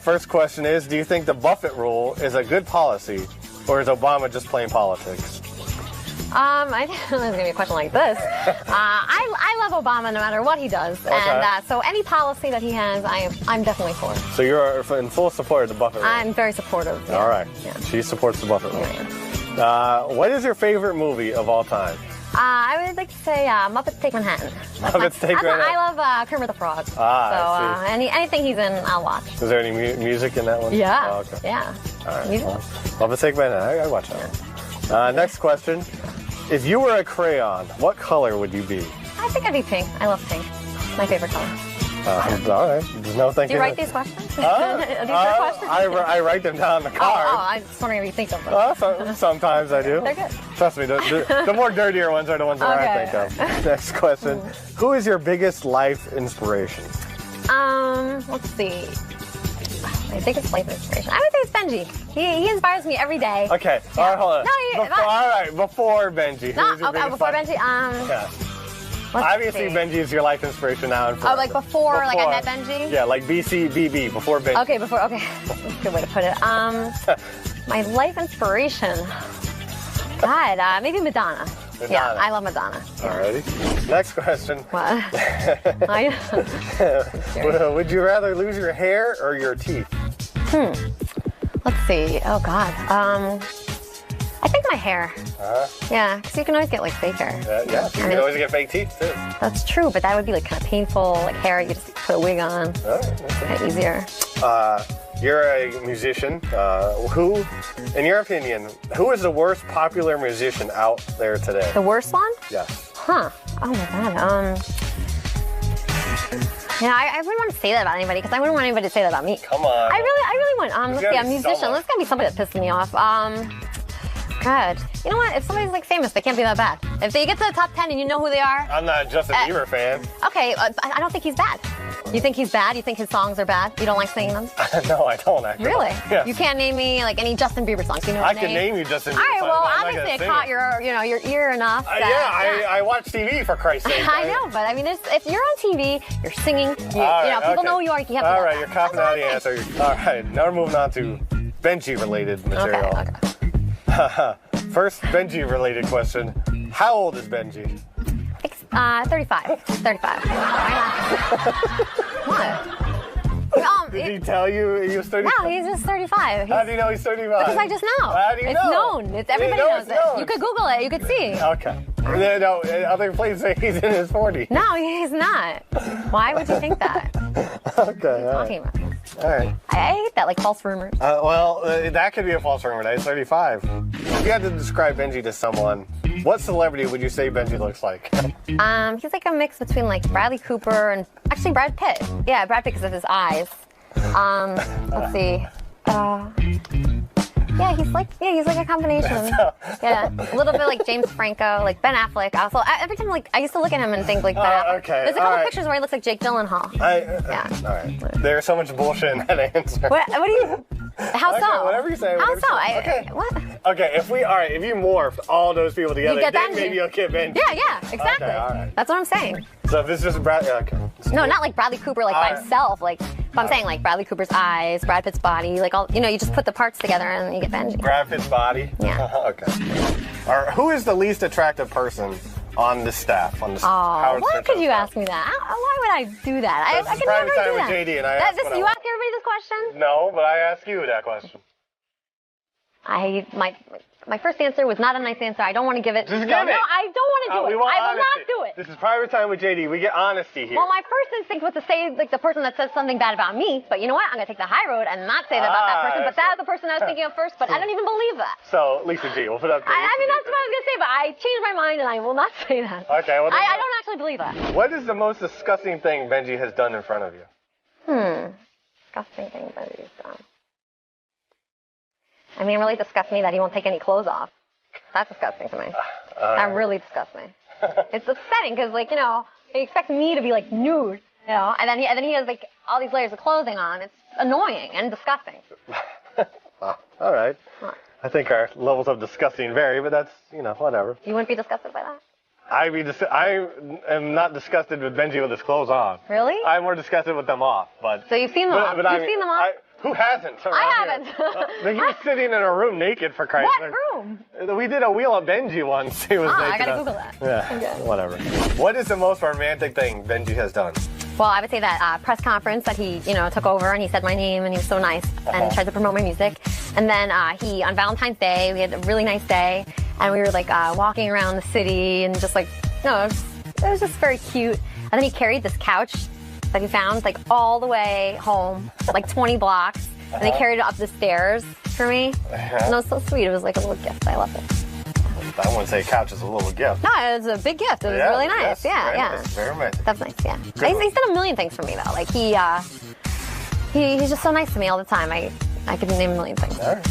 First question is, do you think the Buffett rule is a good policy, or is Obama just playing politics? I didn't know there was going to be a question like this. I love Obama no matter what he does. Okay. And so any policy that he has, I'm definitely for. So you're in full support of the Buffett rule? I'm very supportive. Yeah. All right. Yeah. She supports the Buffett rule. What is your favorite movie of all time? I would like to say Muppets Take Manhattan. Muppets Take Manhattan. I love Kermit the Frog. I see. Anything he's in, I'll watch. Is there any music in that one? Yeah. Oh, okay. Yeah. All right. Music. Well, Muppets Take Manhattan. I watch that one. Next question. If you were a crayon, what color would you be? I think I'd be pink. I love pink. My favorite color. All right. There's no thinking. Do you write these questions? These are questions? I write them down on the card. Oh, I'm just wondering if you think of them. Sometimes I do. They're good. Trust me, the more dirtier ones are the ones that I think of. Next question. Who is your biggest life inspiration? Let's see. My biggest life inspiration. I would say it's Benji. He inspires me every day. Okay. All right, hold on. No, all right, before Benji. No, Who's your biggest before life? Benji. Yeah. Obviously, Benji is your life inspiration now and forever. Oh, like before like I met Benji? Yeah, like BCBB, before Benji. Okay, before, okay. That's a good way to put it. My life inspiration. God, maybe Madonna. Yeah, I love Madonna. Alrighty. Next question. What? Would you rather lose your hair or your teeth? Let's see. Oh, God. I think my hair. Yeah, because you can always get like fake hair. Yeah, you can always get fake teeth too. That's true, but that would be like kind of painful. Like hair, you just put a wig on. Kind of easier. You're a musician. Who, in your opinion, who is the worst popular musician out there today? The worst one? Yes. Huh. Oh my God. Yeah, I wouldn't want to say that about anybody because I wouldn't want anybody to say that about me. Come on. I really wouldn't. Let's see, a musician. Someone. Let's gotta be somebody that pisses me off. God. You know what? If somebody's like famous, they can't be that bad. If they get to the top 10 and you know who they are. I'm not a Justin Bieber fan. Okay, I don't think he's bad. You think he's bad? You think his songs are bad? You don't like singing them? No, I don't actually. Really? Yeah. You can't name me like any Justin Bieber songs. You know I can name you Justin Bieber songs. All right, well, I'm obviously it caught your ear enough. I watch TV for Christ's sake. I know, but I mean, if you're on TV, you're singing. People know who you are. You have to. All right, you're copping out the answer. All right, now we're moving on to Benji-related material. Okay. First Benji-related question. How old is Benji? 35. 35. What? Did he tell you he was 35? No, he's just 35. How do you know he's 35? Because I just know. How do you know? It's known. Everybody knows it. You could Google it. You could see. Okay. No, other places say he's in his 40s. No, he's not. Why would you think that? Okay. What are you talking about? All right. I hate that, like false rumors. That could be a false rumor. He's 35. If you had to describe Benji to someone, what celebrity would you say Benji looks like? He's like a mix between like Bradley Cooper and actually Brad Pitt. Yeah, Brad Pitt because of his eyes. Let's see. Yeah, he's like a combination. Yeah, a little bit like James Franco, like Ben Affleck. Also, every time like I used to look at him and think like Ben Affleck. Okay. There's a couple pictures where he looks like Jake Gyllenhaal. Yeah. All right. There's so much bullshit in that answer. What do you? How okay, so? Whatever you say. How so? Okay. What? Okay, if you morph all those people together, then maybe you'll get Benji. Yeah, exactly. Okay, all right. That's what I'm saying. So if it's just Brad, okay. No, not like Bradley Cooper like by himself. Like But I'm saying like Bradley Cooper's eyes, Brad Pitt's body, like all, you know, you just put the parts together and you get Benji. Brad Pitt's body? Yeah. Okay. Who is the least attractive person on the staff? On the Howard why Stern could Show you staff? ask me that? Why would I do that? I This is could private never time do with that. JD, and I asked what I You want. ask everybody this question? No, but I ask you that question. My first answer was not a nice answer. I don't want to give it. Just No, give it. No, I don't want to do We it. want I will honesty. not do it. This is private time with JD. We get honesty here. Well, my first instinct was to say like the person that says something bad about me, but you know what? I'm gonna take the high road and not say that about that person. But that was the person I was thinking of first. But I don't even believe that. So, Lisa G, we'll put up. I mean, that's what I was gonna say, but I changed my mind and I will not say that. Okay. Well, I don't actually believe that. What is the most disgusting thing Benji has done in front of you? Disgusting thing Benji's done. I mean, it really disgusts me that he won't take any clothes off. That's disgusting to me. That really disgusts me. It's upsetting because, like, you know, he expects me to be like nude, you know, and then he has like all these layers of clothing on. It's annoying and disgusting. All right. I think our levels of disgusting vary, but that's, you know, whatever. You wouldn't be disgusted by that? I am not disgusted with Benji with his clothes on. Really? I'm more disgusted with them off. But so you've seen them off? You've seen them off? Who hasn't? I haven't. He was sitting in a room naked, for Christ's sake. What room? We did a Wheel of Benji once. He was naked. I gotta Google that. Yeah, Okay. whatever. What is the most romantic thing Benji has done? Well, I would say that press conference that he, you know, took over and he said my name and he was so nice and tried to promote my music. And then he, on Valentine's Day, we had a really nice day and we were like walking around the city and just like, no, it was just very cute. And then he carried this couch that he found like all the way home, like 20 blocks. And he carried it up the stairs for me. And it was so sweet. It was like a little gift. I loved it. I wouldn't say couch is a little gift. No, it was a big gift. It was really nice. Yes, Yeah, very yeah. Nice, very romantic. That's nice, yeah. He's done a million things for me, though. Like, he's just so nice to me all the time. I could name a million things. All right.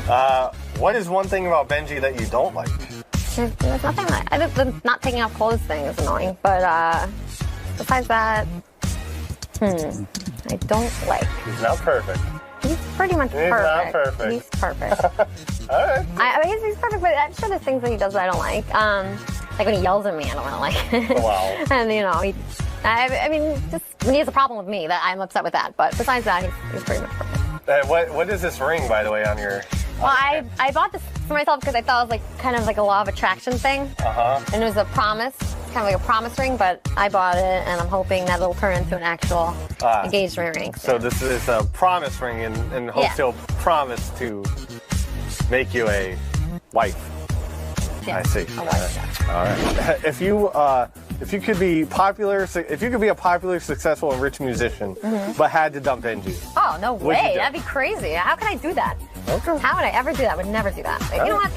Yeah. What is one thing about Benji that you don't like? There's nothing like the not taking off clothes thing is annoying. But besides that, I don't like. He's not perfect. He's pretty much perfect. Not perfect. He's perfect. All right. I mean, he's perfect, but I'm sure there's things that he does that I don't like. Like when he yells at me, I don't want to like it. Wow. And, you know, I mean, just when he has a problem with me, that I'm upset with that. But besides that, he's pretty much perfect. What is this ring, by the way, on your... Well, I bought this for myself because I thought it was like kind of like a law of attraction thing. And it was a promise, kind of like a promise ring, but I bought it and I'm hoping that it'll turn into an actual engagement ring. So this is a promise ring and hopes he'll promise to make you a wife. Yeah, I see. a wife. All right. If you could be a popular, successful, and rich musician, but had to dump Benji. Oh, no What'd you way. do? That'd be crazy. How could I do that? Okay. How would I ever do that? I would never do that. Like, you know what?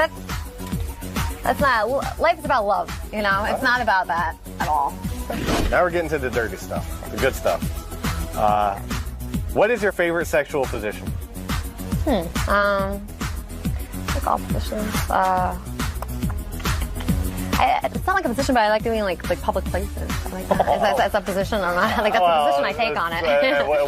That's not, life is about love, you know? It's not about that at all. Now we're getting to the dirty stuff, the good stuff. What is your favorite sexual position? Like all positions. It's not like a position, but I like doing like public places. I like that. Is that a position or not? Like that's the position I take on it.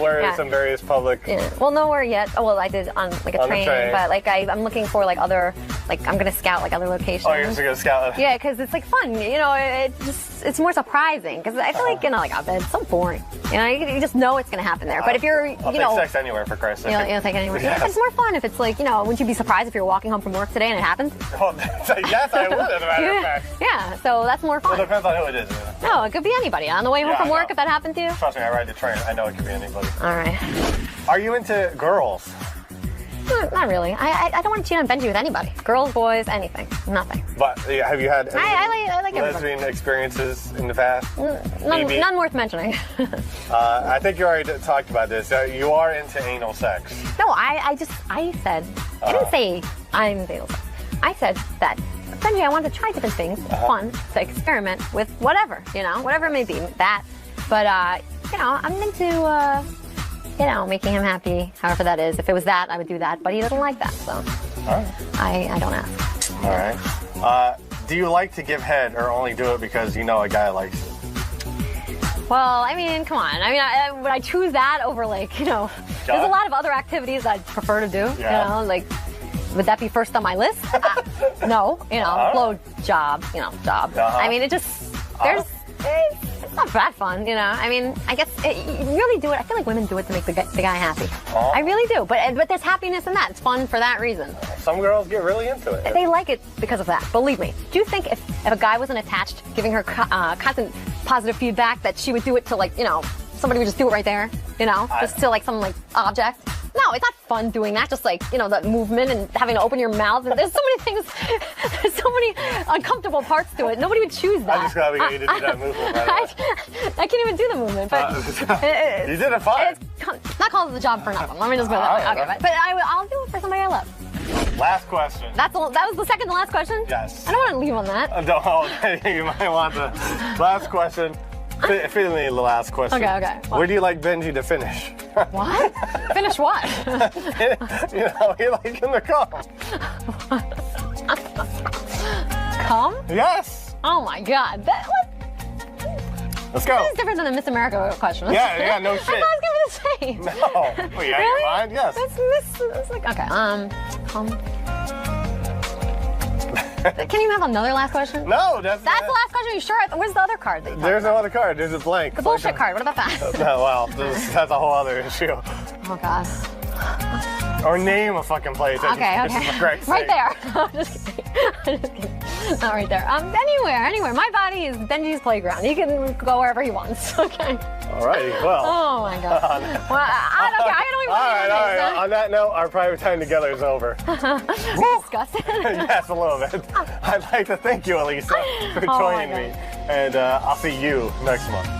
Where Yeah. are some various public? Yeah. Well, nowhere yet. Oh, well, I did on like a On the train, train. but like I'm looking for like other, like I'm gonna scout like other locations. Oh, you're just gonna scout. Yeah, because it's like fun. You know, it's more surprising because I feel like like a bed, it's so boring. You know, you just know it's gonna happen there. But if you're, I'll take sex anywhere for Christ's sake. you don't take it anywhere. Yeah. It's more fun if it's like, you know, wouldn't you be surprised if you're walking home from work today and it happens? Well, yes, I would, as a matter of fact. Yeah, so that's more Well, fun. it depends on who it is. No, it could be anybody. On the way home Yeah, from I work, know. if that happened to you. Trust me, I ride the train. I know it could be anybody. All right. Are you into girls? Not really. I don't want to cheat on Benji with anybody. Girls, boys, anything. Nothing. But have you had I like everybody. lesbian experiences in the past? None worth mentioning. I think you already talked about this. You are into anal sex. No, I said, I didn't say I'm into anal sex. I said that, Benji, I want to try different things. It's fun to experiment with whatever, you know, whatever it may be. That. But, you know, I'm into, you know, making him happy, however that is. If it was that, I would do that. But he doesn't like that, so I don't ask. All right. Do you like to give head or only do it because you know a guy likes it? Well, I mean, come on. I mean, would I choose that over, like, you know, there's a lot of other activities I'd prefer to do, Yeah. you know, like, would that be first on my list? No, you know, blow job, you know, job. I mean, it just, it's It's not that fun, you know. I mean, I guess you really do it. I feel like women do it to make the guy happy. Oh. I really do. But there's happiness in that. It's fun for that reason. Some girls get really into it. They like it because of that. Believe me. Do you think if a guy wasn't attached, giving her constant positive feedback, that she would do it to, like, you know, somebody would just do it right there, you know, just to, like, some, like, object? No, it's not fun doing that. Just, like, you know, the movement and having to open your mouth. And there's so many things, there's so many uncomfortable parts to it. Nobody would choose that. I'm just glad we got you to do that movement, by the way. I can't even do the movement, but you did it fine. It's not called the job for nothing. Let me just put it that way. Okay, but I'll do it for somebody I love. Last question. That was the second to last question? Yes. I don't want to leave on that. You might want the last question. Finally, the last question. Okay. What? Where do you like Benji to finish? What? Finish what? You know, you like him to come. Come? Yes. Oh my God. Let's go. This is different than the Miss America question. Yeah, no shit. I thought it was going to be the same. No. Wait, you out of your mind? Yes. It's like, okay, come. Can you have another last question? No, that's the last question. Are you sure? Where's the other card? There's no other card. There's a blank. The bullshit card. What about that? No, well, that's a whole other issue. Oh, God. Or name a fucking place. Okay. Right there. I'm just kidding. Not right there. Anywhere. My body is Benji's playground. He can go wherever he wants. Okay. All right. Well. Oh my God. Well, I don't even. All right. On that note, our private time together is over. Disgusting. Yes, a little bit. I'd like to thank you, Elisa, for joining me, and I'll see you next month.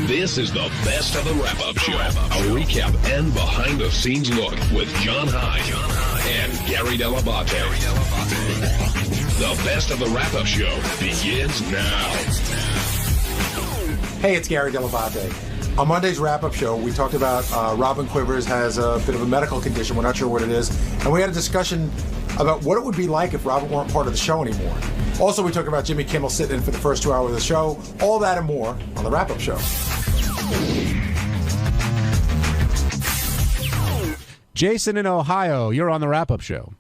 This is the best of the wrap-up show. A recap and behind-the-scenes look with John Hyde and Gary 𝗏𝗏𝗏𝗏. The best of the wrap-up show begins now. Hey, it's Gary 𝗏𝗏𝗏𝗏. On Monday's wrap-up show, we talked about Robin Quivers has a bit of a medical condition. We're not sure what it is. And we had a discussion about what it would be like if Robin weren't part of the show anymore. Also, we talked about Jimmy Kimmel sitting in for the first 2 hours of the show. All that and more on the wrap-up show. Jason in Ohio, you're on the wrap-up show.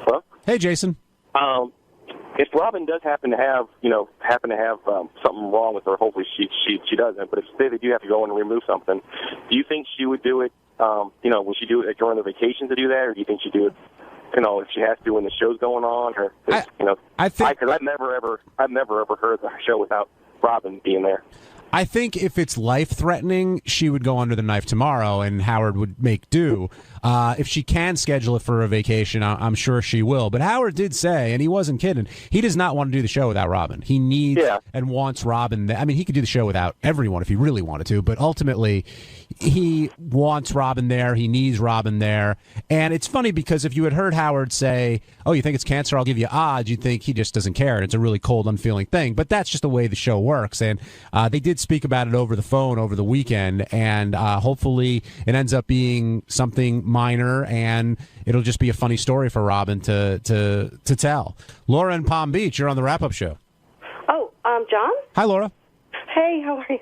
Hello? Hey, Jason. If Robin does happen to have something wrong with her, hopefully she doesn't. But if say they do have to go in and remove something, do you think she would do it? Would she do it during the vacation to do that, or do you think she'd do it? If she has to when the show's going on, or I think because I've never ever heard the show without Robin being there. I think if it's life-threatening, she would go under the knife tomorrow, and Howard would make do. If she can schedule it for a vacation, I'm sure she will. But Howard did say, and he wasn't kidding, he does not want to do the show without Robin. He needs and wants Robin. I mean, he could do the show without everyone if he really wanted to, but ultimately, he wants Robin there. He needs Robin there. And it's funny because if you had heard Howard say, oh, you think it's cancer? I'll give you odds. You'd think he just doesn't care. And it's a really cold, unfeeling thing. But that's just the way the show works. And they did speak about it over the phone over the weekend. And hopefully it ends up being something minor, and it'll just be a funny story for Robin to tell. Laura in Palm Beach, you're on the wrap-up show. Oh, John? Hi, Laura. Hey, how are you?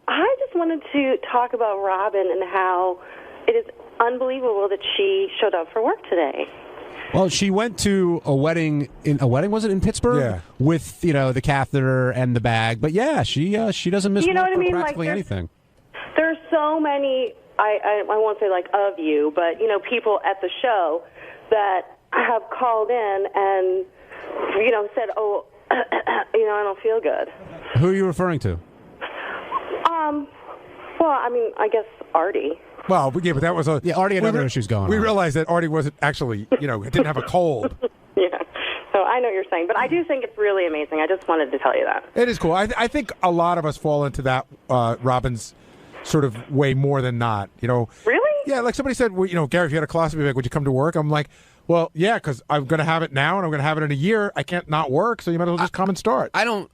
I just wanted to talk about Robin and how it is unbelievable that she showed up for work today. Well, she went to a wedding. Was it in Pittsburgh? Yeah. With the catheter and the bag. But yeah, she doesn't miss You know work what I mean? for practically Like, anything. There's so many. I won't say like of you, but people at the show that have called in and said, oh, I don't feel good. Who are you referring to? Well, I mean, I guess Artie. Well, yeah, but that was a... Yeah, Artie had other issues going on. We realized that Artie wasn't actually, didn't have a cold. Yeah. So I know what you're saying, but I do think it's really amazing. I just wanted to tell you that. It is cool. I think a lot of us fall into that Robin's sort of way more than not. You know. Really? Yeah, like somebody said, well, you know, Gary, if you had a colostomy bag, would you come to work? I'm like, well, yeah, because I'm going to have it now and I'm going to have it in a year. I can't not work, so you might as well just come and start. I'm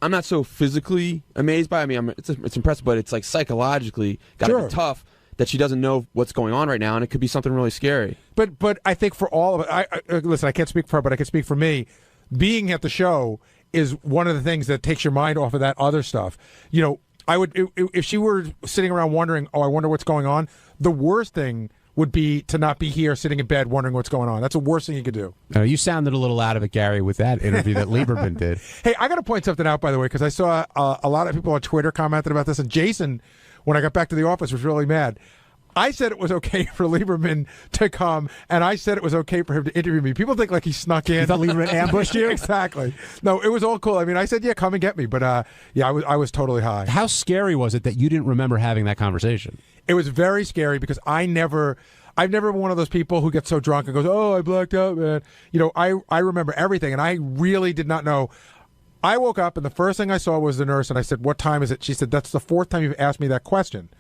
not so physically amazed by it. I mean, it's impressive, but it's like psychologically got to be tough that she doesn't know what's going on right now, and it could be something really scary. But I think for all of it, listen, I can't speak for her, but I can speak for me. Being at the show is one of the things that takes your mind off of that other stuff. You know, I would if she were sitting around wondering, oh, I wonder what's going on. The worst thing would be to not be here sitting in bed wondering what's going on. That's the worst thing you could do. You sounded a little out of it, Gary, with that interview that Lieberman did. Hey, I got to point something out, by the way, because I saw a lot of people on Twitter commented about this, and Jason, when I got back to the office, was really mad. I said it was okay for Lieberman to come, and I said it was okay for him to interview me. People think like he snuck in. You thought Lieberman ambushed you? Exactly. No, it was all cool. I mean, I said, yeah, come and get me. But, yeah, I was totally high. How scary was it that you didn't remember having that conversation? It was very scary because I've never been one of those people who gets so drunk and goes, oh, I blacked out, man. You know, I remember everything, and I really did not know. I woke up, and the first thing I saw was the nurse, and I said, what time is it? She said, that's the fourth time you've asked me that question.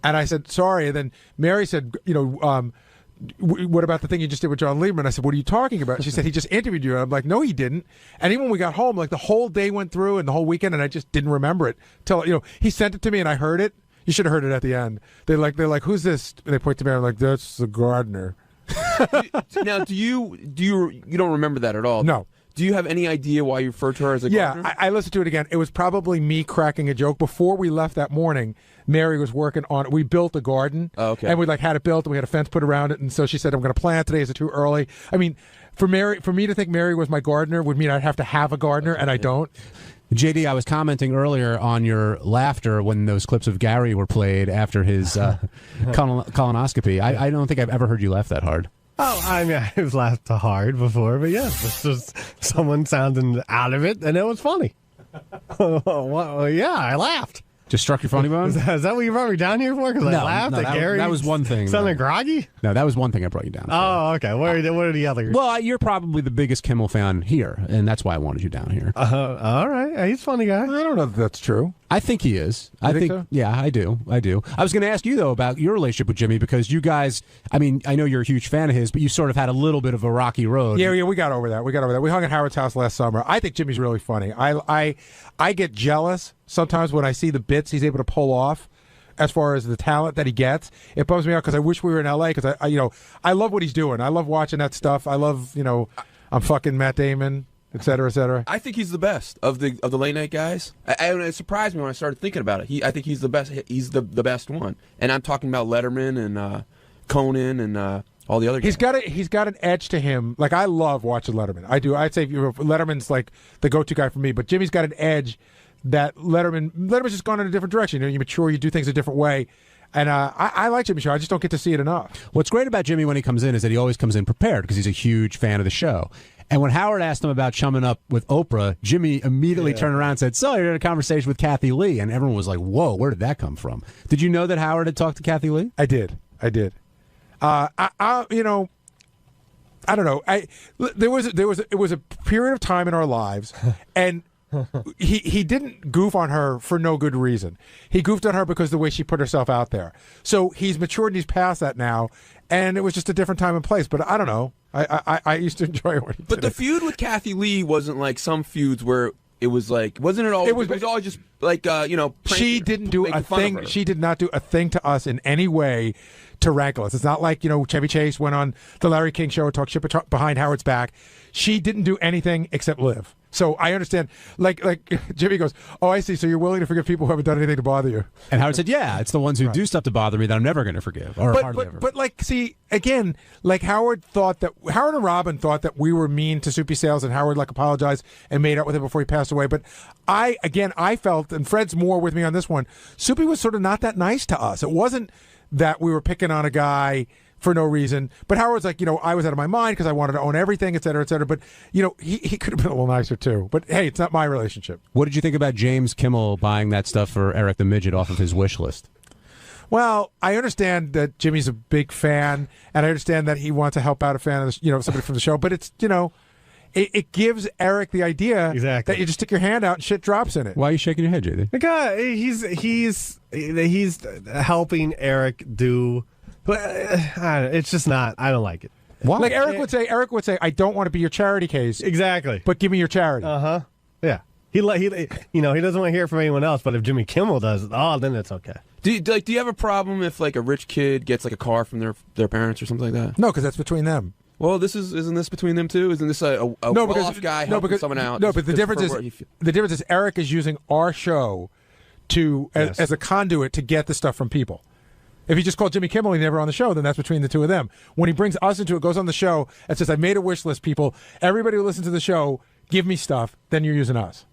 And I said, sorry. And then Mary said, you know, what about the thing you just did with John Lieberman? I said, what are you talking about? She said, he just interviewed you. And I'm like, no, he didn't. And even when we got home, like the whole day went through and the whole weekend, and I just didn't remember it. Till, you know, he sent it to me and I heard it. You should have heard it at the end. They're like, who's this? And they point to me. I'm like, that's the gardener. Now, you don't remember that at all? No. Do you have any idea why you referred to her as a gardener? Yeah, I listened to it again. It was probably me cracking a joke. Before we left that morning, Mary was working on it. We built a garden. Oh, okay. And we had it built, and we had a fence put around it. And so she said, I'm going to plant today. Is it too early? I mean, for me to think Mary was my gardener would mean I'd have to have a gardener, and I don't. JD, I was commenting earlier on your laughter when those clips of Gary were played after his colonoscopy. I don't think I've ever heard you laugh that hard. Oh, I mean, I've laughed hard before, but yes, it's just someone sounding out of it, and it was funny. Well, yeah, I laughed. Just struck your funny bone? Is that what you brought me down here for? Because I laughed at Gary? That was one thing. Sounding groggy? No, that was one thing I brought you down for. Oh, okay. What are the others? Well, you're probably the biggest Kimmel fan here, and that's why I wanted you down here. All right. He's a funny guy. I don't know if that's true. I think he is. I think so? Yeah, I do. I was going to ask you, though, about your relationship with Jimmy, because you guys, I mean, I know you're a huge fan of his, but you sort of had a little bit of a rocky road. Yeah, we got over that. We hung at Howard's house last summer. I think Jimmy's really funny. I get jealous sometimes when I see the bits he's able to pull off as far as the talent that he gets. It bums me out because I wish we were in L.A. because, I love what he's doing. I love watching that stuff. I love, I'm fucking Matt Damon, et cetera, et cetera. I think he's the best of the late night guys. It surprised me when I started thinking about it. I think he's the best. He's the best one. And I'm talking about Letterman and Conan and all the other guys. He's got an edge to him. Like, I love watching Letterman. I do. I'd say Letterman's like the go-to guy for me. But Jimmy's got an edge that Letterman's just gone in a different direction. You mature, you do things a different way. And I like Jimmy Show. I just don't get to see it enough. What's great about Jimmy when he comes in is that he always comes in prepared because he's a huge fan of the show. And when Howard asked him about chumming up with Oprah, Jimmy immediately turned around and said, so you're in a conversation with Kathy Lee. And everyone was like, whoa, where did that come from? Did you know that Howard had talked to Kathy Lee? I did. I don't know. It was a period of time in our lives, and he didn't goof on her for no good reason. He goofed on her because of the way she put herself out there. So he's matured and he's past that now, and it was just a different time and place. But I don't know. I used to enjoy it when he did. But the feud with Kathy Lee wasn't like some feuds where it was like, wasn't it all? It was always just like she didn't do a thing. She did not do a thing to us in any way to rankle us. It's not like Chevy Chase went on the Larry King show and talked shit behind Howard's back. She didn't do anything except live. So I understand. Like Jimmy goes, oh, I see. So you're willing to forgive people who haven't done anything to bother you. And Howard said, yeah, it's the ones who do stuff to bother me that I'm never going to forgive. Or hardly ever. But see, again, like Howard and Robin thought that we were mean to Soupy Sales, and Howard apologized and made out with him before he passed away. But I felt, and Fred's more with me on this one, Soupy was sort of not that nice to us. It wasn't that we were picking on a guy for no reason. But Howard's like, I was out of my mind because I wanted to own everything, et cetera, et cetera. But, he could have been a little nicer, too. But, hey, it's not my relationship. What did you think about James Kimmel buying that stuff for Eric the Midget off of his wish list? Well, I understand that Jimmy's a big fan, and I understand that he wants to help out a fan of the, somebody from the show. But it's, it gives Eric the idea that you just stick your hand out and shit drops in it. Why are you shaking your head, JD? The guy, he's helping Eric do. It's just not. I don't like it. What? Like Eric would say, I don't want to be your charity case. Exactly. But give me your charity. Yeah. He doesn't want to hear from anyone else. But if Jimmy Kimmel does, then it's okay. Do you have a problem if like a rich kid gets like a car from their parents or something like that? No, because that's between them. Well, isn't this between them too? Isn't this a well-off guy helping someone out? No, but the difference is Eric is using our show as a conduit to get the stuff from people. If he just called Jimmy Kimmel and he's never on the show, then that's between the two of them. When he brings us into it, goes on the show and says, I made a wish list, people. Everybody who listens to the show, give me stuff. Then you're using us.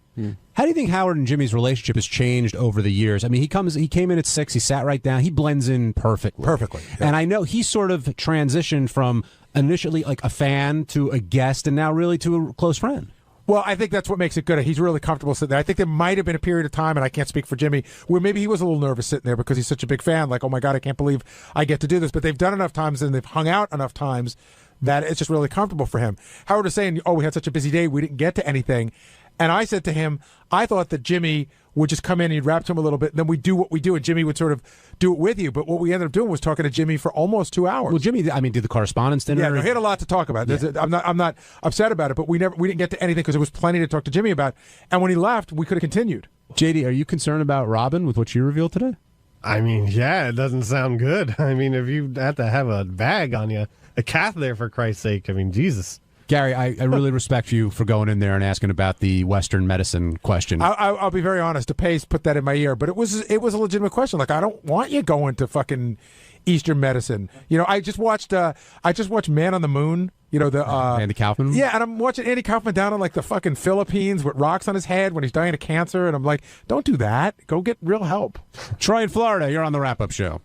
How do you think Howard and Jimmy's relationship has changed over the years? I mean, he came in at 6, he sat right down, he blends in perfectly. Yeah. And I know he sort of transitioned from initially like a fan to a guest and now really to a close friend. Well, I think that's what makes it good. He's really comfortable sitting there. I think there might have been a period of time, and I can't speak for Jimmy, where maybe he was a little nervous sitting there because he's such a big fan. Like, oh my God, I can't believe I get to do this. But they've done enough times and they've hung out enough times that it's just really comfortable for him. Howard was saying, we had such a busy day, we didn't get to anything. And I said to him, I thought that Jimmy would just come in and he'd rap to him a little bit, and then we'd do what we do, and Jimmy would sort of do it with you. But what we ended up doing was talking to Jimmy for almost 2 hours. Well, Jimmy, I mean, did the correspondence dinner? Yeah, no, he had a lot to talk about. Yeah. I'm not upset about it, but we didn't get to anything because there was plenty to talk to Jimmy about. And when he left, we could have continued. JD, are you concerned about Robin with what you revealed today? I mean, yeah, it doesn't sound good. I mean, if you have to have a bag on you, a catheter for Christ's sake, I mean, Jesus. Gary, I really respect you for going in there and asking about the Western medicine question. I'll be very honest. DePace put that in my ear, but it was a legitimate question. Like, I don't want you going to fucking Eastern medicine. I just watched Man on the Moon. Andy Kaufman. Yeah, and I'm watching Andy Kaufman down in like the fucking Philippines with rocks on his head when he's dying of cancer, and I'm like, don't do that. Go get real help. Troy in Florida, you're on the wrap-up show.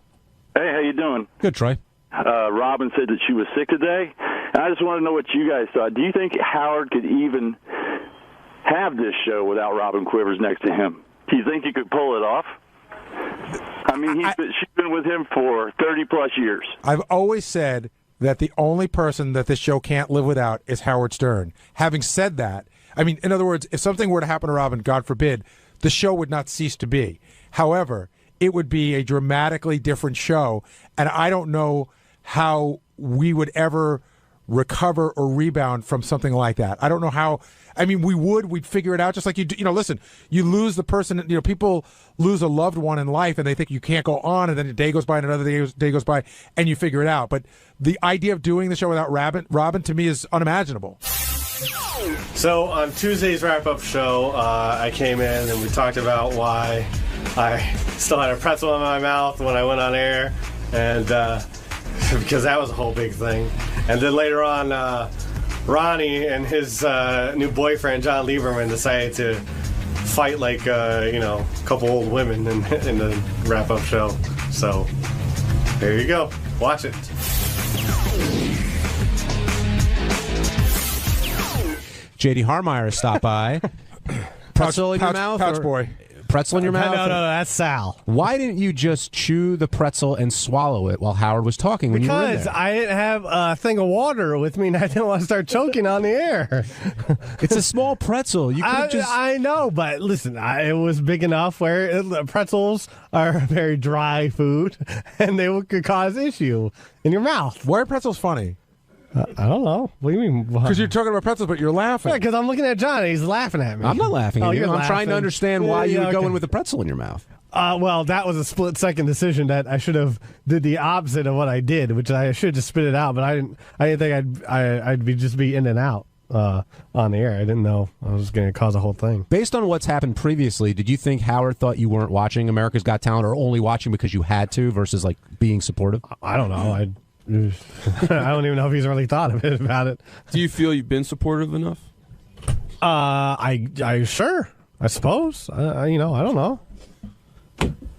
Hey, how you doing? Good, Troy. Robin said that she was sick today. I just want to know what you guys thought. Do you think Howard could even have this show without Robin Quivers next to him? Do you think he could pull it off? I mean, she's been with him for 30-plus years. I've always said that the only person that this show can't live without is Howard Stern. Having said that, I mean, in other words, if something were to happen to Robin, God forbid, the show would not cease to be. However, it would be a dramatically different show, and I don't know how we would ever recover or rebound from something like that. I don't know how. I mean, we'd figure it out just like you do. Listen, you lose the person, people lose a loved one in life and they think you can't go on, and then a day goes by and another day goes by and you figure it out. But the idea of doing the show without Robin to me is unimaginable. So on Tuesday's wrap-up show, I came in and we talked about why I still had a pretzel in my mouth when I went on air, and because that was a whole big thing. And then later on, Ronnie and his new boyfriend, John Lieberman, decided to fight like, a couple old women in the wrap-up show. So, there you go. Watch it. J.D. Harmeyer has stopped by. Pretzel in your mouth? Pouch boy. Pretzel in your mouth? No, that's Sal. Why didn't you just chew the pretzel and swallow it while Howard was talking when you were in Because there? I didn't have a thing of water with me and I didn't want to start choking on the air. It's a small pretzel. You could just... I know, but listen, it was big enough where pretzels are very dry food and they could cause issue in your mouth. Why are pretzels funny? I don't know. What do you mean? Because you're talking about pretzels, but you're laughing. Yeah, because I'm looking at John and he's laughing at me. I'm not laughing at you. You're I'm trying to understand why you would go in with a pretzel in your mouth. Well, that was a split-second decision that I should have did the opposite of what I did, which I should just spit it out, but I didn't think I'd be in and out on the air. I didn't know I was going to cause a whole thing. Based on what's happened previously, did you think Howard thought you weren't watching America's Got Talent or only watching because you had to versus like being supportive? I don't know. I don't even know if he's really thought about it. Do you feel you've been supportive enough? I sure. I suppose. I don't know.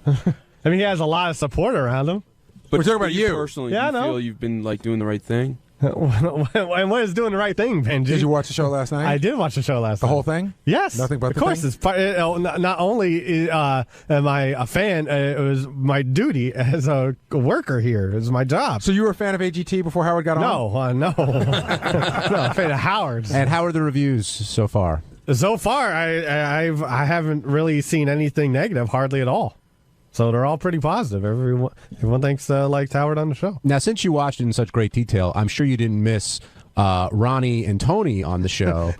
I mean, he has a lot of support around him. But we're talking about you personally. Yeah, do you I know. feel you've been like doing the right thing? And what is doing the right thing, Benji? Did you watch the show last night? I did watch the show last night. The whole thing? Yes. Nothing but of course. It's not only am I a fan, it was my duty as a worker here. It was my job. So you were a fan of AGT before Howard got on? No. No, a fan of Howard's. And how are the reviews so far? So far, I haven't really seen anything negative, hardly at all. So they're all pretty positive. Everyone thinks liked Howard on the show. Now, since you watched it in such great detail, I'm sure you didn't miss Ronnie and Tony on the show.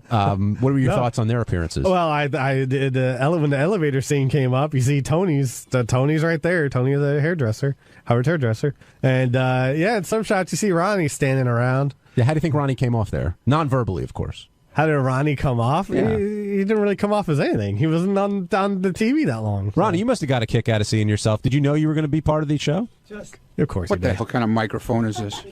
What were your thoughts on their appearances? Well, I did when the elevator scene came up. You see Tony's right there. Tony, the hairdresser, Howard's hairdresser, and in some shots you see Ronnie standing around. Yeah, how do you think Ronnie came off there? Non-verbally, of course. How did Ronnie come off? Yeah. He didn't really come off as anything. He wasn't on the TV that long. Ronnie, you must have got a kick out of seeing yourself. Did you know you were going to be part of the show? Of course. What the hell kind of microphone is this?